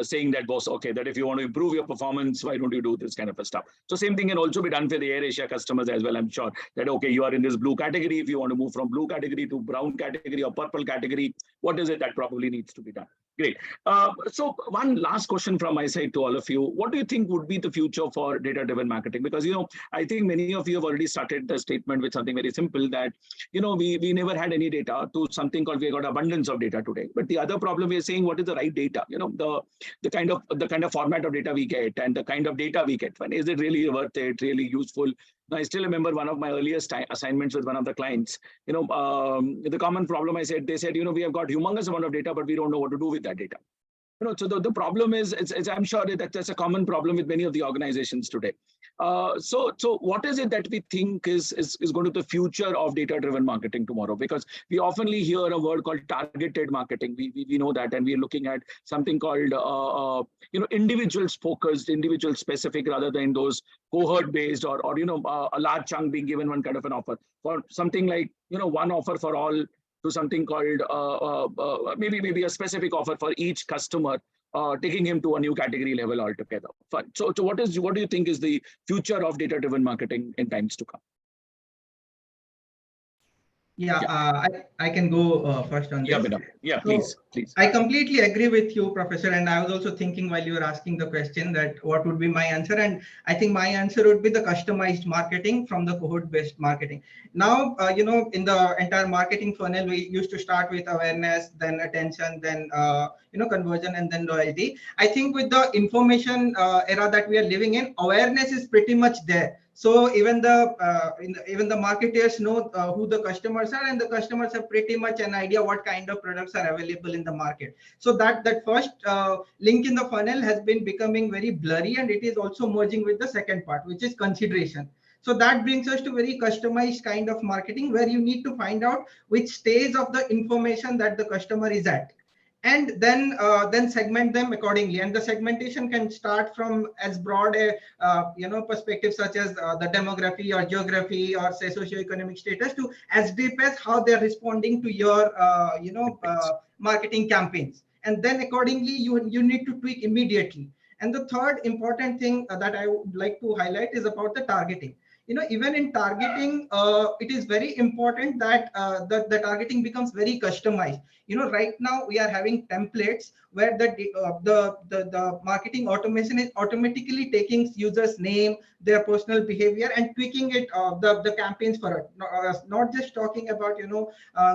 saying that, boss, okay, that if you want to improve your performance, why don't you do this kind of a stuff? So same thing can also be done for the Air Asia customers as well. I'm sure that, okay, you are in this blue category. If you want to move from blue category to brown category or purple category, what is it that probably needs to be done? Great. So one last question from my side to all of you. What do you think would be the future for data-driven marketing? Because, I think many of you have already started the statement with something very simple that, we never had any data, to something called we got abundance of data today. But the other problem we are saying, what is the right data? The kind of format of data we get and the kind of data we get. Is it really worth it, really useful? I still remember one of my earliest assignments with one of the clients. The common problem they said, we have got humongous amount of data, but we don't know what to do with that data. So the problem is, I'm sure that's a common problem with many of the organizations today. So what is it that we think is going to be the future of data-driven marketing tomorrow? Because we oftenly hear a word called targeted marketing. We know that, and we're looking at something called individuals focused, individual specific, rather than those cohort-based or a large chunk being given one kind of an offer. For something like one offer for all, to something called maybe a specific offer for each customer, taking him to a new category level altogether. Fine. So what do you think is the future of data-driven marketing in times to come? Yeah, I can go first on this. Yeah, please. I completely agree with you, Professor. And I was also thinking while you were asking the question that what would be my answer. And I think my answer would be the customized marketing from the cohort-based marketing. Now, in the entire marketing funnel, we used to start with awareness, then attention, then conversion, and then loyalty. I think with the information era that we are living in, awareness is pretty much there. So even the marketers know who the customers are, and the customers have pretty much an idea what kind of products are available in the market. So that first link in the funnel has been becoming very blurry, and it is also merging with the second part, which is consideration. So that brings us to very customized kind of marketing, where you need to find out which stage of the information that the customer is at, and then segment them accordingly. And the segmentation can start from as broad a perspective such as the demography or geography or say socioeconomic status, to as deep as how they're responding to your marketing campaigns. And then accordingly you need to tweak immediately. And the third important thing that I would like to highlight is about the targeting. Even in targeting, it is very important that the targeting becomes very customized. Right now we are having templates where the marketing automation is automatically taking users' name, their personal behavior, and tweaking it, the campaigns for it. Not just talking about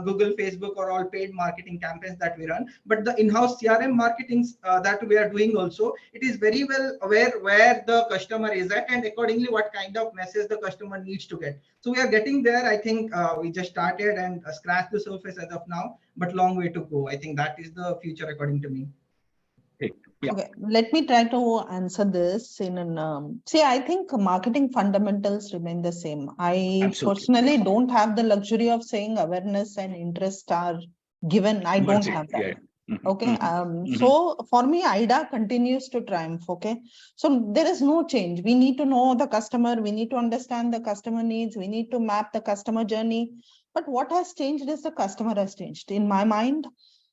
Google, Facebook, or all paid marketing campaigns that we run, but the in-house CRM marketing that we are doing also. It is very well aware where the customer is at, and accordingly what kind of message the customer needs to get. So we are getting there. I think we just started and scratched the surface as of now, but long way to go. I think that is the future according to me. Okay, let me try to answer this in I think marketing fundamentals remain the same. I personally don't have the luxury of saying awareness and interest are given. I don't have that. Yeah. Okay. So for me, IDA continues to triumph. Okay. So there is no change. We need to know the customer. We need to understand the customer needs. We need to map the customer journey. But what has changed is the customer has changed. In my mind,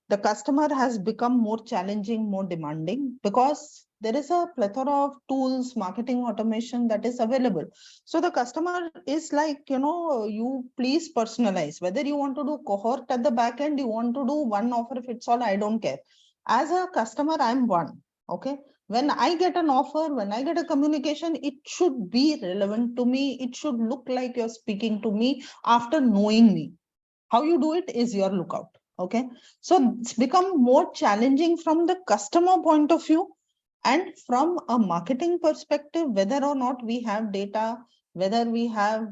the customer has become more challenging, more demanding, because there is a plethora of tools, marketing automation that is available. So the customer is like, you please personalize. Whether you want to do cohort at the back end, you want to do one offer fits all, I don't care. As a customer, I'm one. Okay. When I get an offer, when I get a communication, it should be relevant to me. It should look like you're speaking to me after knowing me. How you do it is your lookout. Okay. So it's become more challenging from the customer point of view, and from a marketing perspective, whether or not we have data, whether we have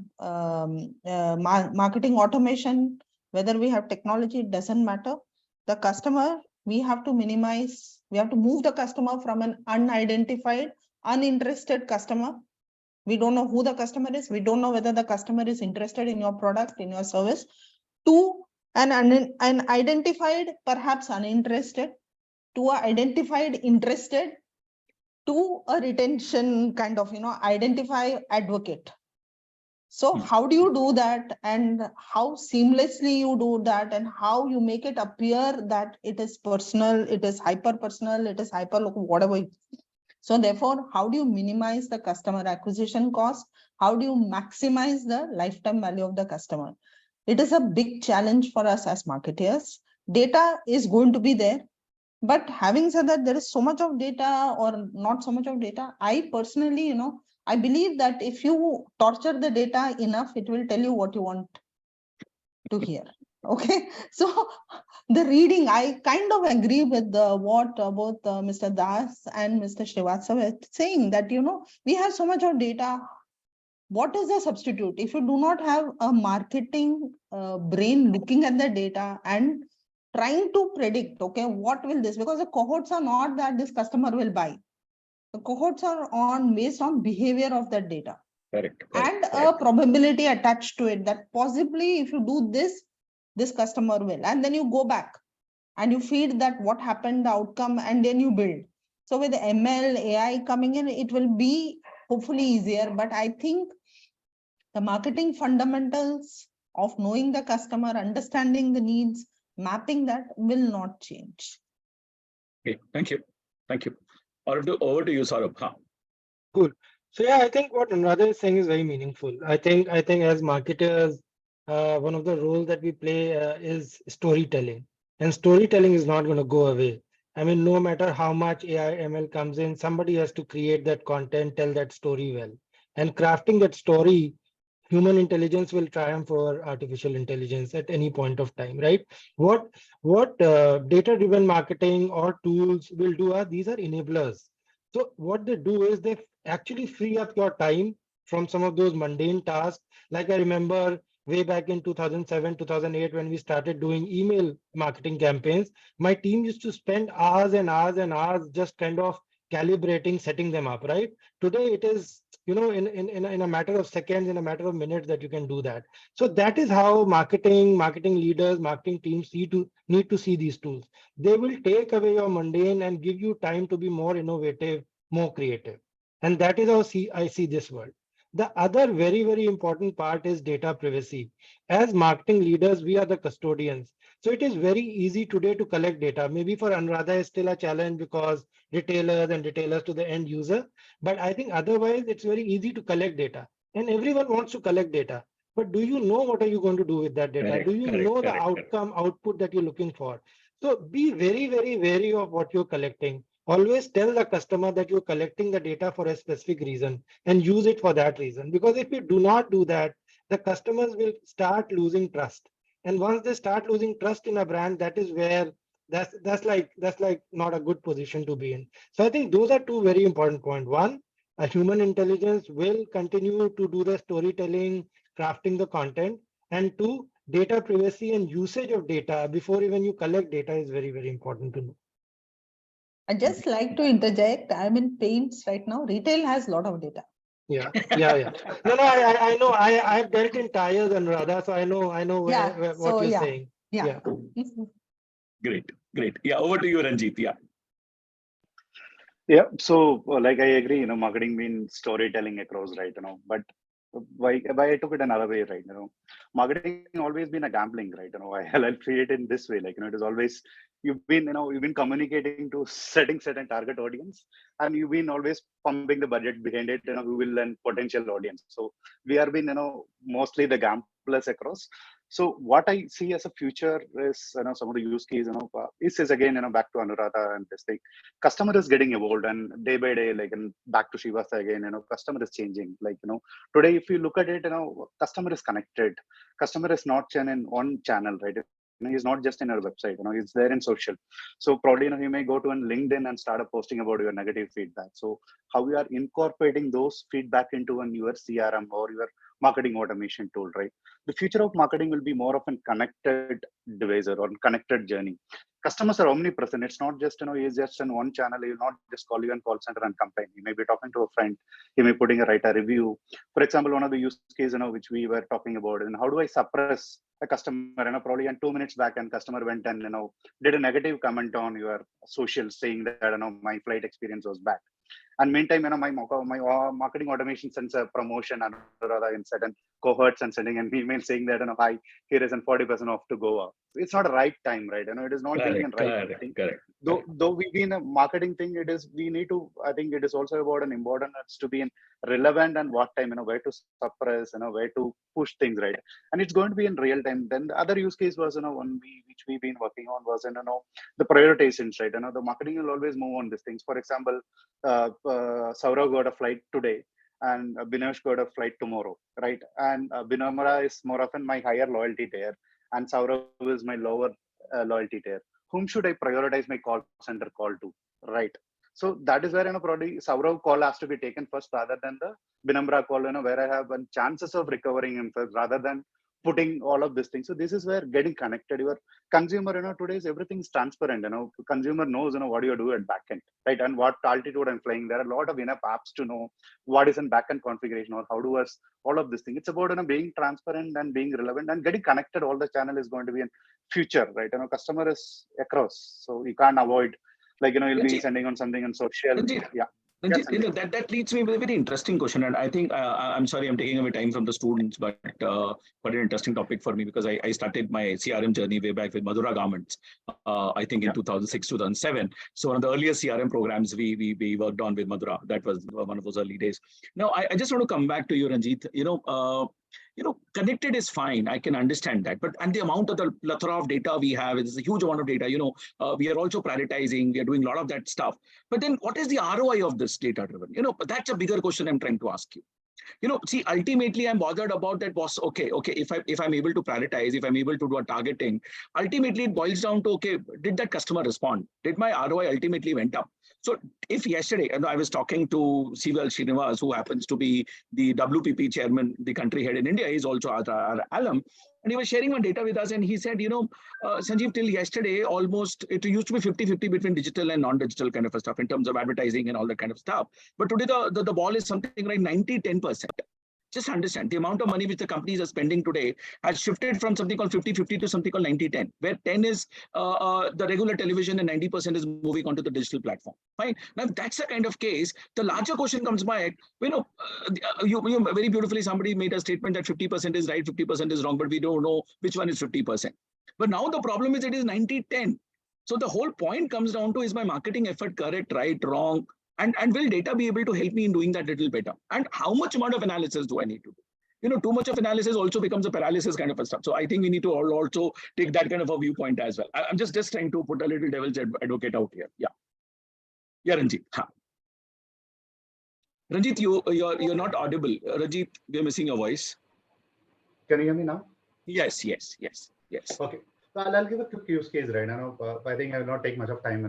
marketing automation, whether we have technology, it doesn't matter. The customer, we have to minimize, we have to move the customer from an unidentified, uninterested customer. We don't know who the customer is. We don't know whether the customer is interested in your product, in your service, to an identified, perhaps uninterested, to an identified interested, to a retention kind of, identify advocate. So how do you do that, and how seamlessly you do that, and how you make it appear that it is personal, it is hyper personal, it is hyper local, whatever. So therefore, how do you minimize the customer acquisition cost? How do you maximize the lifetime value of the customer? It is a big challenge for us as marketers. Data is going to be there. But having said that, there is so much of data or not so much of data. I personally, I believe that if you torture the data enough, it will tell you what you want to hear. Okay. So the reading, I kind of agree with what both Mr. Das and Mr. Srivastava are saying, that, we have so much of data. What is the substitute? If you do not have a marketing brain looking at the data and trying to predict, okay, what will this, because the cohorts are not that this customer will buy. The cohorts are based on behavior of that data. Correct. And a probability attached to it, that possibly if you do this, this customer will. And then you go back and you feed that what happened, the outcome, and then you build. So with ML, AI coming in, it will be hopefully easier. But I think the marketing fundamentals of knowing the customer, understanding the needs, mapping that will not change. Okay, thank you. Thank you. Over to you, Saurabh. Cool. So yeah, I think what Anuradha is saying is very meaningful. I think as marketers, one of the roles that we play is storytelling, and storytelling is not going to go away. I mean, no matter how much AI ML comes in, somebody has to create that content, tell that story well, and crafting that story. Human intelligence will triumph over artificial intelligence at any point of time, right? What data-driven marketing or tools will do are, these are enablers. So what they do is they actually free up your time from some of those mundane tasks. Like I remember way back in 2007, 2008, when we started doing email marketing campaigns, my team used to spend hours and hours and hours just kind of calibrating, setting them up, right? Today, it is, in a matter of seconds, in a matter of minutes that you can do that. So that is how marketing leaders, marketing teams need to see these tools. They will take away your mundane and give you time to be more innovative, more creative. And that is how I see this world. The other very, very important part is data privacy. As marketing leaders, we are the custodians. So it is very easy today to collect data. Maybe for Anuradha is still a challenge because retailers to the end user. But I think otherwise it's very easy to collect data, and everyone wants to collect data. But do you know what are you going to do with that data? Correct, Do you know the output that you're looking for? So be very, very wary of what you're collecting. Always tell the customer that you're collecting the data for a specific reason and use it for that reason. Because if you do not do that, the customers will start losing trust. And once they start losing trust in a brand, that is where that's like not a good position to be in. So I think those are two very important points. One, a human intelligence will continue to do the storytelling, crafting the content, and two, data privacy and usage of data before even you collect data is very, very important to know. I just like to interject. I'm in paints right now. Retail has a lot of data. Yeah. No, I know. I've dealt in tires, Anuradha, so I know what you're saying. Yeah. Great. Yeah, over to you, Ranjit. Yeah. So like I agree, marketing means storytelling across, right? But why I took it another way, right? Marketing always been a gambling, right? I'll treat it in this way, like, it is always, you've been communicating to setting certain target audience, and you've been always pumping the budget behind it, who will and potential audience. So we are been, mostly the gamblers across. So what I see as a future is, some of the use case, is again, back to Anuradha and this thing. Customer is getting evolved, and day by day, like, and back to Shivasa again, customer is changing. Like, today, if you look at it, customer is connected. Customer is not in one channel, right? He's not just in your website, he's there in social. So probably, you may go to an LinkedIn and start posting about your negative feedback. So how we are incorporating those feedback into your CRM or your marketing automation tool, right? The future of marketing will be more of a connected device or connected journey. Customers are omnipresent. It's not just, he's just in one channel. He will not just call you and call center and complain. He may be talking to a friend. He may write a review. For example, one of the use cases, which we were talking about, and how do I suppress a customer, probably in 2 minutes back, and customer went and, did a negative comment on your social saying that, my flight experience was bad. And meantime, my marketing automation sends a promotion and rather in certain cohorts and sending an email saying that, hi, here is a 40% off to Goa. It's not a right time, right? It is not being a right thing. Though we be in a marketing thing, we need to, I think it is also about an importance to be in relevant and what time, where to suppress, where to push things, right? And it's going to be in real time. Then the other use case was, which we've been working on was, the prioritizations, right? The marketing will always move on these things. For example, Saurav got a flight today and Binash got a flight tomorrow, right? And Binamra is more often my higher loyalty tier and Saurav is my lower loyalty tier. Whom should I prioritize my call center call to, right? So that is where, probably Saurav call has to be taken first rather than the Binamra call, where I have chances of recovering him first rather than putting all of these things. So this is where getting connected. Your consumer, today's everything's transparent. Consumer knows, what do you do at backend, right? And what altitude I'm flying. There are a lot of enough apps to know what is in backend configuration or how do us all of this thing. It's about being transparent and being relevant and getting connected. All the channel is going to be in future, right? Customer is across, so you can't avoid. Like, you'll be sending on something on social. Yeah. Ranjit, that leads me with a very interesting question, and I think I'm sorry I'm taking away time from the students, but quite an interesting topic for me because I started my CRM journey way back with Madura Garments, I think in 2006, 2007. So one of the earliest CRM programs we worked on with Madura. That was one of those early days. Now I just want to come back to you, Ranjit. Connected is fine. I can understand that, and the amount of the plethora of data we have is a huge amount of data. We are also prioritizing. We are doing a lot of that stuff. But then, what is the ROI of this data driven? That's a bigger question I'm trying to ask you. See, ultimately, I'm bothered about that. Was okay. If I'm able to prioritize, if I'm able to do a targeting, ultimately it boils down to did that customer respond? Did my ROI ultimately went up? So if yesterday, I was talking to Sival Srinivas, who happens to be the WPP chairman, the country head in India, he's also our alum. And he was sharing one data with us and he said, Sanjeev, till yesterday, almost it used to be 50-50 between digital and non-digital kind of stuff in terms of advertising and all that kind of stuff. But today the ball is something like 90-10%. Just understand the amount of money which the companies are spending today has shifted from something called 50-50 to something called 90-10, where 10 is the regular television and 90% is moving onto the digital platform. Fine. Now, if that's the kind of case, the larger question comes by, you very beautifully, somebody made a statement that 50% is right, 50% is wrong, but we don't know which one is 50%. But now the problem is it is 90-10. So the whole point comes down to, is my marketing effort correct, right, wrong? And will data be able to help me in doing that little better? And how much amount of analysis do I need to do? Too much of analysis also becomes a paralysis kind of a stuff. So I think we need to also take that kind of a viewpoint as well. I'm just trying to put a little devil's advocate out here. Yeah, Ranjit. Ranjit, you're not audible. Ranjit, we're missing your voice. Can you hear me now? Yes. Okay. So I'll give a quick use case, right? I think I will not take much of time,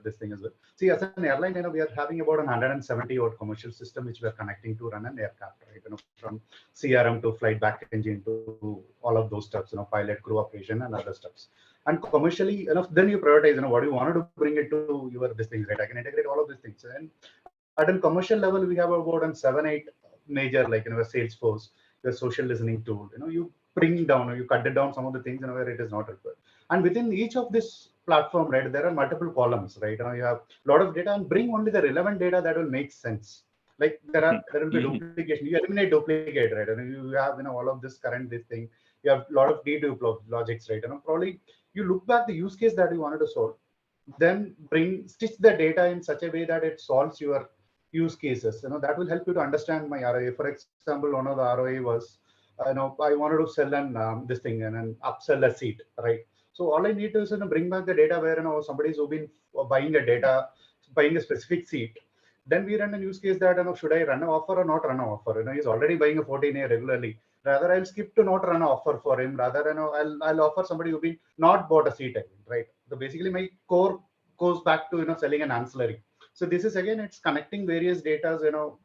this thing as well. See, as an airline, we are having about 170 odd commercial system which we are connecting to run an aircraft, right? From CRM to flight back engine to all of those stuff, pilot, crew operation and other stuffs. And commercially, then you prioritize, what you wanted to bring it to your these things, right? I can integrate all of these things. And at a commercial level, we have about 7-8 major, like, Salesforce, the social listening tool, you bring down or you cut it down some of the things where it is not required. And within each of this platform, right, there are multiple columns, right? You have a lot of data and bring only the relevant data that will make sense. Like there will be duplication. You eliminate duplicate, right? And you have all of this this thing. You have a lot of dedupe logics, right? Probably you look back the use case that you wanted to solve, then stitch the data in such a way that it solves your use cases. That will help you to understand my ROI. For example, one of the ROI was I wanted to sell this thing and then upsell a seat, right? So all I need to is bring back the data where somebody's who's been buying a specific seat. Then we run a use case that should I run an offer or not run an offer? He's already buying a 14A regularly. Rather, I'll skip to not run an offer for him. Rather, I'll offer somebody who's been not bought a seat again, right? So basically, my core goes back to selling an ancillary. So this is again, it's connecting various data.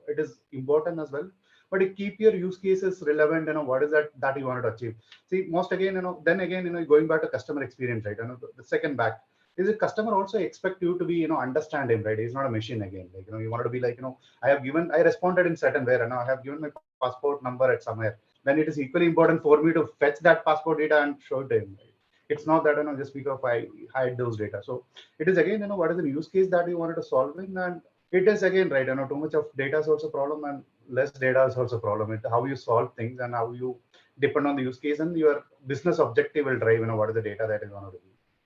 It is important as well. But you keep your use cases relevant. What is that you wanted to achieve? See, most again, then again, going back to customer experience, right? The second back is the customer also expect you to be, understand him, right? He's not a machine again. Like, you wanted to be like, I responded in certain way, and I have given my passport number at somewhere. Then it is equally important for me to fetch that passport data and show it to him. Right? It's not that just because I hide those data. So it is again, what is the use case that you wanted to solve in, and it is again, right? Too much of data is also a problem, and less data is also a problem. It's how you solve things and how you depend on the use case, and your business objective will drive, what is the data that is going to be.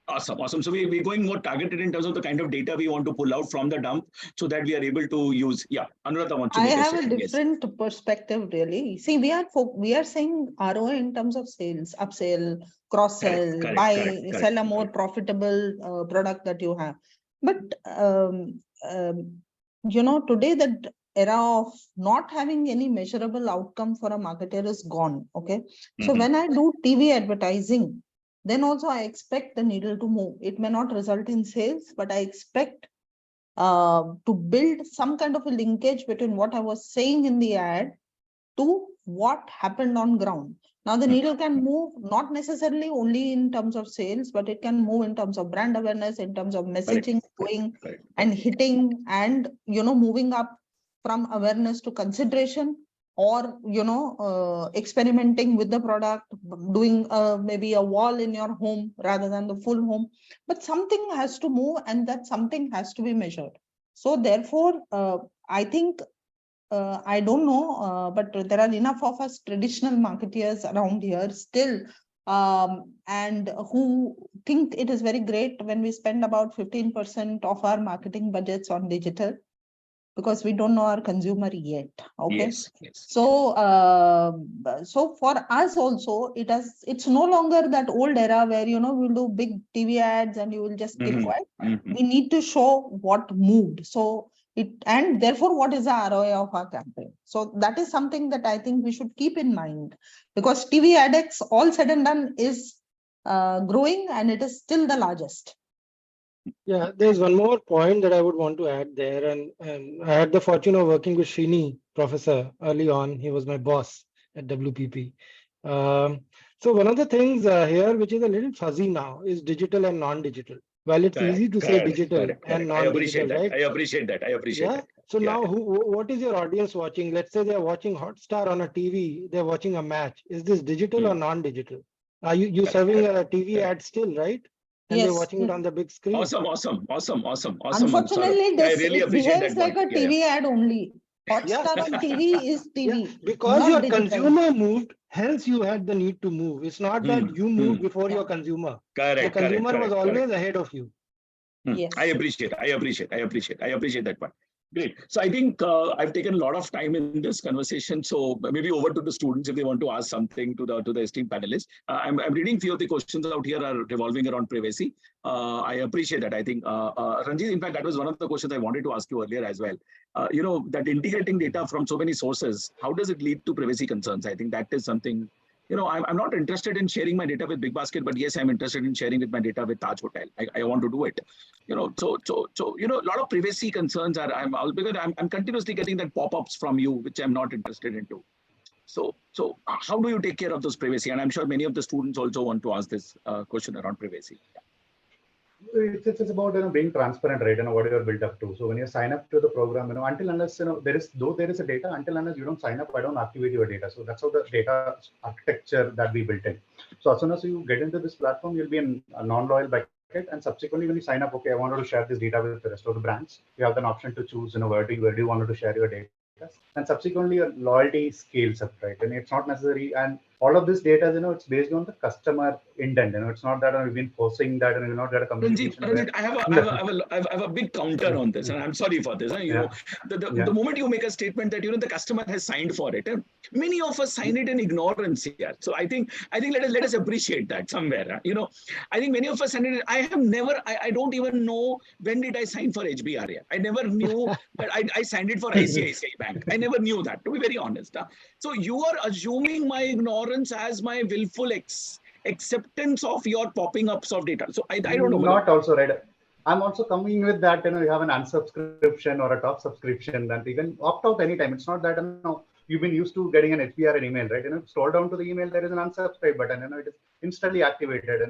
Awesome. So we're going more targeted in terms of the kind of data we want to pull out from the dump so that we are able to use. Yeah, Anuradha wants to I make have a statement. different perspective, really. See, we are saying ROI in terms of sales, upsell, cross-sell, Correct, buy, correct, sell a more profitable product that you have. But, today that era of not having any measurable outcome for a marketer is gone, okay? So when I do TV advertising, then also I expect the needle to move. It may not result in sales, but I expect to build some kind of a linkage between what I was saying in the ad to what happened on ground. Now the needle can move not necessarily only in terms of sales, but it can move in terms of brand awareness, in terms of messaging, going and hitting and, moving up from awareness to consideration, or experimenting with the product, doing maybe a wall in your home rather than the full home. But something has to move, and that something has to be measured. So therefore, I think I don't know, but there are enough of us traditional marketeers around here still, and who think it is very great when we spend about 15% of our marketing budgets on digital, because we don't know our consumer yet. Okay. Yes. So, so for us also, it's no longer that old era where, we'll do big TV ads and you will just keep quiet. We need to show what moved. So and therefore, what is the ROI of our campaign? So that is something that I think we should keep in mind, because TV AdX, all said and done, is growing, and it is still the largest. Yeah, there's one more point that I would want to add there. And I had the fortune of working with Srini, professor, early on. He was my boss at WPP. So one of the things here, which is a little fuzzy now, is digital and non-digital. Well, it's easy to say digital and non-digital, right? I appreciate that. that. So now, what is your audience watching? Let's say they're watching Hotstar on a TV. They're watching a match. Is this digital or non-digital? Are you serving a TV ad still, right? And they're watching it on the big screen. Awesome. Unfortunately, it behaves like a TV ad only. Hotstar on TV is TV. Because your consumer moved, hence you had the need to move. It's not that you moved before your consumer. The consumer was always ahead of you. Yes. I appreciate that part. Great. So I think I've taken a lot of time in this conversation. So maybe over to the students if they want to ask something to the esteemed panelists. I'm reading few of the questions out here are revolving around privacy. I appreciate that. I think Ranjit, in fact, that was one of the questions I wanted to ask you earlier as well. That integrating data from so many sources, how does it lead to privacy concerns? I think that is something. I'm not interested in sharing my data with Big Basket, but yes, I'm interested in sharing with my data with Taj Hotel. I want to do it. So a lot of privacy concerns are. I'm continuously getting that pop-ups from you, which I'm not interested into. So how do you take care of those privacy? And I'm sure many of the students also want to ask this question around privacy. It's about being transparent, right? What you are built up to. So when you sign up to the program, until unless there is a data, until unless you don't sign up, I don't activate your data. So that's how the data architecture that we built in. So as soon as you get into this platform, you'll be in a non-loyal bucket, and subsequently when you sign up, okay, I wanted to share this data with the rest of the brands. You have an option to choose, where do you want to share your data, and subsequently your loyalty scales up, right? And it's not necessary. And all of this data, it's based on the customer intent. It's not that we've been forcing that and we've not got a communication. Ranjit, I have a big counter on this, and I'm sorry for this. The moment you make a statement that the customer has signed for it, many of us sign it in ignorance here. So I think let us appreciate that somewhere. I think many of us signed it. I don't even know when did I sign for HBRA. I never knew that I signed it for ICICI Bank. I never knew that, to be very honest. So you are assuming my ignorance as my willful acceptance of your popping ups of data. So I don't know. Not also, right? I'm also coming with that, you have an unsubscription or a top subscription, that you can opt out anytime. It's not that, you've been used to getting an HBR and email, right? Scroll down to the email, there is an unsubscribe button, it is instantly activated,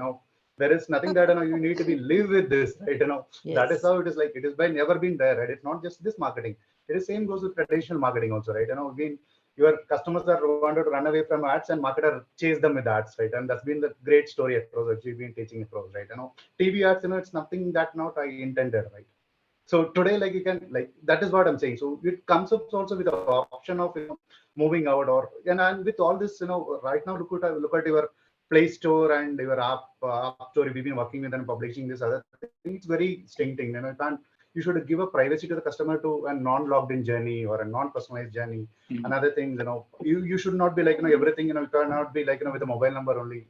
there is nothing that, you need to live with this, right? Yes. That is how it is like, it is by never been there, right? It's not just this marketing. It is same goes with traditional marketing also, right? Again, your customers are wanted to run away from ads and marketer chase them with ads, right? And that's been the great story across that we've been teaching across, right? TV ads, it's nothing that not I intended, right? So today, like you can, like, that is what I'm saying. So it comes up also with the option of moving out, or and with all this, right now look at your Play Store and your app store. We've been working with and publishing this other thing. It's very stinting. You should give a privacy to the customer to a non-logged in journey or a non-personalized journey. Another thing, you should not be like, everything, you cannot be like, with a mobile number only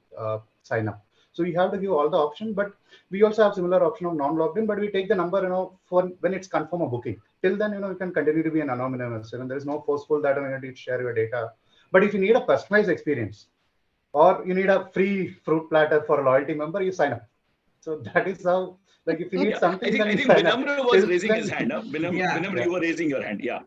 sign up. So you have to give all the option, but we also have similar option of non-logged in, but we take the number, for when it's confirm a booking. Till then, you can continue to be an anonymous. There is no forceful that you need to share your data. But if you need a personalized experience, or you need a free fruit platter for a loyalty member, you sign up. So that is how, like, if you need something, I think Binamra was raising his hand. Binamra, you were raising your hand. Yeah.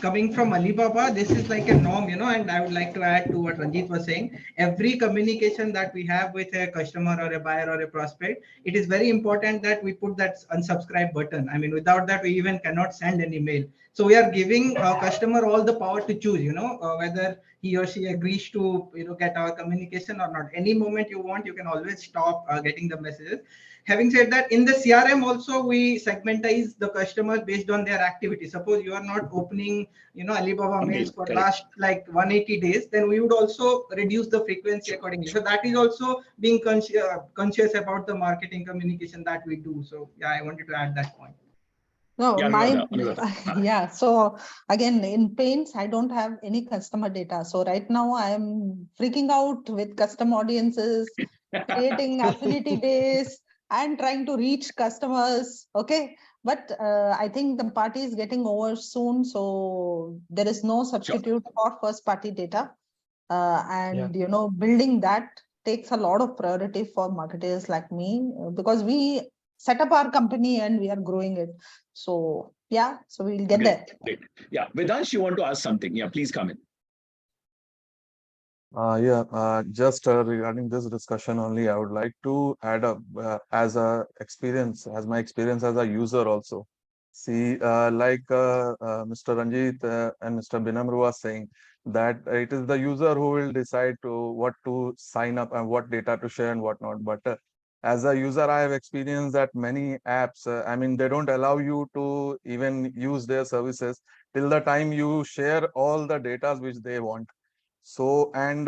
Coming from Alibaba, this is like a norm, and I would like to add to what Ranjit was saying. Every communication that we have with a customer or a buyer or a prospect, it is very important that we put that unsubscribe button. I mean, without that, we even cannot send an email. So we are giving a customer all the power to choose, whether he or she agrees to, get our communication or not. Any moment you want, you can always stop getting the messages. Having said that, in the CRM also, we segmentize the customer based on their activity. Suppose you are not opening, Alibaba mails for last like 180 days, then we would also reduce the frequency accordingly. So that is also being conscious about the marketing communication that we do. So yeah, I wanted to add that point. No, yeah. So again, in Paints, I don't have any customer data. So right now I am freaking out with custom audiences, creating affinity days and trying to reach customers. Okay. But I think the party is getting over soon. So there is no substitute for first party data. Building that takes a lot of priority for marketers like me, because we set up our company and we are growing it. So yeah, so we'll get there. Great. Yeah, Vedansh, you want to ask something? Yeah, please come in. Just regarding this discussion only, I would like to add up as my experience as a user also. See, like Mr. Ranjit and Mr. Binamru was saying, that it is the user who will decide to what to sign up and what data to share and whatnot. But as a user, I have experienced that many apps, they don't allow you to even use their services till the time you share all the data which they want. So, and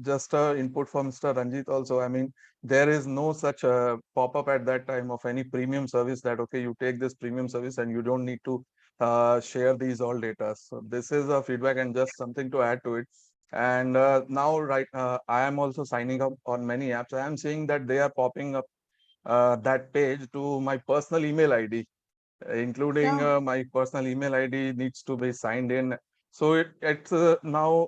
just input from Mr. Ranjit also, there is no such pop-up at that time of any premium service that, okay, you take this premium service and you don't need to share these all data. So this is a feedback and just something to add to it. And now, I am also signing up on many apps. I am seeing that they are popping up that page to my personal email ID, including my personal email ID needs to be signed in. So it's now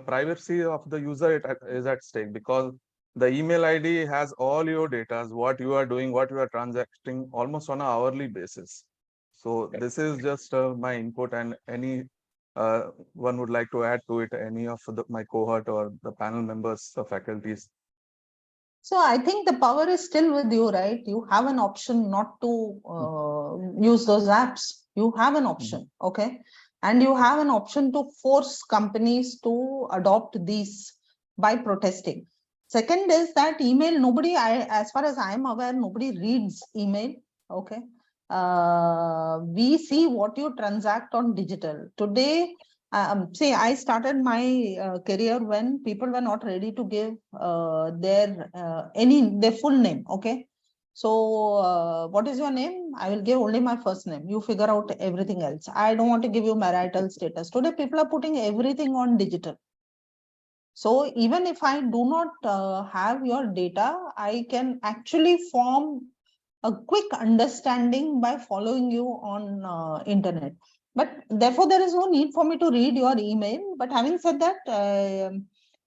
privacy of the user is at stake, because the email ID has all your data, what you are doing, what you are transacting almost on an hourly basis. So this is just my input, and any one would like to add to it, any of my cohort or the panel members or faculties. So I think the power is still with you, right? You have an option not to use those apps. You have an option, okay? And you have an option to force companies to adopt these by protesting. Second is that email, as far as I am aware, nobody reads email, okay? We see what you transact on digital. Today, See, I started my career when people were not ready to give their full name. Okay. So what is your name? I will give only my first name. You figure out everything else. I don't want to give you marital status. Today, people are putting everything on digital. So even if I do not have your data, I can actually form a quick understanding by following you on internet. But therefore, there is no need for me to read your email. But having said that,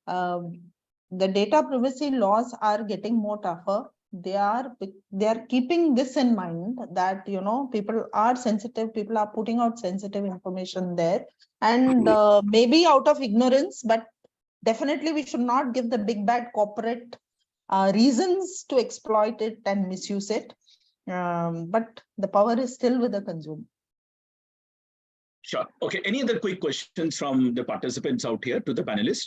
the data privacy laws are getting more tougher. They are keeping this in mind that people are sensitive. People are putting out sensitive information there, and maybe out of ignorance, but definitely we should not give the big bad corporate reasons to exploit it and misuse it. But the power is still with the consumer. Sure. Okay. Any other quick questions from the participants out here to the panelists?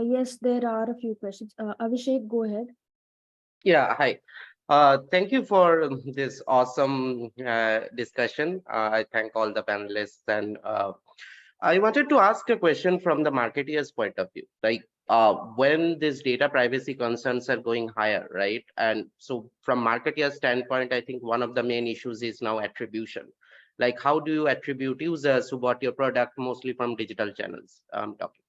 Yes, there are a few questions. Abhishek, go ahead. Yeah, hi. Thank you for this awesome discussion. I thank all the panelists, and I wanted to ask a question from the marketeer's point of view. Like when these data privacy concerns are going higher, right? And so from marketeer's standpoint, I think one of the main issues is now attribution. Like how do you attribute users who bought your product mostly from digital channels? I'm talking.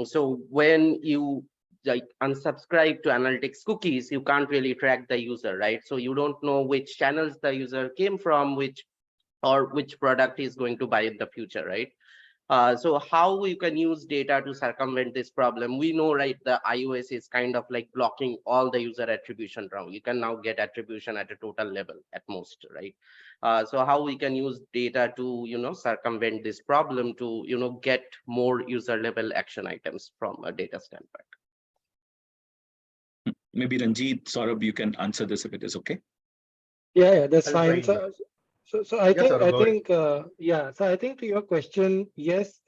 So when you like unsubscribe to analytics cookies, you can't really track the user, right? So you don't know which channels the user came from, which product is going to buy in the future, right? So how you can use data to circumvent this problem? We know, right, the iOS is kind of like blocking all the user attribution wrong. You can now get attribution at a total level at most, right? So how we can use data to, circumvent this problem to, get more user level action items from a data standpoint? Maybe Ranjit, Saurabh, you can answer this if it is okay. Yeah, that's I'll fine. try. So I Yes, think, Saurabh, go ahead. So I think to your question, yes,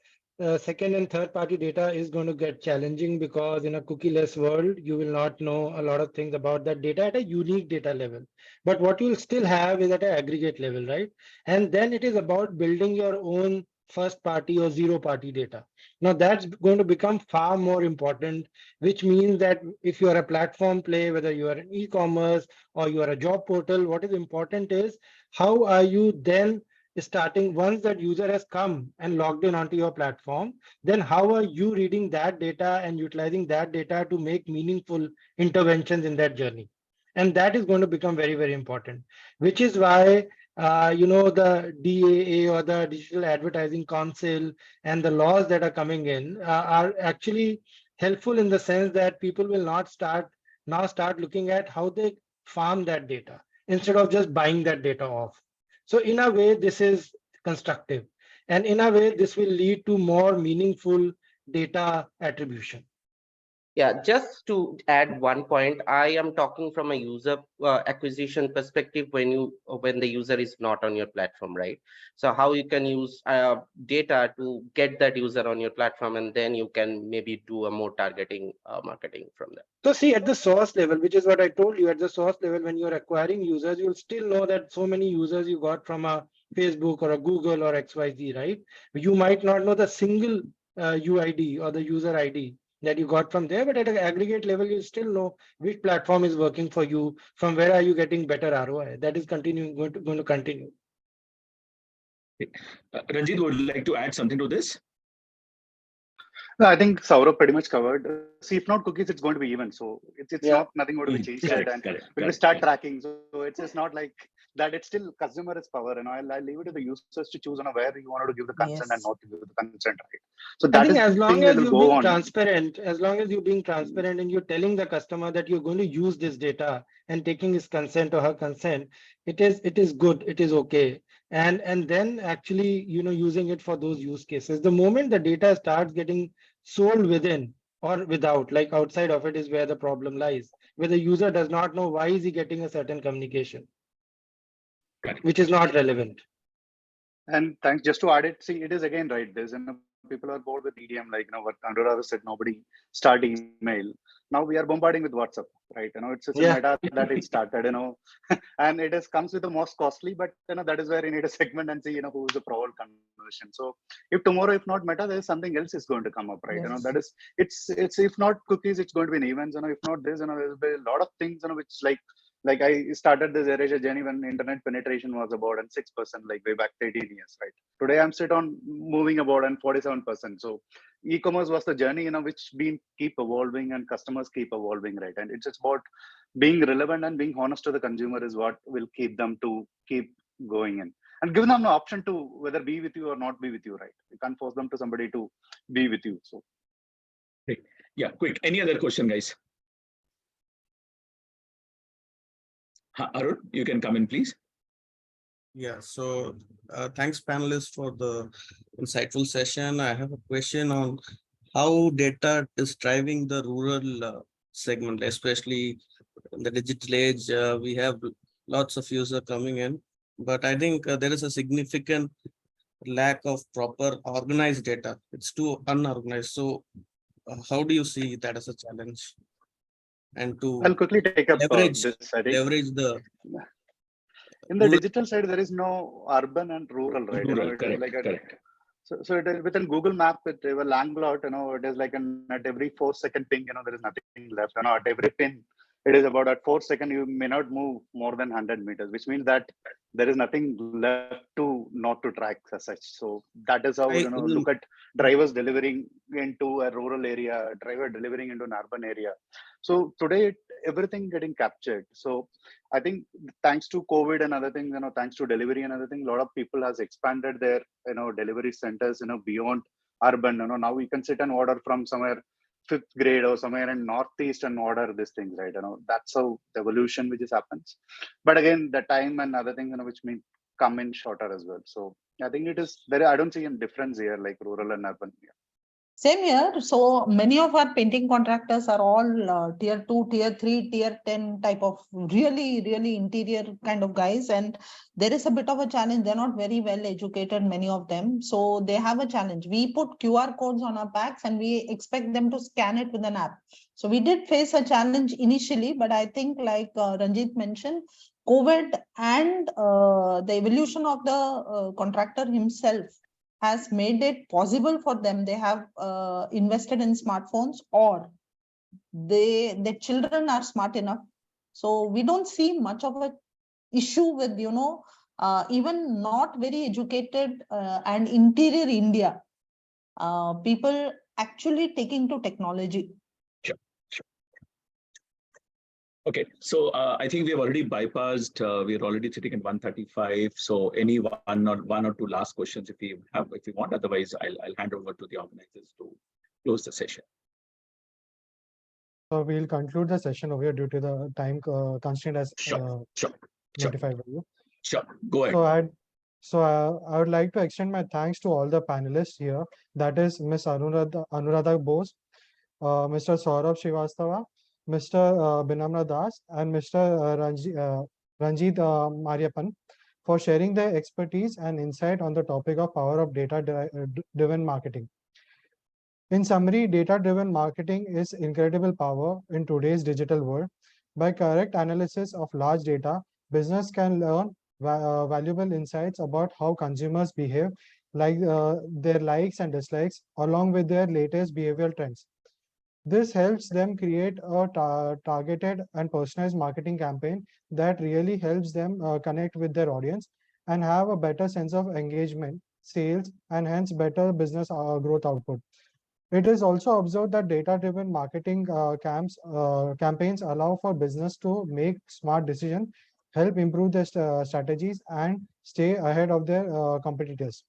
second and third party data is going to get challenging because in a cookieless world, you will not know a lot of things about that data at a unique data level. But what you'll still have is at an aggregate level, right? And then it is about building your own first party or zero party data. Now that's going to become far more important, which means that if you are a platform play, whether you are an e-commerce or you are a job portal, what is important is how are you then starting once that user has come and logged in onto your platform, then how are you reading that data and utilizing that data to make meaningful interventions in that journey? And that is going to become very, very important, which is why the DAA or the Digital Advertising Council and the laws that are coming in are actually helpful in the sense that people will not start looking at how they farm that data instead of just buying that data off. So in a way, this is constructive. And in a way, this will lead to more meaningful data attribution. Yeah, just to add one point, I am talking from a user acquisition perspective when the user is not on your platform, right? So how you can use data to get that user on your platform, and then you can maybe do a more targeting marketing from that. So see, at the source level, which is what I told you, at the source level, when you're acquiring users, you'll still know that so many users you got from a Facebook or a Google or XYZ, right? You might not know the single UID or the user ID that you got from there, but at an aggregate level, you still know which platform is working for you, from where are you getting better ROI. That is going to continue. Ranjit, would you like to add something to this? No, I think Saurabh pretty much covered. See, if not cookies, it's going to be even. So it's not nothing going to be changed. Correct, And correct, when we start tracking, so it's just not like that. It's still consumer is power. I'll leave it to the users to choose where you want to give the consent and not to give the consent, right? So that I think is as the long thing as that will you're go being on. transparent, and you're telling the customer that you're going to use this data and taking his consent or her consent, it is good, it is okay. And then actually, using it for those use cases. The moment the data starts getting sold within or without, like outside of it, is where the problem lies, where the user does not know why is he getting a certain communication, which is not relevant. And thanks, just to add it, see, it is again, right, there's a people are bored with EDM, like, what Anuradha said, nobody start email. Now we are bombarding with WhatsApp, right? It's a meta that it started, and it is comes with the most costly, but that is where you need a segment and see, who is the pro conversion. So if tomorrow, if not meta, there is something else is going to come up, right? That is, it's if not cookies, it's going to be an events, if not this, there's a lot of things, which like I started this erasure journey when internet penetration was about at 6%, like way back 13 years, right? Today I'm sit on moving about and 47%. So e-commerce was the journey, which keep evolving and customers keep evolving, right? And it's just about being relevant and being honest to the consumer is what will keep them to keep going in. And give them the option to whether be with you or not be with you, right? You can't force them to somebody to be with you. So, yeah, quick. Any other question, guys? Arun, you can come in, please. Yeah, so thanks panelists for the insightful session. I have a question on how data is driving the rural segment, especially in the digital age. We have lots of users coming in, but I think there is a significant lack of proper organized data. It's too unorganized. So how do you see that as a challenge? And to I'll quickly take up leverage the in the digital side, there is no urban and rural, right? Rural, It correct, is like correct. So it is within Google Map with a lang plot, it is like at every 4-second ping, there is nothing left. At every pin, it is about at 4 seconds, you may not move more than 100 meters, which means that there is nothing left to not to track as such. So that is how, look at drivers delivering into a rural area, driver delivering into an urban area. So today, everything getting captured. So I think thanks to COVID and other things, thanks to delivery and other things, a lot of people has expanded their, delivery centers, beyond urban. Now we can sit and order from somewhere 5th grade or somewhere in Northeast and order these things, right? That's how the evolution which happens. But again, the time and other things, which mean come in shorter as well. So I think it is very, I don't see a difference here, like rural and urban. Yeah. Same here. So many of our painting contractors are all tier 2, tier 3, tier 10 type of really interior kind of guys. And there is a bit of a challenge. They're not very well educated, many of them. So they have a challenge. We put QR codes on our packs and we expect them to scan it with an app. So we did face a challenge initially, but I think like Ranjit mentioned, COVID and the evolution of the contractor himself has made it possible for them. They have invested in smartphones, or their children are smart enough. So we don't see much of a issue with, even not very educated and interior India, people actually taking to technology. Sure. Okay, so I think we have already bypassed. We're already sitting at 1:35. So any one or two last questions, if you want. Otherwise, I'll hand over to the organizers to close the session. So we'll conclude the session over here due to the time constraint as notified by you. Sure, go ahead. So I would like to extend my thanks to all the panelists here. That is Ms. Anuradha Bose, Mr. Saurabh Srivastava, Mr. Binamra Das, and Mr. Ranjit Mariappan for sharing their expertise and insight on the topic of power of data-driven marketing. In summary, data-driven marketing is incredible power in today's digital world. By correct analysis of large data, business can learn valuable insights about how consumers behave, like their likes and dislikes, along with their latest behavioral trends. This helps them create a targeted and personalized marketing campaign that really helps them connect with their audience and have a better sense of engagement, sales, and hence better business growth output. It is also observed that data-driven marketing campaigns allow for business to make smart decisions, help improve their strategies, and stay ahead of their competitors.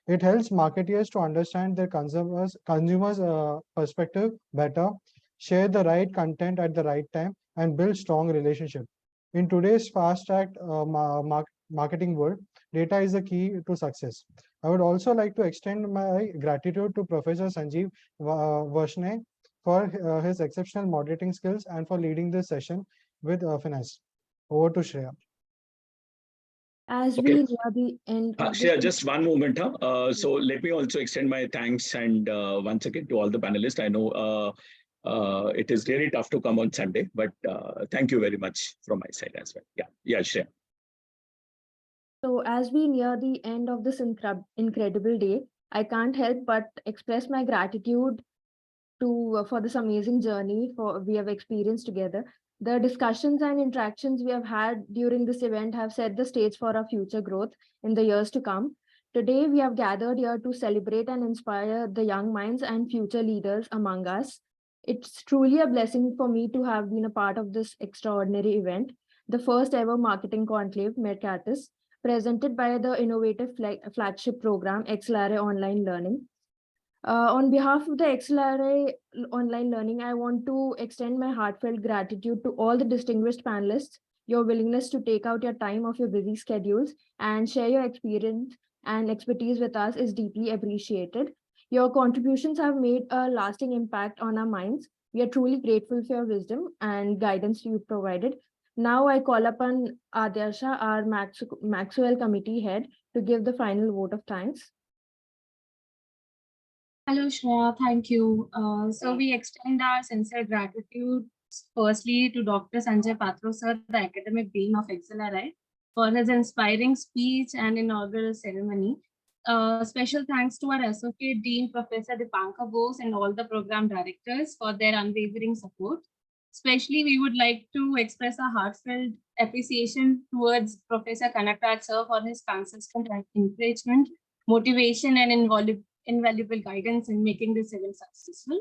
It helps marketeers to understand their consumers' perspective better, share the right content at the right time, and build strong relationships. In today's fast-tracked marketing world, data is the key to success. I would also like to extend my gratitude to Professor Sanjeev Varshney for his exceptional moderating skills and for leading this session with finesse. Over to Shreya. As Okay. we near the end of Shreya, this, just one moment. So let me also extend my thanks and once again to all the panelists. I know it is really tough to come on Sunday, but thank you very much from my side as well. Yeah, Shreya. so as we near the end of this incredible day, I can't help but express my gratitude to for this amazing journey we have experienced together. The discussions and interactions we have had during this event have set the stage for our future growth in the years to come. Today, we have gathered here to celebrate and inspire the young minds and future leaders among us. It's truly a blessing for me to have been a part of this extraordinary event, the first ever marketing conclave, Mercatus, presented by the innovative flagship program, Xlri Online Learning. On behalf of the Xlri Online Learning, I want to extend my heartfelt gratitude to all the distinguished panelists. Your willingness to take out your time of your busy schedules and share your experience and expertise with us is deeply appreciated. Your contributions have made a lasting impact on our minds. We are truly grateful for your wisdom and guidance you provided. Now I call upon Adyasha, our Maxwell committee head, to give the final vote of thanks. Hello, Shreya. Thank you. So we extend our sincere gratitude firstly to Dr. Sanjay Patro, sir, the academic dean of Xlri, for his inspiring speech and inaugural ceremony. Special thanks to our associate dean, Professor Dipankar Bose, and all the program directors for their unwavering support. Especially, we would like to express a heartfelt appreciation towards Professor Kanakraj, sir, for his consistent encouragement, motivation, and invaluable guidance in making this event successful.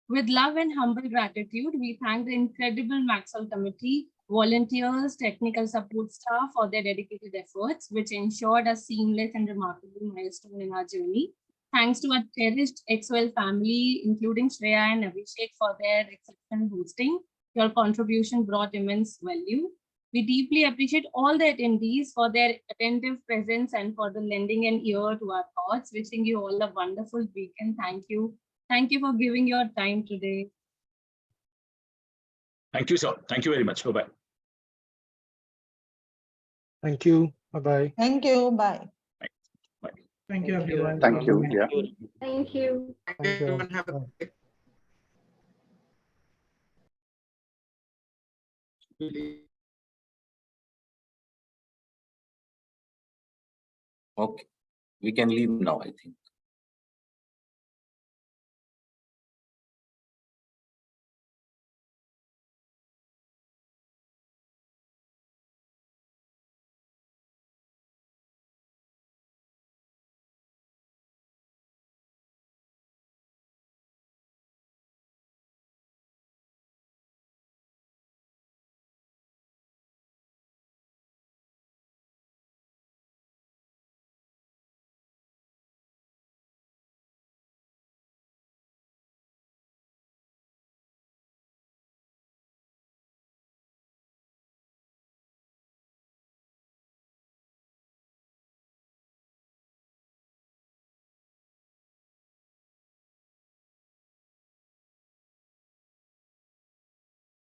With love and humble gratitude, we thank the incredible Maxol committee, volunteers, technical support staff for their dedicated efforts, which ensured a seamless and remarkable milestone in our journey. Thanks to our cherished XOL family, including Shreya and Abhishek, for their exceptional hosting. Your contribution brought immense value. We deeply appreciate all the attendees for their attentive presence and for the lending an ear to our thoughts. Wishing you all a wonderful weekend. Thank you. Thank you for giving your time today. Thank you, sir. Thank you very much. Bye-bye. Thank you. Bye-bye. Thank you. Bye. Thank you, everyone. Thank you. Yeah. Thank you. Thank you. Have a good day. Okay, we can leave now, I think.